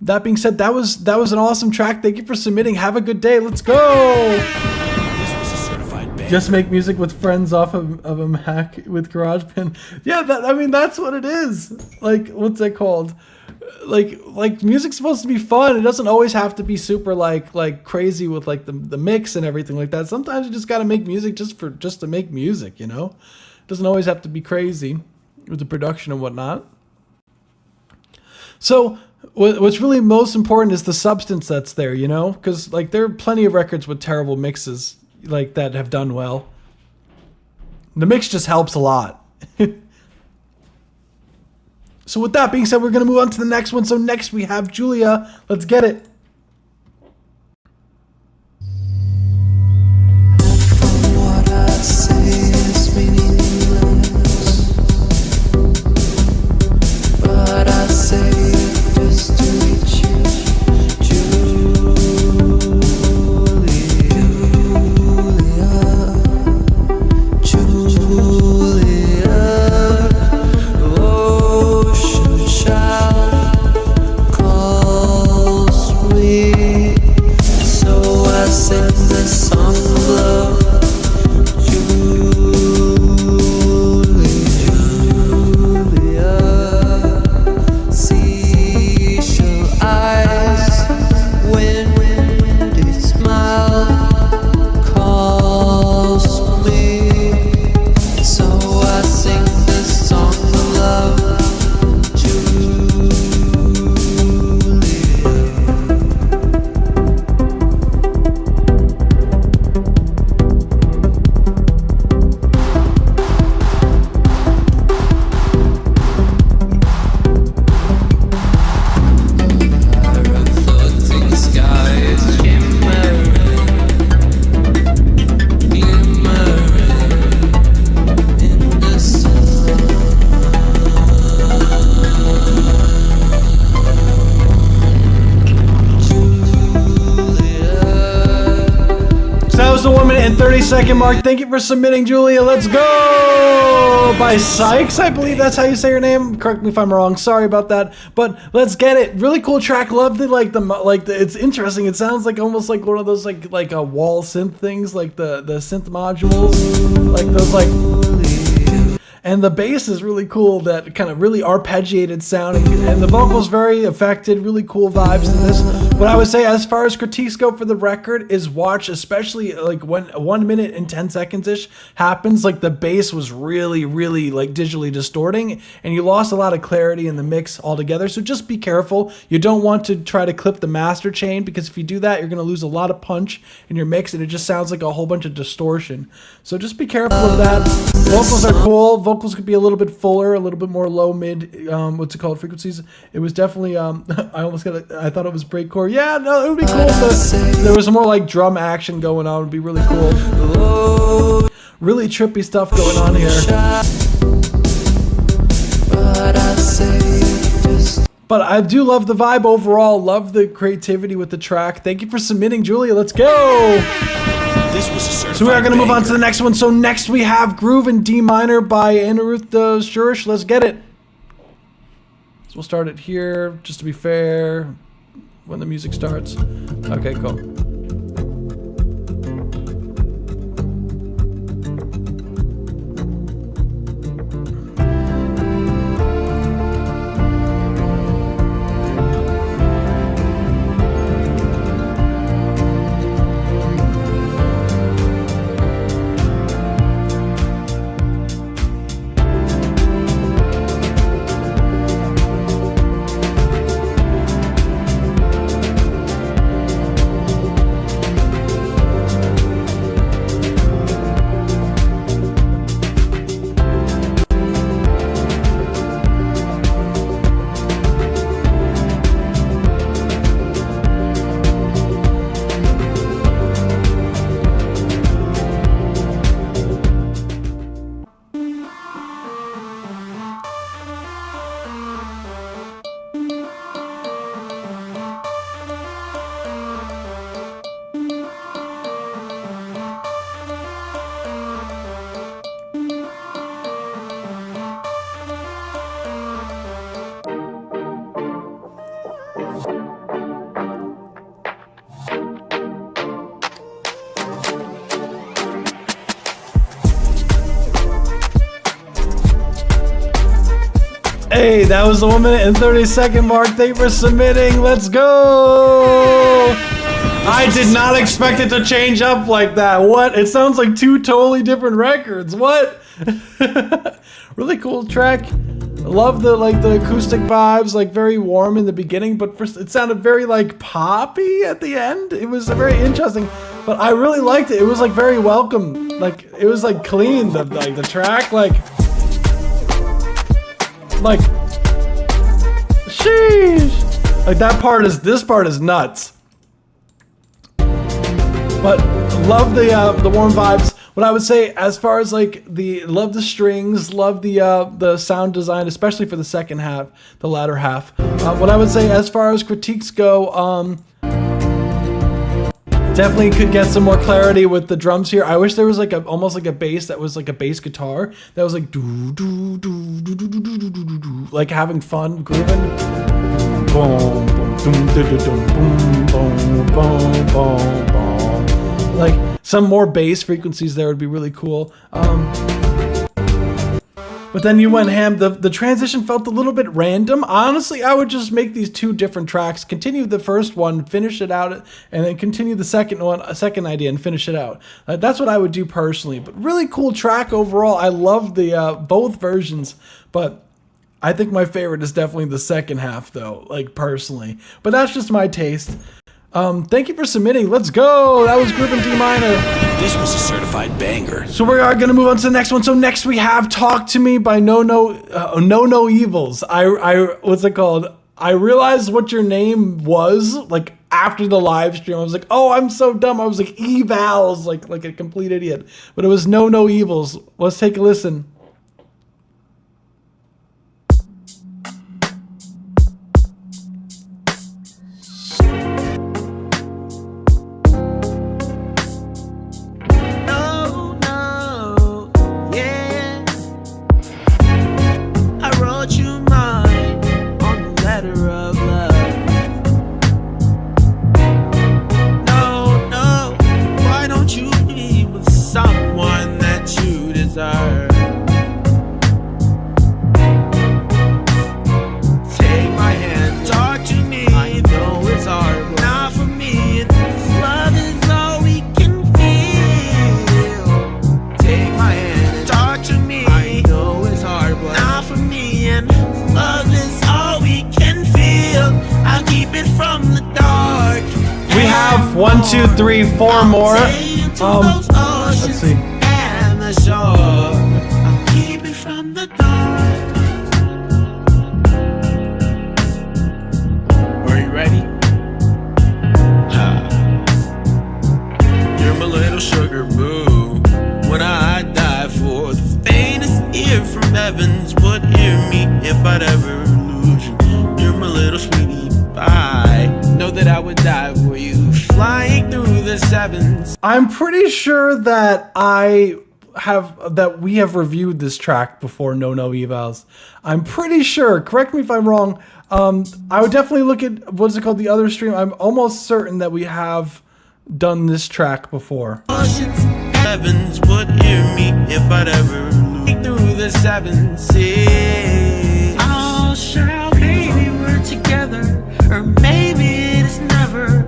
that being said, that was an awesome track. Thank you for submitting. Have a good day. Let's go. This was a certified banger. Just make music with friends off of a Mac with GarageBand. Yeah, I mean that's what it is. Like, what's that called? Like music's supposed to be fun. It doesn't always have to be super like crazy with like the mix and everything like that. Sometimes you just got to make music just to make music, you know? It doesn't always have to be crazy with the production and whatnot. So what's really most important is the substance that's there, you know? Because like there are plenty of records with terrible mixes like that have done well. The mix just helps a lot. So with that being said, we're going to move on to the next one. So next we have Julia. Let's get it. What I say is meaningless, but I say it just to reach you, Julia. Ocean child calls me, so I sing this song of love. The 1 minute and 30 second mark. Thank you for submitting, Julia. Let's go by saɪks. I believe that's how you say your name. Correct me if I'm wrong. Sorry about that. But let's get it. Really cool track. Love the it's interesting. It sounds like almost like one of those like a wall synth things, like the synth modules, like those and the bass is really cool, that kind of really arpeggiated sounding, and the vocals very affected, really cool vibes in this. What I would say as far as critiques go for the record is watch, especially like when 1 minute and 10 seconds ish happens, like the bass was really like digitally distorting, and you lost a lot of clarity in the mix altogether. So just be careful. You don't want to try to clip the master chain, because if you do that, you're going to lose a lot of punch in your mix, and it just sounds like a whole bunch of distortion. So just be careful of that. Vocals are cool. Vocals could be a little bit fuller, a little bit more low mid, what's it called, frequencies. It was definitely I thought it was breakcore. Yeah, no, it would be cool if there was more like drum action going on. It would be really cool. Really trippy stuff going on here. But I do love the vibe overall. Love the creativity with the track. Thank you for submitting, Julia. Let's go. So we are going to move on to the next one. So next we have Groove in D minor by Aniruuddh Suresh. Let's get it. So we'll start it here, just to be fair, when the music starts. Okay, cool. Hey, that was the 1 minute and 30 second mark. Thank you for submitting. Let's go. I did not expect it to change up like that. What? It sounds like two totally different records. What? Really cool track. I love the acoustic vibes, like very warm in the beginning, but first it sounded very like poppy at the end. It was very interesting, but I really liked it. It was like very welcome. Like it was like clean. The track like Sheesh. Like this part is nuts. But love the warm vibes. What I would say, as far as like love the strings, love the sound design, especially for the second half, the latter half. What I would say, as far as critiques go, definitely could get some more clarity with the drums here. I wish there was like almost like a bass that was like a bass guitar that was like doo doo doo doo doo doo doo doo doo doo, like having fun grooving. Boom boom boom boom boom boom boom boom. Like some more bass frequencies there would be really cool. But then you went ham. The transition felt a little bit random. Honestly, I would just make these two different tracks. Continue the first one, finish it out, and then continue the second one, a second idea, and finish it out. That's what I would do personally. But really cool track overall. I love the both versions, but I think my favorite is definitely the second half, though. Like personally, but that's just my taste. Thank you for submitting. Let's go. That was Group in D minor. This was a certified banger. So we are gonna move on to the next one. So next we have "Talk to Me" by NoNo Evals. What's it called? I realized what your name was like after the live stream. I was like, oh, I'm so dumb. I was like Evals, like a complete idiot. But it was NoNo Evals. Let's take a listen. One, two, three, four more. Let's see. Are you ready? You're my little sugar boo. When I die for the faintest ear from heavens would hear me if I'd ever lose you. You're my little sweetie pie. Know that I would die for you. Flying through the sevens. I'm pretty sure that we have reviewed this track before, NoNo Evals. I'm pretty sure. Correct me if I'm wrong. I would definitely look at what's it called, the other stream. I'm almost certain that we have done this track before. Heavens would hear me if I'd ever look through the seven seas. Oh, shall maybe we're together, or maybe it's never.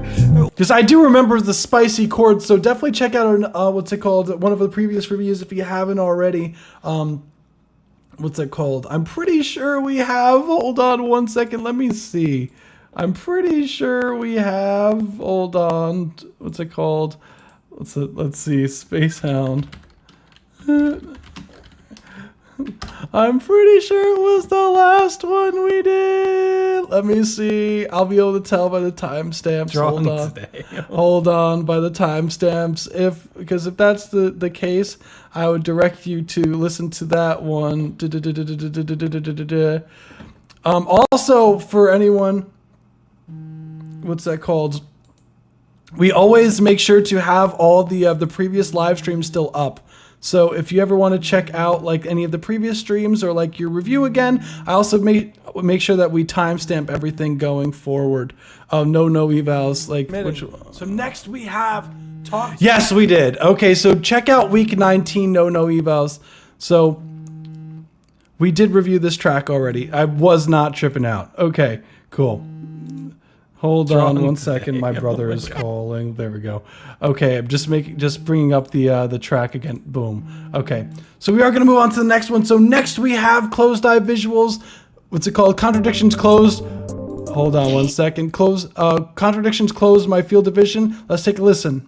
Because I do remember the spicy chords, so definitely check out what's it called, one of the previous reviews if you haven't already. What's it called? I'm pretty sure we have. Hold on one second. Let me see. I'm pretty sure we have. Hold on. What's it called? Let's see. Space Hound. I'm pretty sure it was the last one we did. Let me see. I'll be able to tell by the timestamps. Hold on. Hold on by the timestamps. Because if that's the case, I would direct you to listen to that one. Also, for anyone, what's that called? We always make sure to have all the previous live streams still up. So if you ever want to check out like any of the previous streams or like your review again, I also make sure that we timestamp everything going forward. NoNo Evals, like which. So next we have Talk. Yes, we did. Okay, so check out week 19 NoNo Evals. So we did review this track already. I was not tripping out. Okay, cool. Hold on one second. My brother is calling. There we go. Okay, I'm just bringing up the track again. Boom. Okay, so we are gonna move on to the next one. So next we have Closed Eye Visuals. What's it called? Contradictions Closed. Hold on one second. Contradictions Closed. My Field of Vision. Let's take a listen.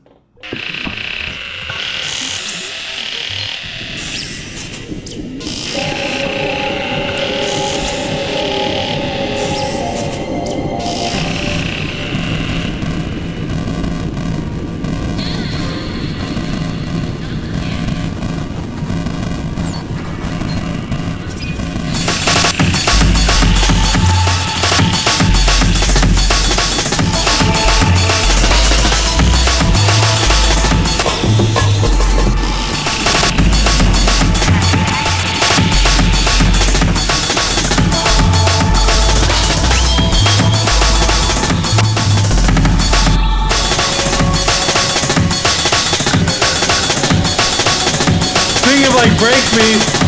like breakbeat.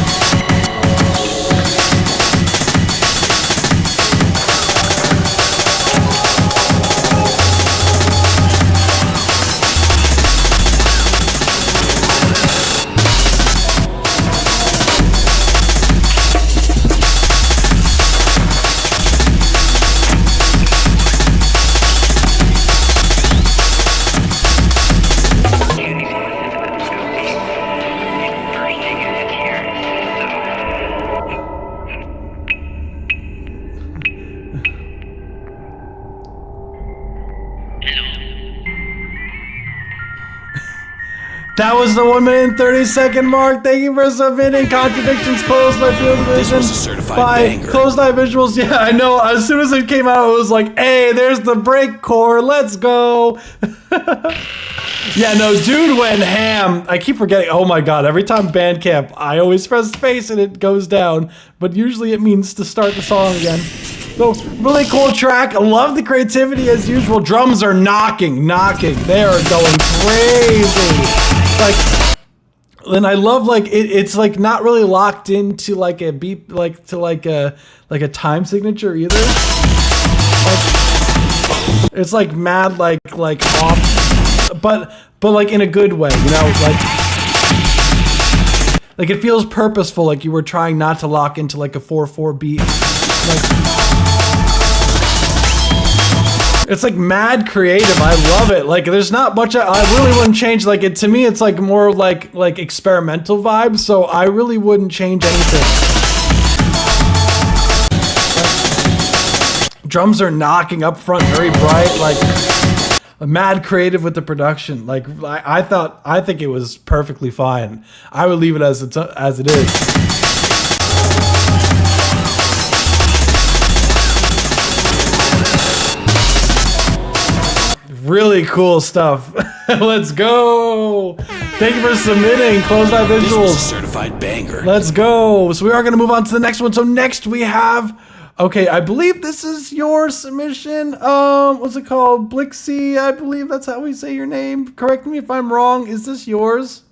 That was the 1 minute and 30-second mark. Thank you for submitting. Contradictions closed by Field Vision. This was a certified by banger. Closed Eye Visuals. Yeah, I know. As soon as it came out, it was like, hey, there's the breakcore. Let's go. Yeah, no, dude went ham. I keep forgetting. Oh my god, every time Bandcamp, I always press space and it goes down. But usually it means to start the song again. So, really cool track. I love the creativity as usual. Drums are knocking. They are going crazy. Like, and I love like it's like not really locked into like a beat, like to like a time signature either. Like, it's like mad like off, but like in a good way, you know, like it feels purposeful, like you were trying not to lock into like a 4/4 beat. Like, it's like mad creative. I love it. Like there's not much I really wouldn't change. Like it to me, it's like more like experimental vibes. So I really wouldn't change anything. Like, drums are knocking up front, very bright. Like mad creative with the production. Like I think it was perfectly fine. I would leave it as it is. Really cool stuff. Let's go. Thank you for submitting. Closed Eye Visuals. This was a certified banger. Let's go. So we are going to move on to the next one. So next we have, okay, I believe this is your submission. What's it called? Blixie, I believe that's how we say your name. Correct me if I'm wrong. Is this yours?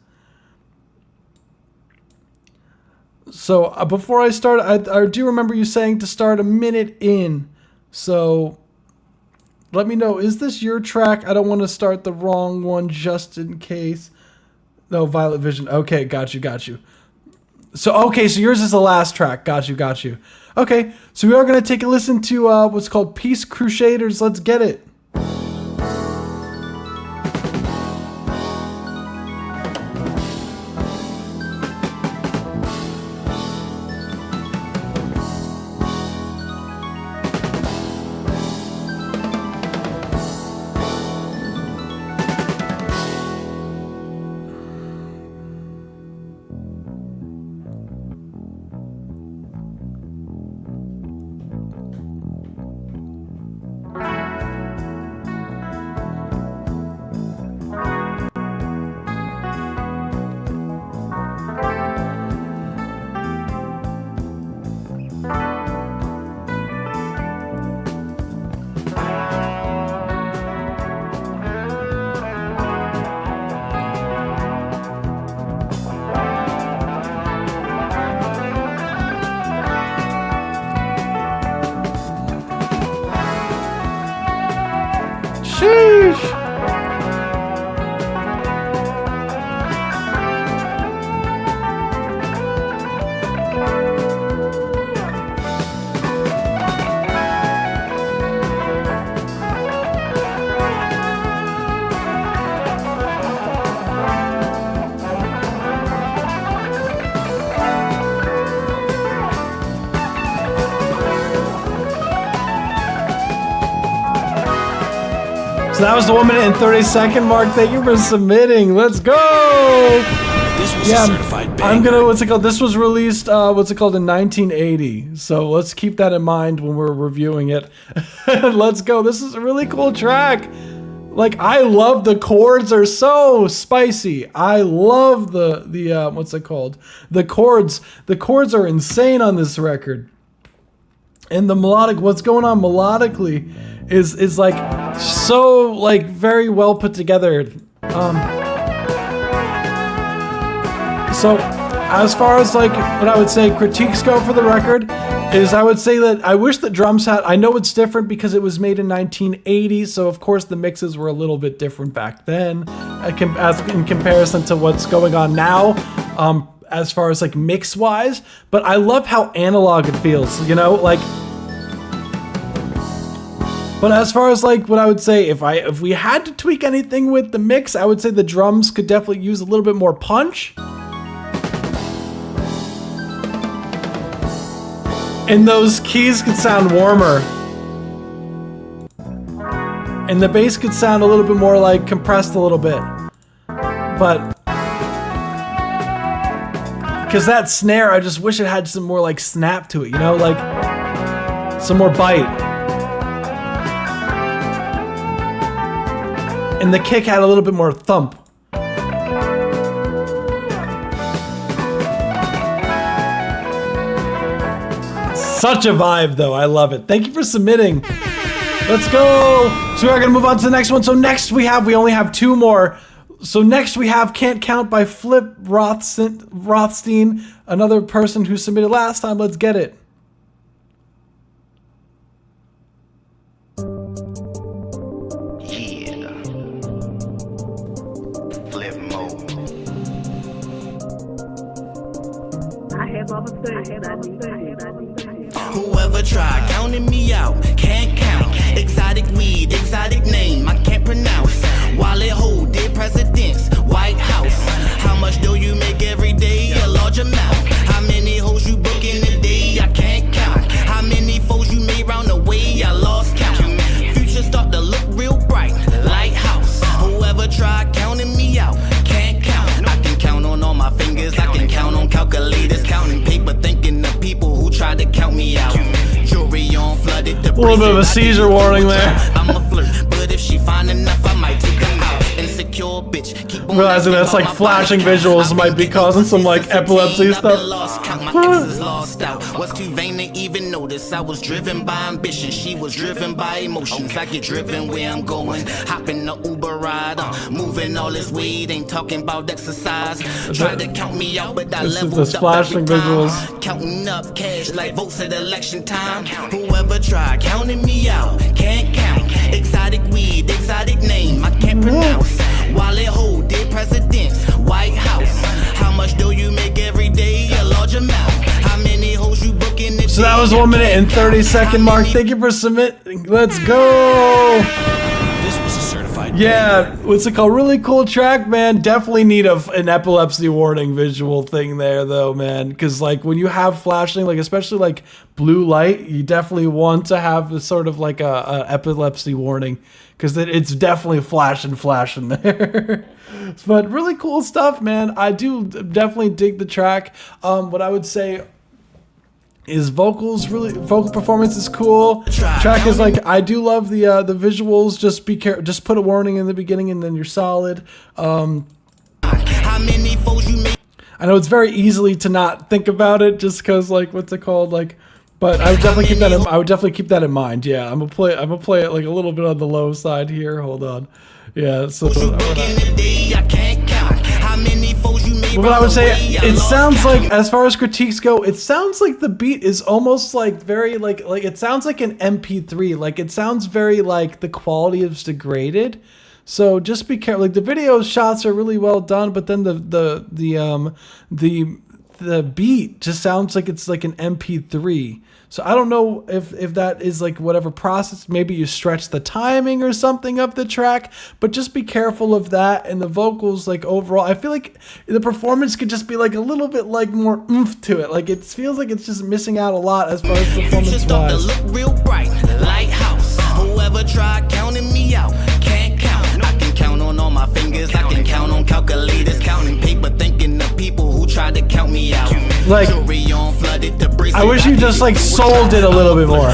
So before I start, I do remember you saying to start a minute in. So let me know, is this your track? I don't want to start the wrong one just in case. No, Violet Vision. Okay, got you. So, okay, so yours is the last track. Got you. Okay, so we are going to take a listen to what's called Peace Crusaders. Let's get it. So that was the 1 minute and 30-second mark. Thank you for submitting. Let's go. This was a certified banger. I'm gonna, what's it called? This was released, in 1980. So let's keep that in mind when we're reviewing it. Let's go. This is a really cool track. Like, I love the chords are so spicy. I love the what's it called? The chords. The chords are insane on this record. And the melodic, what's going on melodically is like so like very well put together. So as far as like what I would say critiques go for the record, is I would say that I wish the drums had, I know it's different because it was made in 1980, so of course the mixes were a little bit different back then, as in comparison to what's going on now, as far as like mix wise, but I love how analog it feels, you know, like. But as far as like what I would say, if we had to tweak anything with the mix, I would say the drums could definitely use a little bit more punch. And those keys could sound warmer. And the bass could sound a little bit more like compressed a little bit. But because that snare, I just wish it had some more like snap to it, you know, like some more bite. And the kick had a little bit more thump. Such a vibe though, I love it. Thank you for submitting. Let's go. So we're gonna move on to the next one. So next we only have 2 more. So next we have Can't Count by Flip Rothstein, another person who submitted last time. Let's get it. Whoever tried counting me out, can't count. Exotic weed, exotic name, I can't pronounce. Wallet hold, dead presidents, White House. How much do you make every day? A large amount. How many hoes you book in a day? I can't count. How many foes you made round the way? I lost count. Future start to look real bright, lighthouse. Whoever tried counting me out, can't count. I can count on all my fingers, I can count on calculators, counting paper, thinking of people who tried to count me out. Jewelry on flooded, the a little bit of a seizure warning there. I'm a flirt, but if she fine enough, I might take her out. Insecure bitch, keep on realizing that's like flashing visuals might be causing some like epilepsy stuff. My ex is lost out. Was too vain to even notice. I was driven by ambition. She was driven by emotions. I get driven where I'm going. Hopping the Uber ride. Moving all this weight. Ain't talking about exercise. Tried to count me out, but I leveled up flashing every time. visuals. Counting up cash like votes at election time. Whoever tried counting me out, can't count. Exotic weed, exotic name, I can't pronounce. Wallet hold, dead presidents, White House. How much do you make every day? A large amount. How many hoes you book in the So that was 1 minute and 30-second mark. Thank you for submitting. Let's go. This was a certified. Yeah, what's it called? Really cool track, man. Definitely need an epilepsy warning visual thing there, though, man. Because like when you have flashing, like especially like blue light, you definitely want to have a sort of like a epilepsy warning, because it's definitely flashing there. But really cool stuff, man. I do definitely dig the track. What I would say is vocal performance is cool. Track is like, I do love the visuals. Just be careful. Just put a warning in the beginning, and then you're solid. I know it's very easily to not think about it, just because like what's it called, like. But I would definitely keep that. I would definitely keep that in mind. Yeah, I'm gonna play it like a little bit on the low side here. Hold on. Yeah. So. But I would say it sounds like, as far as critiques go, it sounds like the beat is almost like very like it sounds like an MP3. Like it sounds very like the quality is degraded. So just be careful. Like the video shots are really well done, but then the beat just sounds like it's like an MP3. So I don't know if that is like whatever process, maybe you stretch the timing or something of the track, but just be careful of that. And the vocals, like overall, I feel like the performance could just be like a little bit like more oomph to it. Like it feels like it's just missing out a lot as far as performance wise. Look real bright, lighthouse. Whoever tried counting me out, can't count. I can count on all my fingers, I can count on calculators, counting paper, thinking of people who tried to count me out. Like, I wish you just like sold it a little bit more.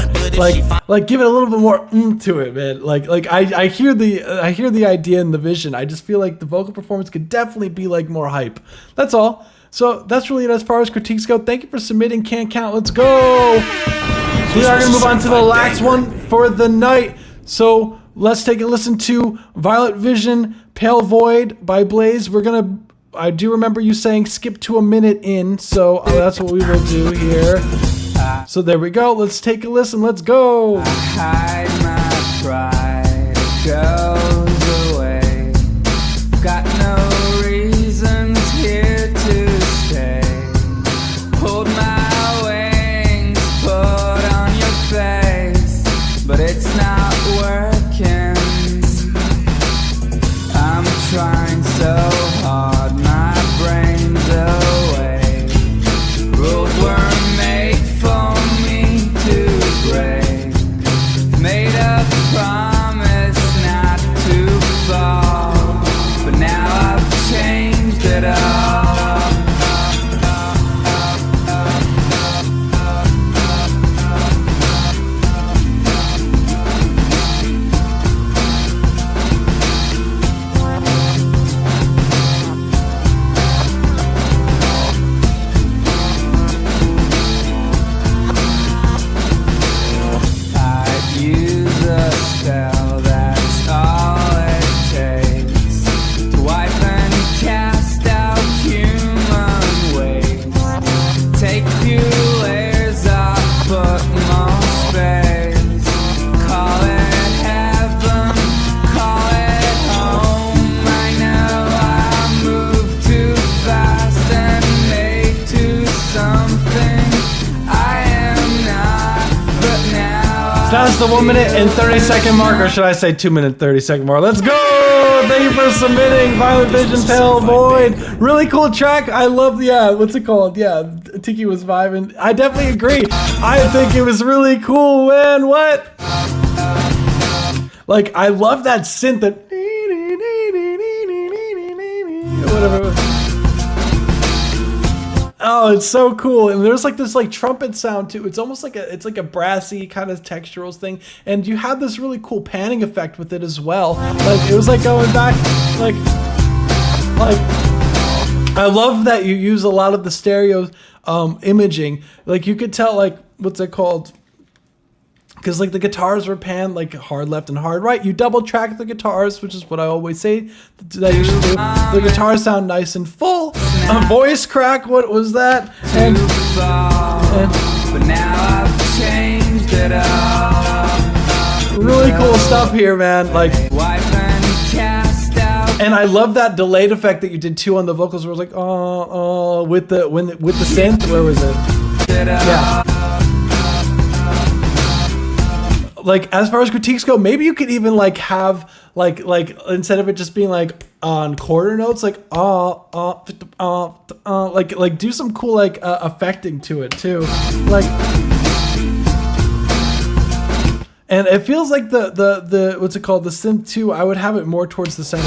Like give it a little bit more to it, man. Like I hear the idea and the vision. I just feel like the vocal performance could definitely be like more hype. That's all. So that's really it as far as critiques go. Thank you for submitting. Can't count. Let's go. So we are gonna move on to the last one for the night. So let's take a listen to Violet Vision, Pale Void by Blaze. We're gonna I do remember you saying skip to a minute in, so that's what we will do here. So there we go. Let's take a listen. Let's go. I hide my pride, it goes away. Got no reasons here to stay. Hold my wings, put on your face, but it's not working. I'm trying so hard, my brain's away. Rules were made for me to break. Made a promise not to fall, but now I've changed it all. Spell, that's all it takes to wipe and cast out human waste. Take few layers off, put more space. Call it heaven, call it home. I know I move too fast and make to something I am not, but now That's the 1 minute and 30-second mark, or should I say 2 minute 30-second mark? Let's go! Thank you for submitting Violet Vision, Pale Void. Really cool track. I love the, what's it called? Yeah, Tiki was vibing. I definitely agree. I think it was really cool, man. What? Like, I love that synth that, whatever it was. Oh, it's so cool. And there's like this like trumpet sound too. It's almost like it's like a brassy kind of textural thing. And you have this really cool panning effect with it as well. Like it was like going back, like I love that you use a lot of the stereo imaging. Like you could tell like, what's it called? Because like the guitars were panned like hard left and hard right. You double track the guitars, which is what I always say that you should do. The guitars sound nice and full. A voice crack, what was that? And but now I've changed it all. Really cool stuff here, man. Like, wipe and cast out. And I love that delayed effect that you did too on the vocals, where it was like, oh, with the synth. Where was it? Yeah. Like as far as critiques go, maybe you could even like have like instead of it just being like on quarter notes, like like do some cool like affecting to it too, like. And it feels like the what's it called, the synth too. I would have it more towards the center.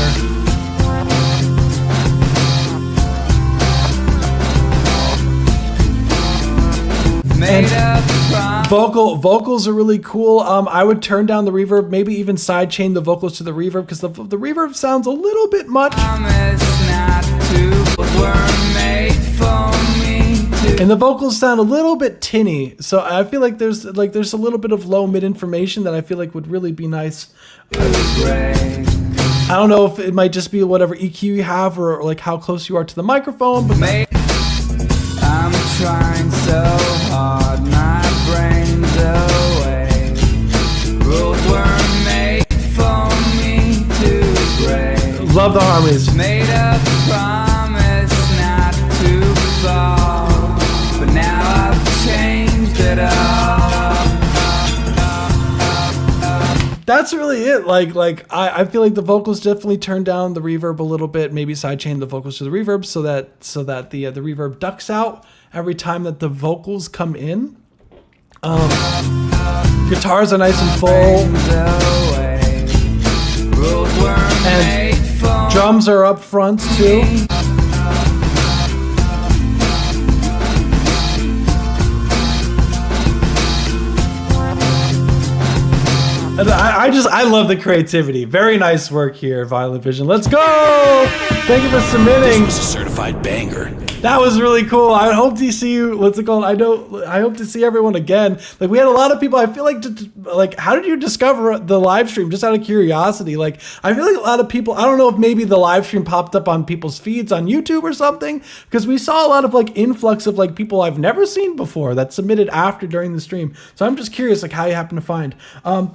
And vocals are really cool. I would turn down the reverb, maybe even sidechain the vocals to the reverb, because the reverb sounds a little bit much. And the vocals sound a little bit tinny, so I feel like there's a little bit of low mid information that I feel like would really be nice. I don't know if it might just be whatever EQ you have or like how close you are to the microphone, but I'm trying so hard, my brain's away. Rules were made for me to break. Love the harmonies. Made a promise not to fall, but now I've changed it all. That's really it. Like I feel like the vocals definitely turned down the reverb a little bit, maybe sidechain the vocals to the reverb so that the reverb ducks out every time that the vocals come in. Guitars are nice and full, and drums are up front too. I love the creativity. Very nice work here, Violet Vision. Let's go! Thank you for submitting. This was a certified banger. That was really cool. I hope to see you. What's it called? I hope to see everyone again. Like we had a lot of people. I feel like how did you discover the live stream? Just out of curiosity. Like I feel like a lot of people. I don't know if maybe the live stream popped up on people's feeds on YouTube or something, because we saw a lot of like influx of like people I've never seen before that submitted after during the stream. So I'm just curious like how you happen to find.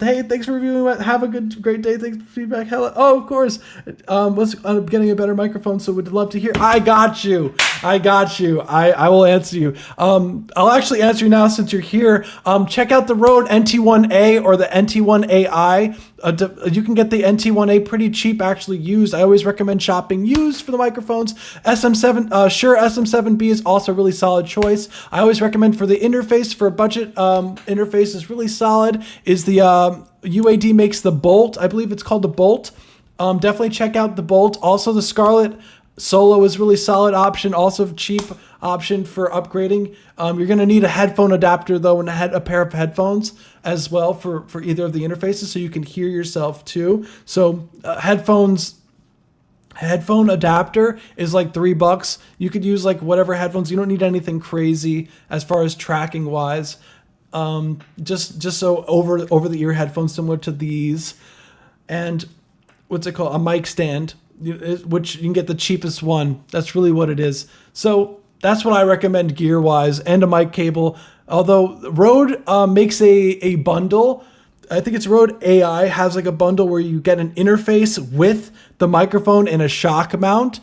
Hey, thanks for reviewing. Have a great day. Thanks for feedback. Hello. Oh, of course. Was getting a better microphone, so would love to hear. I got you. I will answer you. I'll actually answer you now since you're here. Check out the Rode NT1A or the NT1AI. You can get the NT1A pretty cheap actually used. I always recommend shopping used for the microphones. SM7, Shure SM7B is also a really solid choice. I always recommend for the interface, for a budget interface is really solid, is the UAD makes the Bolt. I believe it's called the Bolt. Definitely check out the Bolt. Also the Scarlett Solo is really solid option, also cheap option for upgrading. You're going to need a headphone adapter though, and a pair of headphones as well for either of the interfaces, so you can hear yourself too. So headphone adapter is like $3. You could use like whatever headphones. You don't need anything crazy as far as tracking wise. Just so over the ear headphones similar to these, and what's it called? A mic stand, which you can get the cheapest one. That's really what it is. So that's what I recommend gear wise, and a mic cable. Although Rode makes a bundle. I think it's Rode AI has like a bundle where you get an interface with the microphone and a shock mount.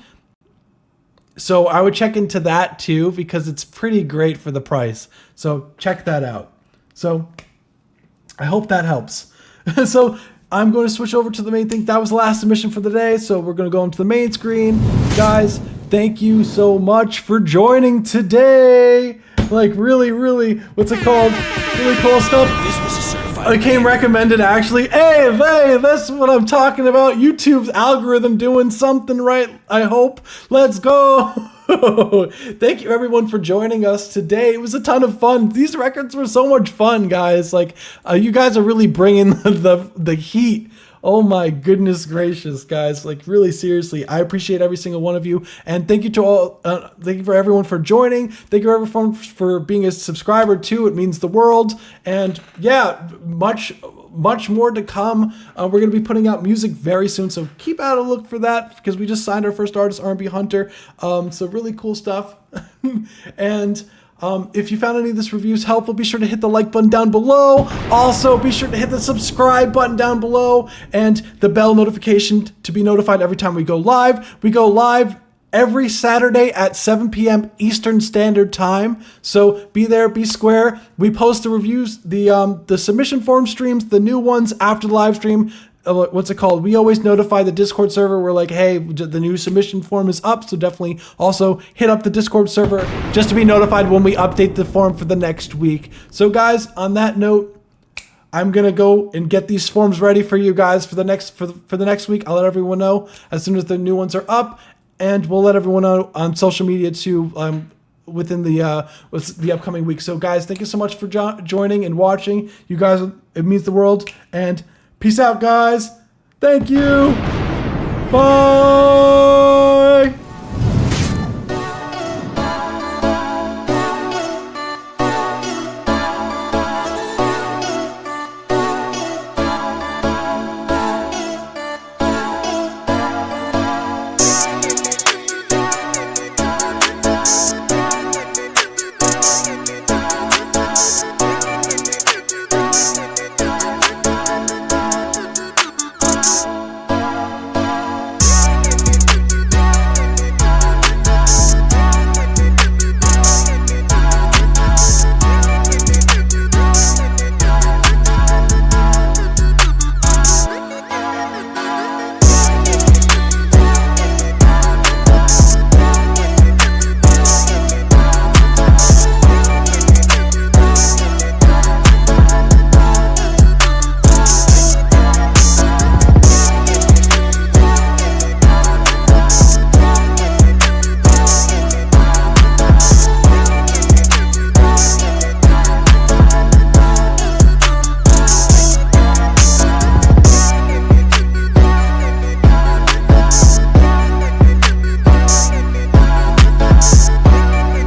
So I would check into that too, because it's pretty great for the price. So check that out. So I hope that helps. So I'm going to switch over to the main thing. That was the last submission for the day, so we're going to go into the main screen. Guys, thank you so much for joining today. Like really, what's it called? Really cool stuff. This was a certified. It came recommended actually. Hey, that's what I'm talking about. YouTube's algorithm doing something right, I hope. Let's go. Thank you everyone for joining us today. It was a ton of fun. These records were so much fun, guys. Like you guys are really bringing the heat. Oh my goodness gracious, guys. Like really seriously, I appreciate every single one of you, and thank you to all. Thank you for everyone for joining. Thank you everyone for being a subscriber too. It means the world. And yeah, much more to come. We're going to be putting out music very soon, so keep out a look for that, because we just signed our first artist, R&B Hunter. So really cool stuff. And if you found any of this reviews helpful, be sure to hit the like button down below. Also, be sure to hit the subscribe button down below and the bell notification to be notified every time we go live. We go live every Saturday at 7 p.m. Eastern Standard Time. So be there, be square. We post the reviews, the submission form streams, the new ones after the live stream. What's it called? We always notify the Discord server. We're like, hey, the new submission form is up. So definitely also hit up the Discord server just to be notified when we update the form for the next week. So guys, on that note, I'm going to go and get these forms ready for you guys for the next week. I'll let everyone know as soon as the new ones are up. And we'll let everyone know on social media too within the upcoming week. So guys, thank you so much for joining and watching. You guys, it means the world. And peace out, guys. Thank you. Bye.